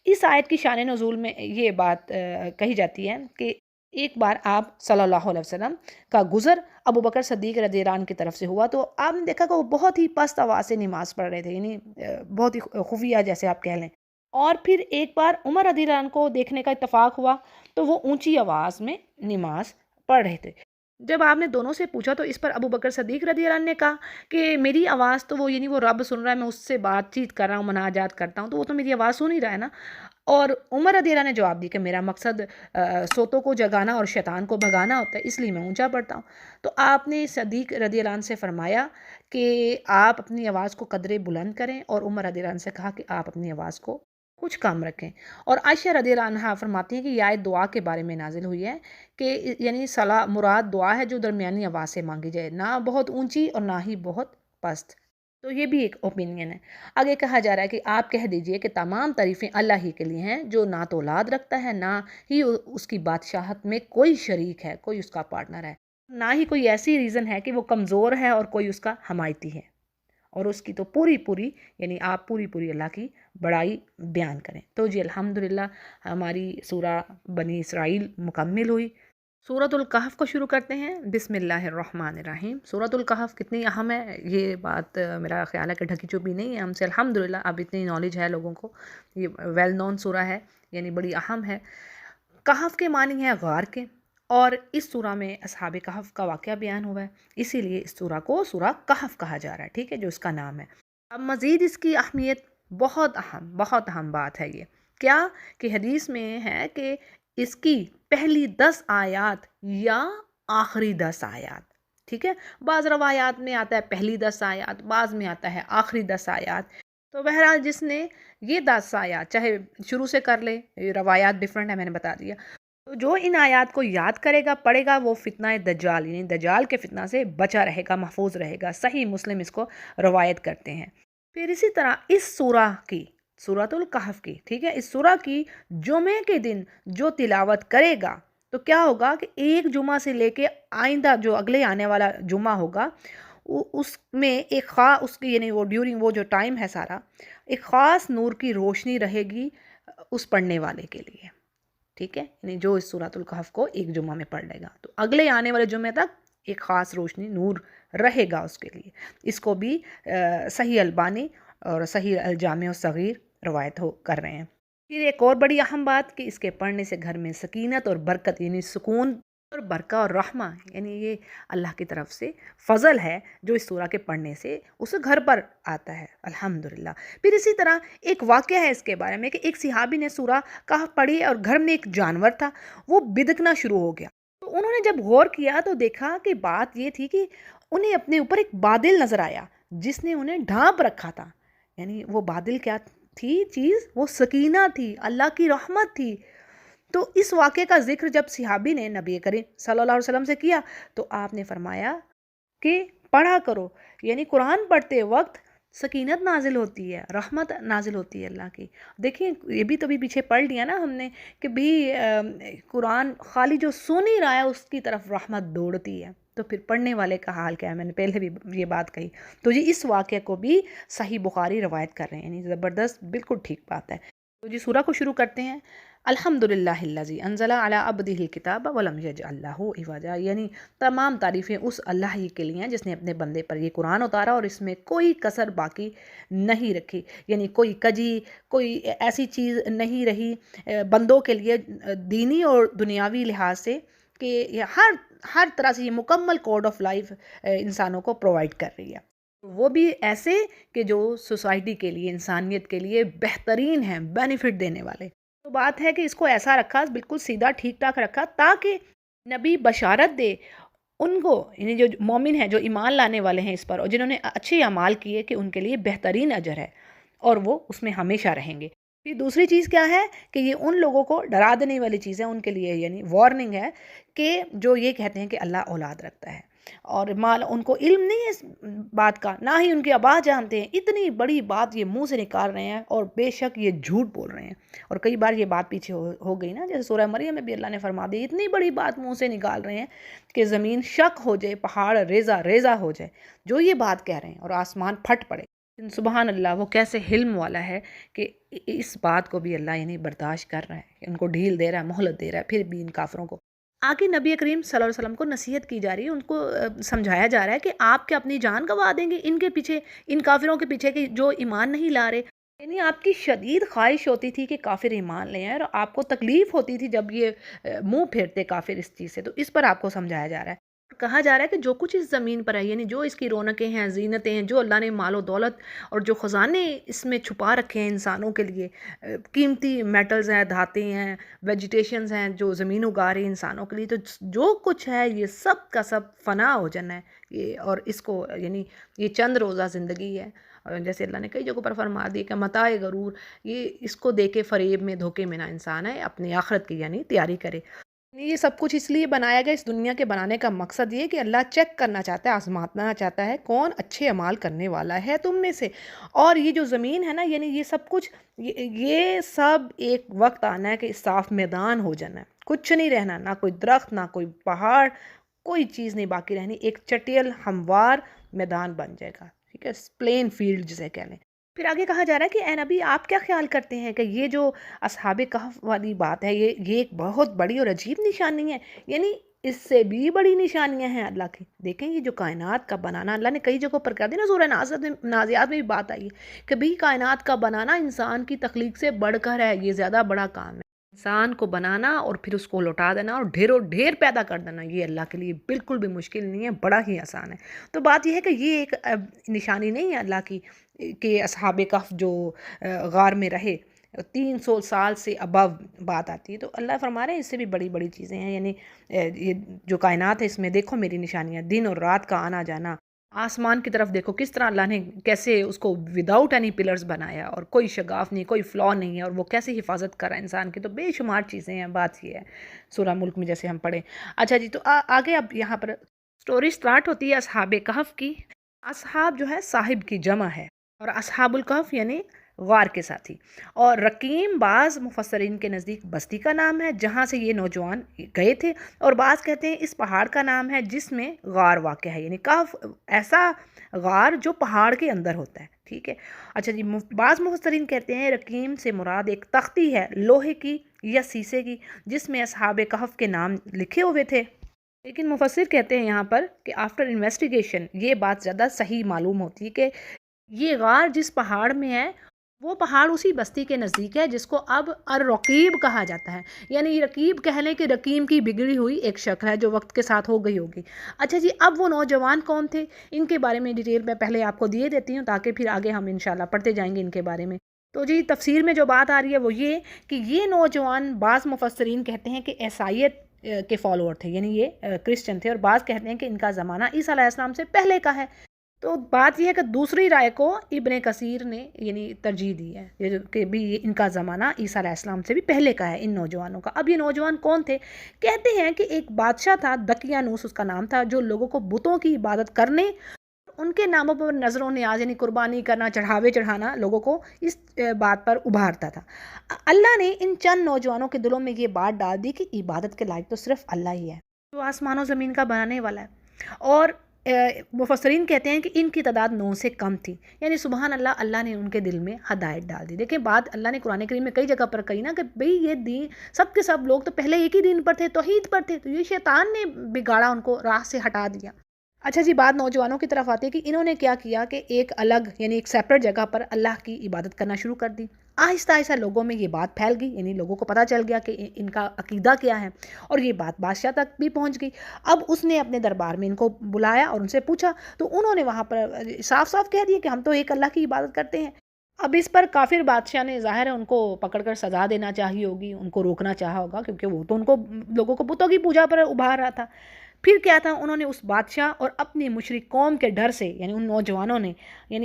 اس آیت کی شان نزول میں یہ بات کہی جاتی ہے کہ ایک بار آپ صلی اللہ علیہ وسلم کا گزر ابو بکر صدیق رضی اللہ عنہ کی طرف سے ہوا، تو آپ نے دیکھا کہ وہ بہت ہی پست آواز سے نماز پڑھ رہے تھے، یعنی بہت ہی خفیہ جیسے آپ کہہ لیں۔ اور پھر ایک بار عمر رضی اللہ عنہ کو دیکھنے کا اتفاق ہوا تو وہ اونچی آواز میں نماز پڑھ رہے تھے۔ جب آپ نے دونوں سے پوچھا تو اس پر ابو بکر صدیق رضی اللہ عنہ نے کہا کہ میری آواز تو وہ رب سن رہا ہے، میں اس سے بات چیت کر رہا ہوں، مناجات کرتا ہوں، تو وہ تو میری آواز سن ہی رہا ہے نا۔ اور عمر رضی اللہ عنہ نے جواب دی کہ میرا مقصد سوتوں کو جگانا اور شیطان کو بھگانا ہوتا ہے، اس لیے میں اونچا پڑھتا ہوں۔ تو آپ نے صدیق رضی اللہ عنہ سے فرمایا کہ آپ اپنی آواز کو قدرے بلند کریں، اور عمر رضی اللہ عنہ سے کہا کہ آپ اپنی آواز کو کچھ کم رکھیں۔ اور عائشہ رضی اللہ عنہا فرماتی ہیں کہ یہ آیت دعا کے بارے میں نازل ہوئی ہے کہ یعنی صلاح مراد دعا ہے جو درمیانی آواز سے مانگی جائے، نہ بہت اونچی اور نہ ہی بہت پست۔ تو یہ بھی ایک اوپینین ہے۔ آگے کہا جا رہا ہے کہ آپ کہہ دیجئے کہ تمام تعریفیں اللہ ہی کے لیے ہیں، جو نہ تو اولاد رکھتا ہے، نہ ہی اس کی بادشاہت میں کوئی شریک ہے، کوئی اس کا پارٹنر ہے، نہ ہی کوئی ایسی ریزن ہے کہ وہ کمزور ہے اور کوئی اس کا حمایتی ہے، اور اس کی تو پوری یعنی آپ پوری اللہ کی بڑائی بیان کریں۔ تو جی الحمدللہ ہماری سورہ بنی اسرائیل مکمل ہوئی۔ سورۃ الکہف کو شروع کرتے ہیں۔ بسم اللہ الرحمن الرحیم۔ سورۃ الکہف کتنی اہم ہے، یہ بات میرا خیال ہے کہ ڈھکی چھپی نہیں ہے ہم سے، الحمدللہ اب اتنی نالج ہے لوگوں کو، یہ ویل نون سورہ ہے، یعنی بڑی اہم ہے۔ کہف کے معنی ہے غار کے، اور اس سورہ میں اصحاب کہف کا واقعہ بیان ہوا ہے، اسی لیے اس سورہ کو سورہ کہف کہا جا رہا ہے، ٹھیک ہے، جو اس کا نام ہے۔ اب مزید اس کی اہمیت بہت اہم بات ہے یہ کیا کہ حدیث میں ہے کہ اس کی پہلی 10 آیات یا آخری 10 آیات، ٹھیک ہے، بعض روایات میں آتا ہے پہلی 10 آیات، بعض میں آتا ہے آخری 10 آیات۔ تو بہرحال جس نے یہ 10 آیات چاہے شروع سے کر لے، روایات ڈیفرنٹ ہے، میں نے بتا دیا، تو جو ان آیات کو یاد کرے گا، پڑھے گا، وہ فتنہ دجال یعنی دجال کے فتنہ سے بچا رہے گا، محفوظ رہے گا۔ صحیح مسلم اس کو روایت کرتے ہیں۔ پھر اسی طرح اس سورہ کی، سورۃ الکہف کی، ٹھیک ہے، اس سورہ کی جمعے کے دن جو تلاوت کرے گا تو کیا ہوگا کہ ایک جمعہ سے لے کے آئندہ جو اگلے آنے والا جمعہ ہوگا اس میں ایک خاص اس کی یعنی وہ ڈیورنگ وہ جو ٹائم ہے سارا، ایک خاص نور کی روشنی رہے گی اس پڑھنے والے کے لیے، ٹھیک ہے، یعنی جو اس سورۃ الکہف کو ایک جمعہ میں پڑھ لے گا تو اگلے آنے والے جمعے تک ایک خاص روشنی نور رہے گا اس کے لیے۔ اس کو بھی صحیح البانی اور صحیح الجامع الصغیر روایت کر رہے ہیں۔ پھر ایک اور بڑی اہم بات کہ اس کے پڑھنے سے گھر میں سکینت اور برکت یعنی سکون اور برکہ اور رحمہ، یعنی یہ اللہ کی طرف سے فضل ہے جو اس سورہ کے پڑھنے سے اس گھر پر آتا ہے، الحمدللہ۔ پھر اسی طرح ایک واقعہ ہے اس کے بارے میں کہ ایک صحابی نے سورہ کہف پڑھی اور گھر میں ایک جانور تھا وہ بدکنا شروع ہو گیا، تو انہوں نے جب غور کیا تو دیکھا کہ بات یہ تھی کہ انہیں اپنے اوپر ایک بادل نظر آیا جس نے انہیں ڈھانپ رکھا تھا، یعنی وہ بادل کیا تھی چیز، وہ سکینہ تھی، اللہ کی رحمت تھی۔ تو اس واقعے کا ذکر جب صحابی نے نبی کریم صلی اللہ علیہ وسلم سے کیا تو آپ نے فرمایا کہ پڑھا کرو، یعنی قرآن پڑھتے وقت سکینت نازل ہوتی ہے، رحمت نازل ہوتی ہے اللہ کی۔ دیکھیں یہ بھی تو بھی پیچھے پڑھ لیا نا ہم نے کہ بھی قرآن خالی جو سن ہی رہا ہے اس کی طرف رحمت دوڑتی ہے، تو پھر پڑھنے والے کا حال کیا ہے، میں نے پہلے بھی یہ بات کہی۔ تو جی اس واقعے کو بھی صحیح بخاری روایت کر رہے ہیں، یعنی زبردست بالکل ٹھیک بات ہے۔ تو جی سورہ کو شروع کرتے ہیں۔ الحمدللہ الذی انزل علی عبدہ الکتاب ولم یجعل لہ عوجا، یعنی تمام تعریفیں اس اللہ ہی کے لیے ہیں جس نے اپنے بندے پر یہ قرآن اتارا اور اس میں کوئی کسر باقی نہیں رکھی، یعنی کوئی کجی کوئی ایسی چیز نہیں رہی بندوں کے لیے دینی اور دنیاوی لحاظ سے، کہ یہ ہر طرح سے یہ مکمل کوڈ آف لائف انسانوں کو پرووائڈ کر رہی ہے، وہ بھی ایسے کہ جو سوسائٹی کے لیے، انسانیت کے لیے بہترین ہیں، بینیفٹ دینے والے۔ تو بات ہے کہ اس کو ایسا رکھا، بالکل سیدھا ٹھیک ٹھاک رکھا تاکہ نبی بشارت دے ان کو یعنی جو مومن ہیں، جو ایمان لانے والے ہیں اس پر اور جنہوں نے اچھے اعمال کیے، کہ ان کے لیے بہترین اجر ہے اور وہ اس میں ہمیشہ رہیں گے۔ پھر دوسری چیز کیا ہے کہ یہ ان لوگوں کو ڈرا دینے والی چیز ہے، ان کے لیے یعنی وارننگ ہے، کہ جو یہ کہتے ہیں کہ اللہ اولاد رکھتا ہے اور مال، ان کو علم نہیں ہے اس بات کا، نہ ہی ان کے آبا جانتے ہیں۔ اتنی بڑی بات یہ منہ سے نکال رہے ہیں اور بے شک یہ جھوٹ بول رہے ہیں۔ اور کئی بار یہ بات پیچھے ہو گئی نا، جیسے سورہ مریم میں بھی اللہ نے فرما دی، اتنی بڑی بات منہ سے نکال رہے ہیں کہ زمین شک ہو جائے، پہاڑ ریزہ ریزہ ہو جائے جو یہ بات کہہ رہے ہیں، اور آسمان پھٹ پڑے۔ سبحان اللہ، وہ کیسے حلم والا ہے کہ اس بات کو بھی اللہ یعنی برداشت کر رہا ہے، ان کو ڈھیل دے رہا ہے، مہلت دے رہا ہے، پھر بھی ان کافروں کو آگے نبی کریم صلی اللہ علیہ وسلم کو نصیحت کی جا رہی ہے، ان کو سمجھایا جا رہا ہے کہ آپ کیا اپنی جان گنوا دیں گے ان کے پیچھے، ان کافروں کے پیچھے، کہ جو ایمان نہیں لا رہے؟ یعنی آپ کی شدید خواہش ہوتی تھی کہ کافر ایمان لے آئیں، اور آپ کو تکلیف ہوتی تھی جب یہ منہ پھیرتے کافر اس چیز سے، تو اس پر آپ کو سمجھایا جا رہا ہے۔ کہا جا رہا ہے کہ جو کچھ اس زمین پر ہے، یعنی جو اس کی رونقیں ہیں، زینتیں ہیں، جو اللہ نے مال و دولت اور جو خزانے اس میں چھپا رکھے ہیں انسانوں کے لیے، قیمتی میٹلز ہیں، دھاتیں ہیں، ویجیٹیشنز ہیں جو زمین اگا رہی ہے انسانوں کے لیے، تو جو کچھ ہے یہ سب کا سب فنا ہو جانا ہے یہ، اور اس کو یعنی یہ چند روزہ زندگی ہے، اور جیسے اللہ نے کئی جگہوں پر فرما دی کہ متاع غرور، یہ اس کو دے کے فریب میں دھوکے میں نہ انسان ہے اپنی آخرت کی یعنی تیاری کرے۔ یہ سب کچھ اس لیے بنایا گیا، اس دنیا کے بنانے کا مقصد یہ کہ اللہ چیک کرنا چاہتا ہے، آزمانا چاہتا ہے کون اچھے اعمال کرنے والا ہے تم میں سے۔ اور یہ جو زمین ہے نا، یعنی یہ سب کچھ، یہ سب ایک وقت آنا ہے کہ صاف میدان ہو جانا ہے، کچھ نہیں رہنا، نہ کوئی درخت، نہ کوئی پہاڑ، کوئی چیز نہیں باقی رہنی، ایک چٹیل ہموار میدان بن جائے گا، ٹھیک ہے، پلین فیلڈ جسے کہہ لیں۔ پھر آگے کہا جا رہا ہے کہ اے نبی آپ کیا خیال کرتے ہیں کہ یہ جو اصحاب کہف والی بات ہے، یہ ایک بہت بڑی اور عجیب نشانی ہے، یعنی اس سے بھی بڑی نشانیاں ہیں اللہ کی۔ دیکھیں یہ جو کائنات کا بنانا، اللہ نے کئی جگہوں پر کہا دی نا، سورہ نازعات میں بھی بات آئی ہے کہ بھی کائنات کا بنانا انسان کی تخلیق سے بڑھ کر ہے، یہ زیادہ بڑا کام ہے۔ انسان کو بنانا اور پھر اس کو لوٹا دینا اور ڈھیروں ڈھیر پیدا کر دینا، یہ اللہ کے لیے بالکل بھی مشکل نہیں ہے، بڑا ہی آسان ہے۔ تو بات یہ ہے کہ یہ ایک نشانی نہیں ہے اللہ کی کہ اصحاب کہف جو غار میں رہے 300 سال سے ابو بات آتی ہے، تو اللہ فرما رہے ہیں اس سے بھی بڑی بڑی چیزیں ہیں، یعنی یہ جو کائنات ہے اس میں دیکھو میری نشانیاں، دن اور رات کا آنا جانا، آسمان کی طرف دیکھو کس طرح اللہ نے کیسے اس کو وداؤٹ اینی پلرز بنایا، اور کوئی شگاف نہیں، کوئی فلاء نہیں ہے، اور وہ کیسے حفاظت کر رہا ہے انسان کی، تو بے شمار چیزیں ہیں۔ بات یہ ہے سورہ ملک میں جیسے ہم پڑھیں۔ اچھا جی، تو آگے اب یہاں پر سٹوری سٹارٹ ہوتی ہے اصحاب کہف کی۔ اصحاب جو ہے صاحب کی جمع ہے، اور اصحاب الکہف یعنی غار کے ساتھی، اور رقیم بعض مفسرین کے نزدیک بستی کا نام ہے جہاں سے یہ نوجوان گئے تھے، اور بعض کہتے ہیں اس پہاڑ کا نام ہے جس میں غار واقع ہے، یعنی کہف ایسا غار جو پہاڑ کے اندر ہوتا ہے، ٹھیک ہے۔ اچھا جی، بعض مفسرین کہتے ہیں رقیم سے مراد ایک تختی ہے لوہے کی یا سیسے کی جس میں اصحاب کہف کے نام لکھے ہوئے تھے، لیکن مفسر کہتے ہیں یہاں پر کہ آفٹر انویسٹیگیشن یہ بات زیادہ صحیح معلوم ہوتی ہے کہ یہ غار جس پہاڑ میں ہے وہ پہاڑ اسی بستی کے نزدیک ہے جس کو اب الرقیب کہا جاتا ہے، یعنی رقیب کہہ لیں کہ رقیم کی بگڑی ہوئی ایک شکل ہے جو وقت کے ساتھ ہو گئی ہوگی۔ اچھا جی، اب وہ نوجوان کون تھے ان کے بارے میں ڈیٹیل میں پہلے آپ کو دیے دیتی ہوں تاکہ پھر آگے ہم انشاءاللہ پڑھتے جائیں گے ان کے بارے میں۔ تو جی تفسیر میں جو بات آ رہی ہے وہ یہ کہ یہ نوجوان، بعض مفسرین کہتے ہیں کہ عیسائیت کے فالوور تھے، یعنی یہ کرسچن تھے، اور بعض کہتے ہیں کہ ان کا زمانہ عیسیٰ علیہ السلام سے پہلے کا ہے۔ تو بات یہ ہے کہ دوسری رائے کو ابن کثیر نے یعنی ترجیح دی ہے کہ بھی ان کا زمانہ عیسیٰ علیہ السلام سے بھی پہلے کا ہے ان نوجوانوں کا۔ اب یہ نوجوان کون تھے؟ کہتے ہیں کہ ایک بادشاہ تھا، دقیانوس اس کا نام تھا، جو لوگوں کو بتوں کی عبادت کرنے، ان کے ناموں پر نظر و نیاز یعنی قربانی کرنا، چڑھاوے چڑھانا لوگوں کو اس بات پر ابھارتا تھا۔ اللہ نے ان چند نوجوانوں کے دلوں میں یہ بات ڈال دی کہ عبادت کے لائق تو صرف اللہ ہی ہے جو آسمان و زمین کا بنانے والا ہے، اور مفسرین کہتے ہیں کہ ان کی تعداد 9 سے کم تھی، یعنی سبحان اللہ، اللہ نے ان کے دل میں ہدایت ڈال دی۔ دیکھیں بات اللہ نے قرآن کریم میں کئی جگہ پر کہی نا کہ بھئی یہ دین، سب کے سب لوگ تو پہلے ایک ہی دین پر تھے، توحید پر تھے، تو یہ شیطان نے بگاڑا، ان کو راہ سے ہٹا دیا۔ اچھا جی، بات نوجوانوں کی طرف آتی ہے کہ انہوں نے کیا کیا کہ ایک الگ یعنی ایک سیپریٹ جگہ پر اللہ کی عبادت کرنا شروع کر دی۔ آہستہ آہستہ لوگوں میں یہ بات پھیل گئی، یعنی لوگوں کو پتہ چل گیا کہ ان کا عقیدہ کیا ہے، اور یہ بات بادشاہ تک بھی پہنچ گئی۔ اب اس نے اپنے دربار میں ان کو بلایا اور ان سے پوچھا، تو انہوں نے وہاں پر صاف صاف کہہ دیا کہ ہم تو ایک اللہ کی عبادت کرتے ہیں۔ اب اس پر کافر بادشاہ نے ظاہر ہے ان کو پکڑ کر سزا دینا چاہیے ہوگی، ان کو روکنا چاہا ہوگا، کیونکہ وہ تو ان کو لوگوں کو بتوں کی پوجا پر ابھار رہا تھا۔ پھر کیا تھا، انہوں نے اس بادشاہ اور اپنی مشرک قوم کے ڈر سے، یعنی ان نوجوانوں نے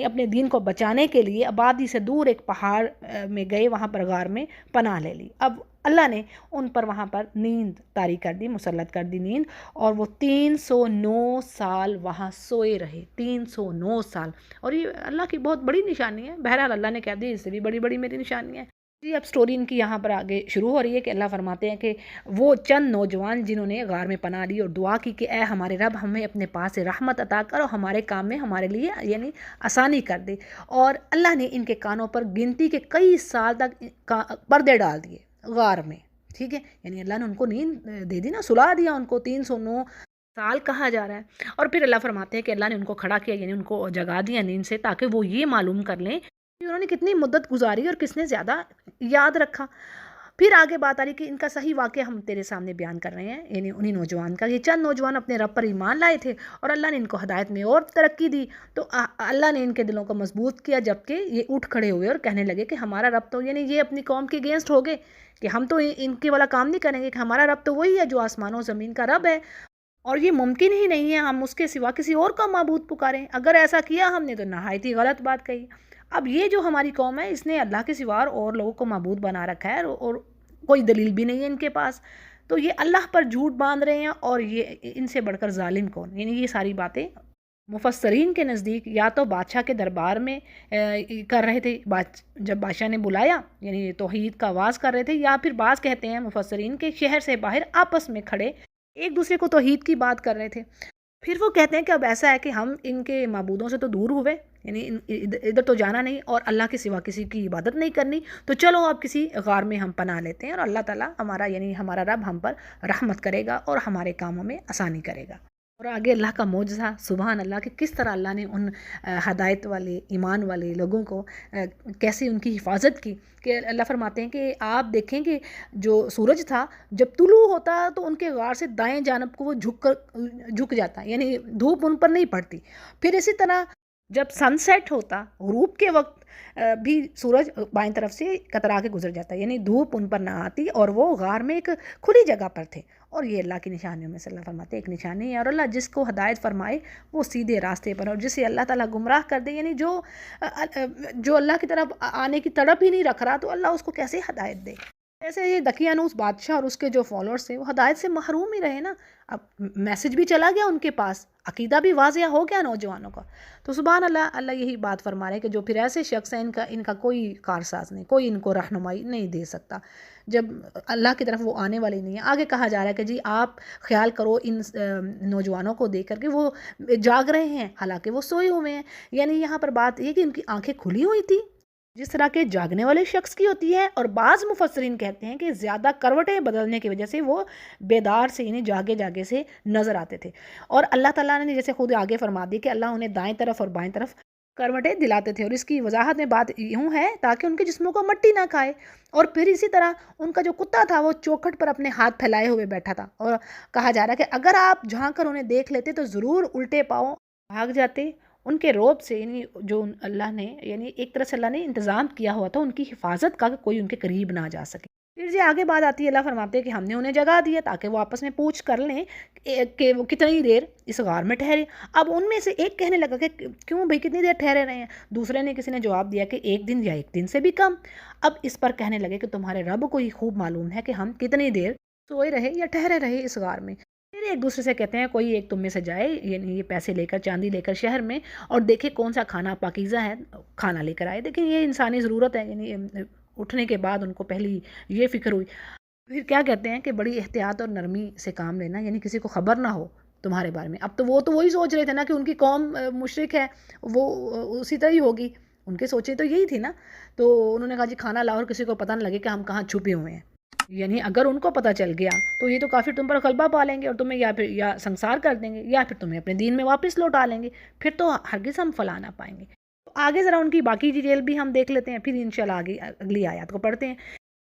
اپنے دین کو بچانے کے لیے آبادی سے دور ایک پہاڑ میں گئے، وہاں پر غار میں پناہ لے لی۔ اب اللہ نے ان پر وہاں پر نیند طاری کر دی، مسلط کر دی نیند، اور وہ 309 سال وہاں سوئے رہے، 309 سال۔ اور یہ اللہ کی بہت بڑی نشانی ہے، بہرحال اللہ نے کہہ دی اس سے بھی بڑی بڑی میری نشانی ہے جی۔ اب سٹوری ان کی یہاں پر آگے شروع ہو رہی ہے کہ اللہ فرماتے ہیں کہ وہ چند نوجوان جنہوں نے غار میں پناہ لی اور دعا کی کہ اے ہمارے رب، ہمیں اپنے پاس سے رحمت عطا کر اور ہمارے کام میں ہمارے لیے آسانی کر دے، اور اللہ نے ان کے کانوں پر گنتی کے کئی سال تک پردے ڈال دیے غار میں، ٹھیک ہے، اللہ نے ان کو نیند دے دی نا، سلا دیا ان کو، 309 سال کہا جا رہا ہے۔ اور پھر اللہ فرماتے ہیں کہ اللہ نے ان کو کھڑا کیا، ان کو جگا دیا نیند سے، تاکہ وہ یہ معلوم کر لیں کہ انہوں نے کتنی مدت گزاری اور کس نے زیادہ یاد رکھا۔ پھر آگے بات آ رہی کہ ان کا صحیح واقعہ ہم تیرے سامنے بیان کر رہے ہیں، انہی نوجوان کا۔ یہ چند نوجوان اپنے رب پر ایمان لائے تھے اور اللہ نے ان کو ہدایت میں اور ترقی دی، تو اللہ نے ان کے دلوں کو مضبوط کیا، جبکہ یہ اٹھ کھڑے ہوئے اور کہنے لگے کہ ہمارا رب تو، یہ اپنی قوم کے اگینسٹ ہو گئے کہ ہم تو ان کے والا کام نہیں کریں گے، کہ ہمارا رب تو وہی ہے جو آسمانوں زمین کا رب ہے، اور یہ ممکن ہی نہیں ہے ہم اس کے سوا کسی اور کا معبود پکاریں، اگر ایسا کیا ہم نے تو نہایت ہی غلط بات کہی۔ اب یہ جو ہماری قوم ہے، اس نے اللہ کے سوا اور لوگوں کو معبود بنا رکھا ہے، اور کوئی دلیل بھی نہیں ہے ان کے پاس، تو یہ اللہ پر جھوٹ باندھ رہے ہیں، اور یہ ان سے بڑھ کر ظالم کون، یہ ساری باتیں مفسرین کے نزدیک یا تو بادشاہ کے دربار میں کر رہے تھے، جب بادشاہ نے بلایا، توحید کا آواز کر رہے تھے، یا پھر بعض کہتے ہیں مفسرین کے شہر سے باہر آپس میں کھڑے ایک دوسرے کو توحید کی بات کر رہے تھے۔ پھر وہ کہتے ہیں کہ اب ایسا ہے کہ ہم ان کے معبودوں سے تو دور ہوئے، ادھر تو جانا نہیں، اور اللہ کے سوا کسی کی عبادت نہیں کرنی، تو چلو اب کسی غار میں ہم پناہ لیتے ہیں، اور اللہ تعالیٰ ہمارا رب ہم پر رحمت کرے گا اور ہمارے کاموں میں آسانی کرے گا۔ اور آگے اللہ کا معجزہ، سبحان اللہ، کہ کس طرح اللہ نے ان ہدایت والے ایمان والے لوگوں کو کیسے ان کی حفاظت کی، کہ اللہ فرماتے ہیں کہ آپ دیکھیں کہ جو سورج تھا جب طلوع ہوتا تو ان کے غار سے دائیں جانب کو وہ جھک جاتا، دھوپ ان پر نہیں پڑتی۔ پھر اسی طرح جب سن سیٹ ہوتا، غروب کے وقت بھی سورج بائیں طرف سے کترا کے گزر جاتا، دھوپ ان پر نہ آتی، اور وہ غار میں ایک کھلی جگہ پر تھے۔ اور یہ اللہ کی نشانیوں میں سے اللہ فرماتے ہیں ایک نشانی ہے، اور اللہ جس کو ہدایت فرمائے وہ سیدھے راستے پر، اور جسے اللہ تعالیٰ گمراہ کر دے، جو اللہ کی طرف آنے کی تڑپ ہی نہیں رکھ رہا، تو اللہ اس کو کیسے ہدایت دے۔ ایسے یہ دقیانوس بادشاہ اور اس کے جو فالوورز تھے، وہ ہدایت سے محروم ہی رہے نا، اب میسج بھی چلا گیا ان کے پاس، عقیدہ بھی واضح ہو گیا نوجوانوں کا۔ تو سبحان اللہ، اللہ یہی بات فرما رہے ہیں کہ جو پھر ایسے شخص ہیں، ان کا کوئی کارساز نہیں، کوئی ان کو رہنمائی نہیں دے سکتا جب اللہ کی طرف وہ آنے والی نہیں ہے۔ آگے کہا جا رہا ہے کہ جی آپ خیال کرو ان نوجوانوں کو دیکھ کر کہ وہ جاگ رہے ہیں حالانکہ وہ سوئے ہوئے ہیں، یہاں پر بات یہ کہ ان کی آنکھیں کھلی ہوئی تھی جس طرح کے جاگنے والے شخص کی ہوتی ہے، اور بعض مفسرین کہتے ہیں کہ زیادہ کروٹیں بدلنے کی وجہ سے وہ بیدار سے جاگے سے نظر آتے تھے، اور اللہ تعالیٰ نے جیسے خود آگے فرما دی کہ اللہ انہیں دائیں طرف اور بائیں طرف کروٹیں دلاتے تھے، اور اس کی وضاحت میں بات یوں ہے تاکہ ان کے جسموں کو مٹی نہ کھائے۔ اور پھر اسی طرح ان کا جو کتا تھا وہ چوکھٹ پر اپنے ہاتھ پھیلائے ہوئے بیٹھا تھا، اور کہا جا رہا ہے کہ اگر آپ جھانک کر انہیں دیکھ لیتے تو ضرور الٹے پاؤں بھاگ جاتے ان کے روب سے، جو اللہ نے ایک طرح سے اللہ نے انتظام کیا ہوا تھا ان کی حفاظت کا، کہ کوئی ان کے قریب نہ جا سکے۔ پھر جی آگے بات آتی ہے، اللہ فرماتے ہیں کہ ہم نے انہیں جگہ دیا تاکہ وہ آپس میں پوچھ کر لیں کہ وہ کتنی دیر اس غار میں ٹھہرے۔ اب ان میں سے ایک کہنے لگا کہ کیوں بھائی کتنی دیر ٹھہرے رہے ہیں، دوسرے نے کسی نے جواب دیا کہ 1 دن یا 1 دن سے بھی کم۔ اب اس پر کہنے لگے کہ تمہارے رب کو یہ خوب معلوم ہے کہ ہم کتنی دیر سوئے رہے یا ٹھہرے رہے اس غار میں۔ پھر ایک دوسرے سے کہتے ہیں کوئی ایک تم میں سے جائے، یہ پیسے لے کر، چاندی لے کر شہر میں، اور دیکھے کون سا کھانا پاکیزہ ہے، کھانا لے کر آئے۔ دیکھیں یہ انسانی ضرورت ہے، اٹھنے کے بعد ان کو پہلی یہ فکر ہوئی۔ پھر کیا کہتے ہیں کہ بڑی احتیاط اور نرمی سے کام لینا، کسی کو خبر نہ ہو تمہارے بارے میں۔ اب تو وہی سوچ رہے تھے نا کہ ان کی قوم مشرک ہے، وہ اسی طرح ہی ہوگی، ان کے سوچیں تو یہی تھی نا۔ تو انہوں نے کہا جی کھانا لاؤ اور کسی کو پتہ نہ لگے کہ ہم کہاں چھپے ہوئے ہیں، اگر ان کو پتہ چل گیا تو یہ تو کافر تم پر غلبہ پا لیں گے اور تمہیں یا سنسار کر دیں گے، یا پھر تمہیں اپنے دین میں واپس لوٹا لیں گے، پھر تو ہرگز ہم فلا نہ پائیں گے۔ تو آگے ذرا ان کی باقی ڈیٹیل بھی ہم دیکھ لیتے ہیں، پھر انشاءاللہ اگلی آیات کو پڑھتے ہیں۔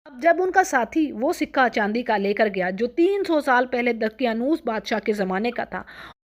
اب جب ان کا ساتھی وہ سکہ چاندی کا لے کر گیا جو 300 سال پہلے دقیانوس بادشاہ کے زمانے کا تھا،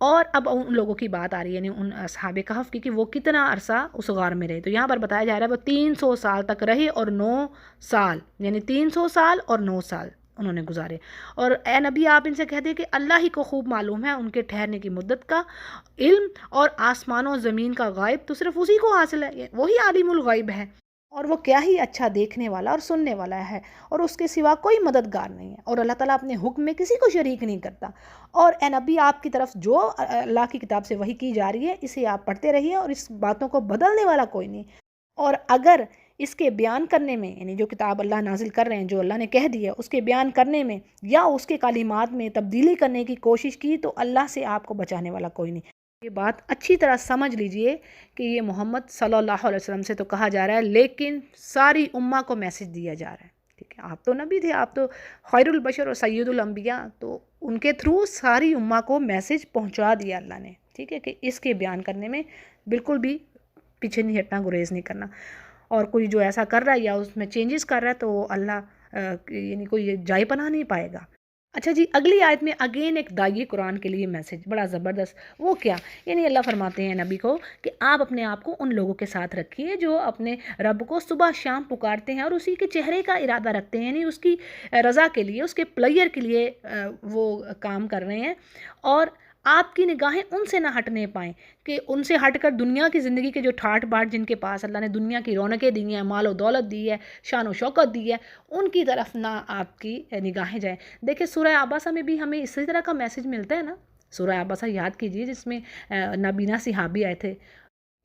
اور اب ان لوگوں کی بات آ رہی ہے، یعنی ان اصحاب کہف کی، کہ وہ کتنا عرصہ اس غار میں رہے. تو یہاں پر بتایا جا رہا ہے وہ 300 سال تک رہے اور 9 سال، یعنی 300 سال اور 9 سال انہوں نے گزارے. اور اے نبی آپ ان سے کہہ دیں کہ اللہ ہی کو خوب معلوم ہے ان کے ٹھہرنے کی مدت کا علم، اور آسمان و زمین کا غائب تو صرف اسی کو حاصل ہے، وہی عالم الغیب ہے، اور وہ کیا ہی اچھا دیکھنے والا اور سننے والا ہے، اور اس کے سوا کوئی مددگار نہیں ہے. اور اللہ تعالیٰ اپنے حکم میں کسی کو شریک نہیں کرتا. اور اے نبی آپ کی طرف جو اللہ کی کتاب سے وحی کی جا رہی ہے اسے آپ پڑھتے رہیے، اور اس باتوں کو بدلنے والا کوئی نہیں. اور اگر اس کے بیان کرنے میں، یعنی جو کتاب اللہ نازل کر رہے ہیں، جو اللہ نے کہہ دی ہے، اس کے بیان کرنے میں یا اس کے کلمات میں تبدیلی کرنے کی کوشش کی تو اللہ سے آپ کو بچانے والا کوئی نہیں. یہ بات اچھی طرح سمجھ لیجئے کہ یہ محمد صلی اللہ علیہ وسلم سے تو کہا جا رہا ہے، لیکن ساری امہ کو میسج دیا جا رہا ہے. ٹھیک ہے، آپ تو نبی تھے، آپ تو خیر البشر اور سید الانبیاء، تو ان کے تھرو ساری امہ کو میسج پہنچا دیا اللہ نے. ٹھیک ہے، کہ اس کے بیان کرنے میں بالکل بھی پیچھے نہیں ہٹنا، گریز نہیں کرنا. اور کوئی جو ایسا کر رہا ہے یا اس میں چینجز کر رہا ہے تو وہ اللہ یعنی کوئی جائے پناہ نہیں پائے گا. اچھا جی، اگلی آیت میں اگین ایک داعی قرآن کے لیے میسج بڑا زبردست. وہ کیا؟ یعنی اللہ فرماتے ہیں نبی کو کہ آپ اپنے آپ کو ان لوگوں کے ساتھ رکھیے جو اپنے رب کو صبح شام پکارتے ہیں اور اسی کے چہرے کا ارادہ رکھتے ہیں، یعنی اس کی رضا کے لیے، اس کے پلیئر کے لیے وہ کام کر رہے ہیں. اور آپ کی نگاہیں ان سے نہ ہٹنے پائیں کہ ان سے ہٹ کر دنیا کی زندگی کے جو ٹھاٹ باٹ جن کے پاس اللہ نے دنیا کی رونقیں دی ہیں، مال و دولت دی ہے، شان و شوکت دی ہے، ان کی طرف نہ آپ کی نگاہیں جائیں. دیکھیں سورہ عباسہ میں بھی ہمیں اسی طرح کا میسج ملتا ہے نا. سورہ عباسہ یاد کیجئے جس میں نابینا صحابی آئے تھے،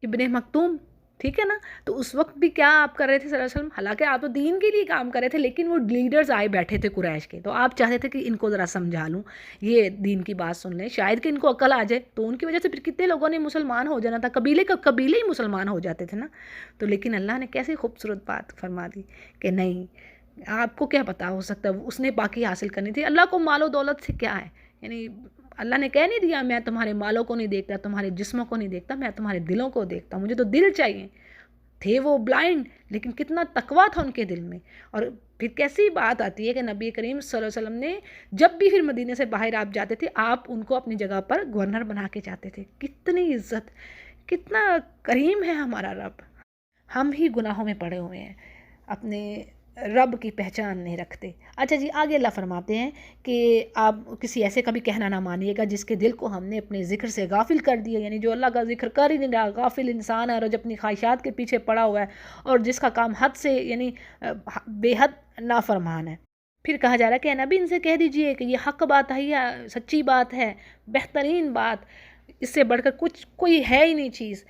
ابن مکتوم. ٹھیک ہے نا، تو اس وقت بھی کیا آپ کر رہے تھے صلی اللہ علیہ وسلم؟ حالانکہ آپ تو دین کے لیے کام کر رہے تھے، لیکن وہ لیڈرز آئے بیٹھے تھے قریش کے، تو آپ چاہتے تھے کہ ان کو ذرا سمجھا لوں، یہ دین کی بات سن لیں، شاید کہ ان کو عقل آ جائے. تو ان کی وجہ سے پھر کتنے لوگوں نے مسلمان ہو جانا تھا، قبیلے ہی مسلمان ہو جاتے تھے نا. تو لیکن اللہ نے کیسی خوبصورت بات فرما دی کہ نہیں، آپ کو کیا پتا ہو سکتا ہے اس نے باقی حاصل کرنی تھی. اللہ کو مال و دولت سے کیا ہے؟ یعنی اللہ نے کہہ نہیں دیا میں تمہارے مالوں کو نہیں دیکھتا، تمہارے جسموں کو نہیں دیکھتا، میں تمہارے دلوں کو دیکھتا ہوں، مجھے تو دل چاہیے. تھے وہ بلائنڈ، لیکن کتنا تقویٰ تھا ان کے دل میں. اور پھر کیسی بات آتی ہے کہ نبی کریم صلی اللہ علیہ وسلم نے جب بھی پھر مدینے سے باہر آپ جاتے تھے، آپ ان کو اپنی جگہ پر گورنر بنا کے جاتے تھے. کتنی عزت، کتنا کریم ہے ہمارا رب. ہم ہی گناہوں میں پڑے ہوئے ہیں، اپنے رب کی پہچان نہیں رکھتے. اچھا جی، آگے اللہ فرماتے ہیں کہ آپ کسی ایسے کا بھی کہنا نہ مانیے گا جس کے دل کو ہم نے اپنے ذکر سے غافل کر دیا، یعنی جو اللہ کا ذکر کر ہی نہیں رہا، غافل انسان ہے اور جو اپنی خواہشات کے پیچھے پڑا ہوا ہے اور جس کا کام حد سے یعنی بے حد نافرمان ہے. پھر کہا جا رہا ہے کہ اے نبی ان سے کہہ دیجئے کہ یہ حق بات ہے، یہ سچی بات ہے، بہترین بات، اس سے بڑھ کر کوئی ہے ہی نہیں چیز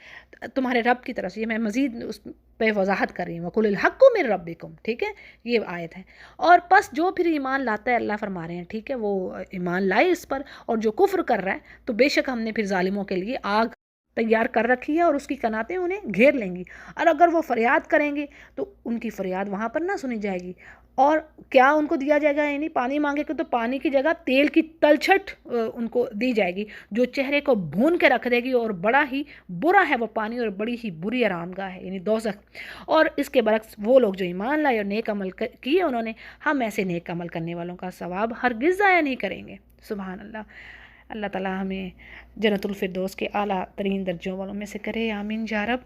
تمہارے رب کی طرف سے. یہ میں مزید اس پہ وضاحت کر رہی ہوں، وَقُلِ الْحَقُّ مِن رَبِّكُمْ. ٹھیک ہے، یہ آیت ہے. اور پس جو پھر ایمان لاتا ہے، اللہ فرما رہے ہیں ٹھیک ہے، وہ ایمان لائے اس پر، اور جو کفر کر رہا ہے تو بے شک ہم نے پھر ظالموں کے لیے آگ تیار کر رکھی ہے اور اس کی قناتیں انہیں گھیر لیں گی. اور اگر وہ فریاد کریں گے تو ان کی فریاد وہاں پر نہ سنی جائے گی. اور کیا ان کو دیا جائے گا؟ یعنی پانی مانگے گے تو پانی کی جگہ تیل کی تلچھٹ ان کو دی جائے گی جو چہرے کو بھون کے رکھ دے گی. اور بڑا ہی برا ہے وہ پانی اور بڑی ہی بری آرامگاہ ہے، یعنی دوزخ. اور اس کے برعکس وہ لوگ جو ایمان لائے اور نیک عمل کیے انہوں نے، ہم ایسے نیک عمل کرنے والوں کا ثواب ہرگز ضائع نہیں کریں گے. سبحان اللہ. اللہ تعالیٰ ہمیں جنت الفردوس کے اعلیٰ ترین درجوں والوں میں سے کرے، آمین یا رب.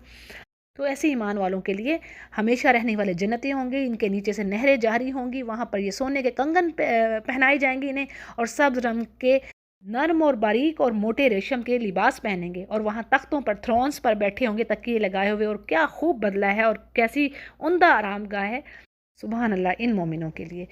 تو ایسے ایمان والوں کے لیے ہمیشہ رہنے والے جنتیں ہوں گے، ان کے نیچے سے نہریں جاری ہوں گی، وہاں پر یہ سونے کے کنگن پہنائے جائیں گے انہیں، اور سبز رنگ کے نرم اور باریک اور موٹے ریشم کے لباس پہنیں گے، اور وہاں تختوں پر تھرونز پر بیٹھے ہوں گے تکیے لگائے ہوئے. اور کیا خوب بدلہ ہے اور کیسی عمدہ آرام گاہ ہے. سبحان اللہ ان مومنوں کے لیے.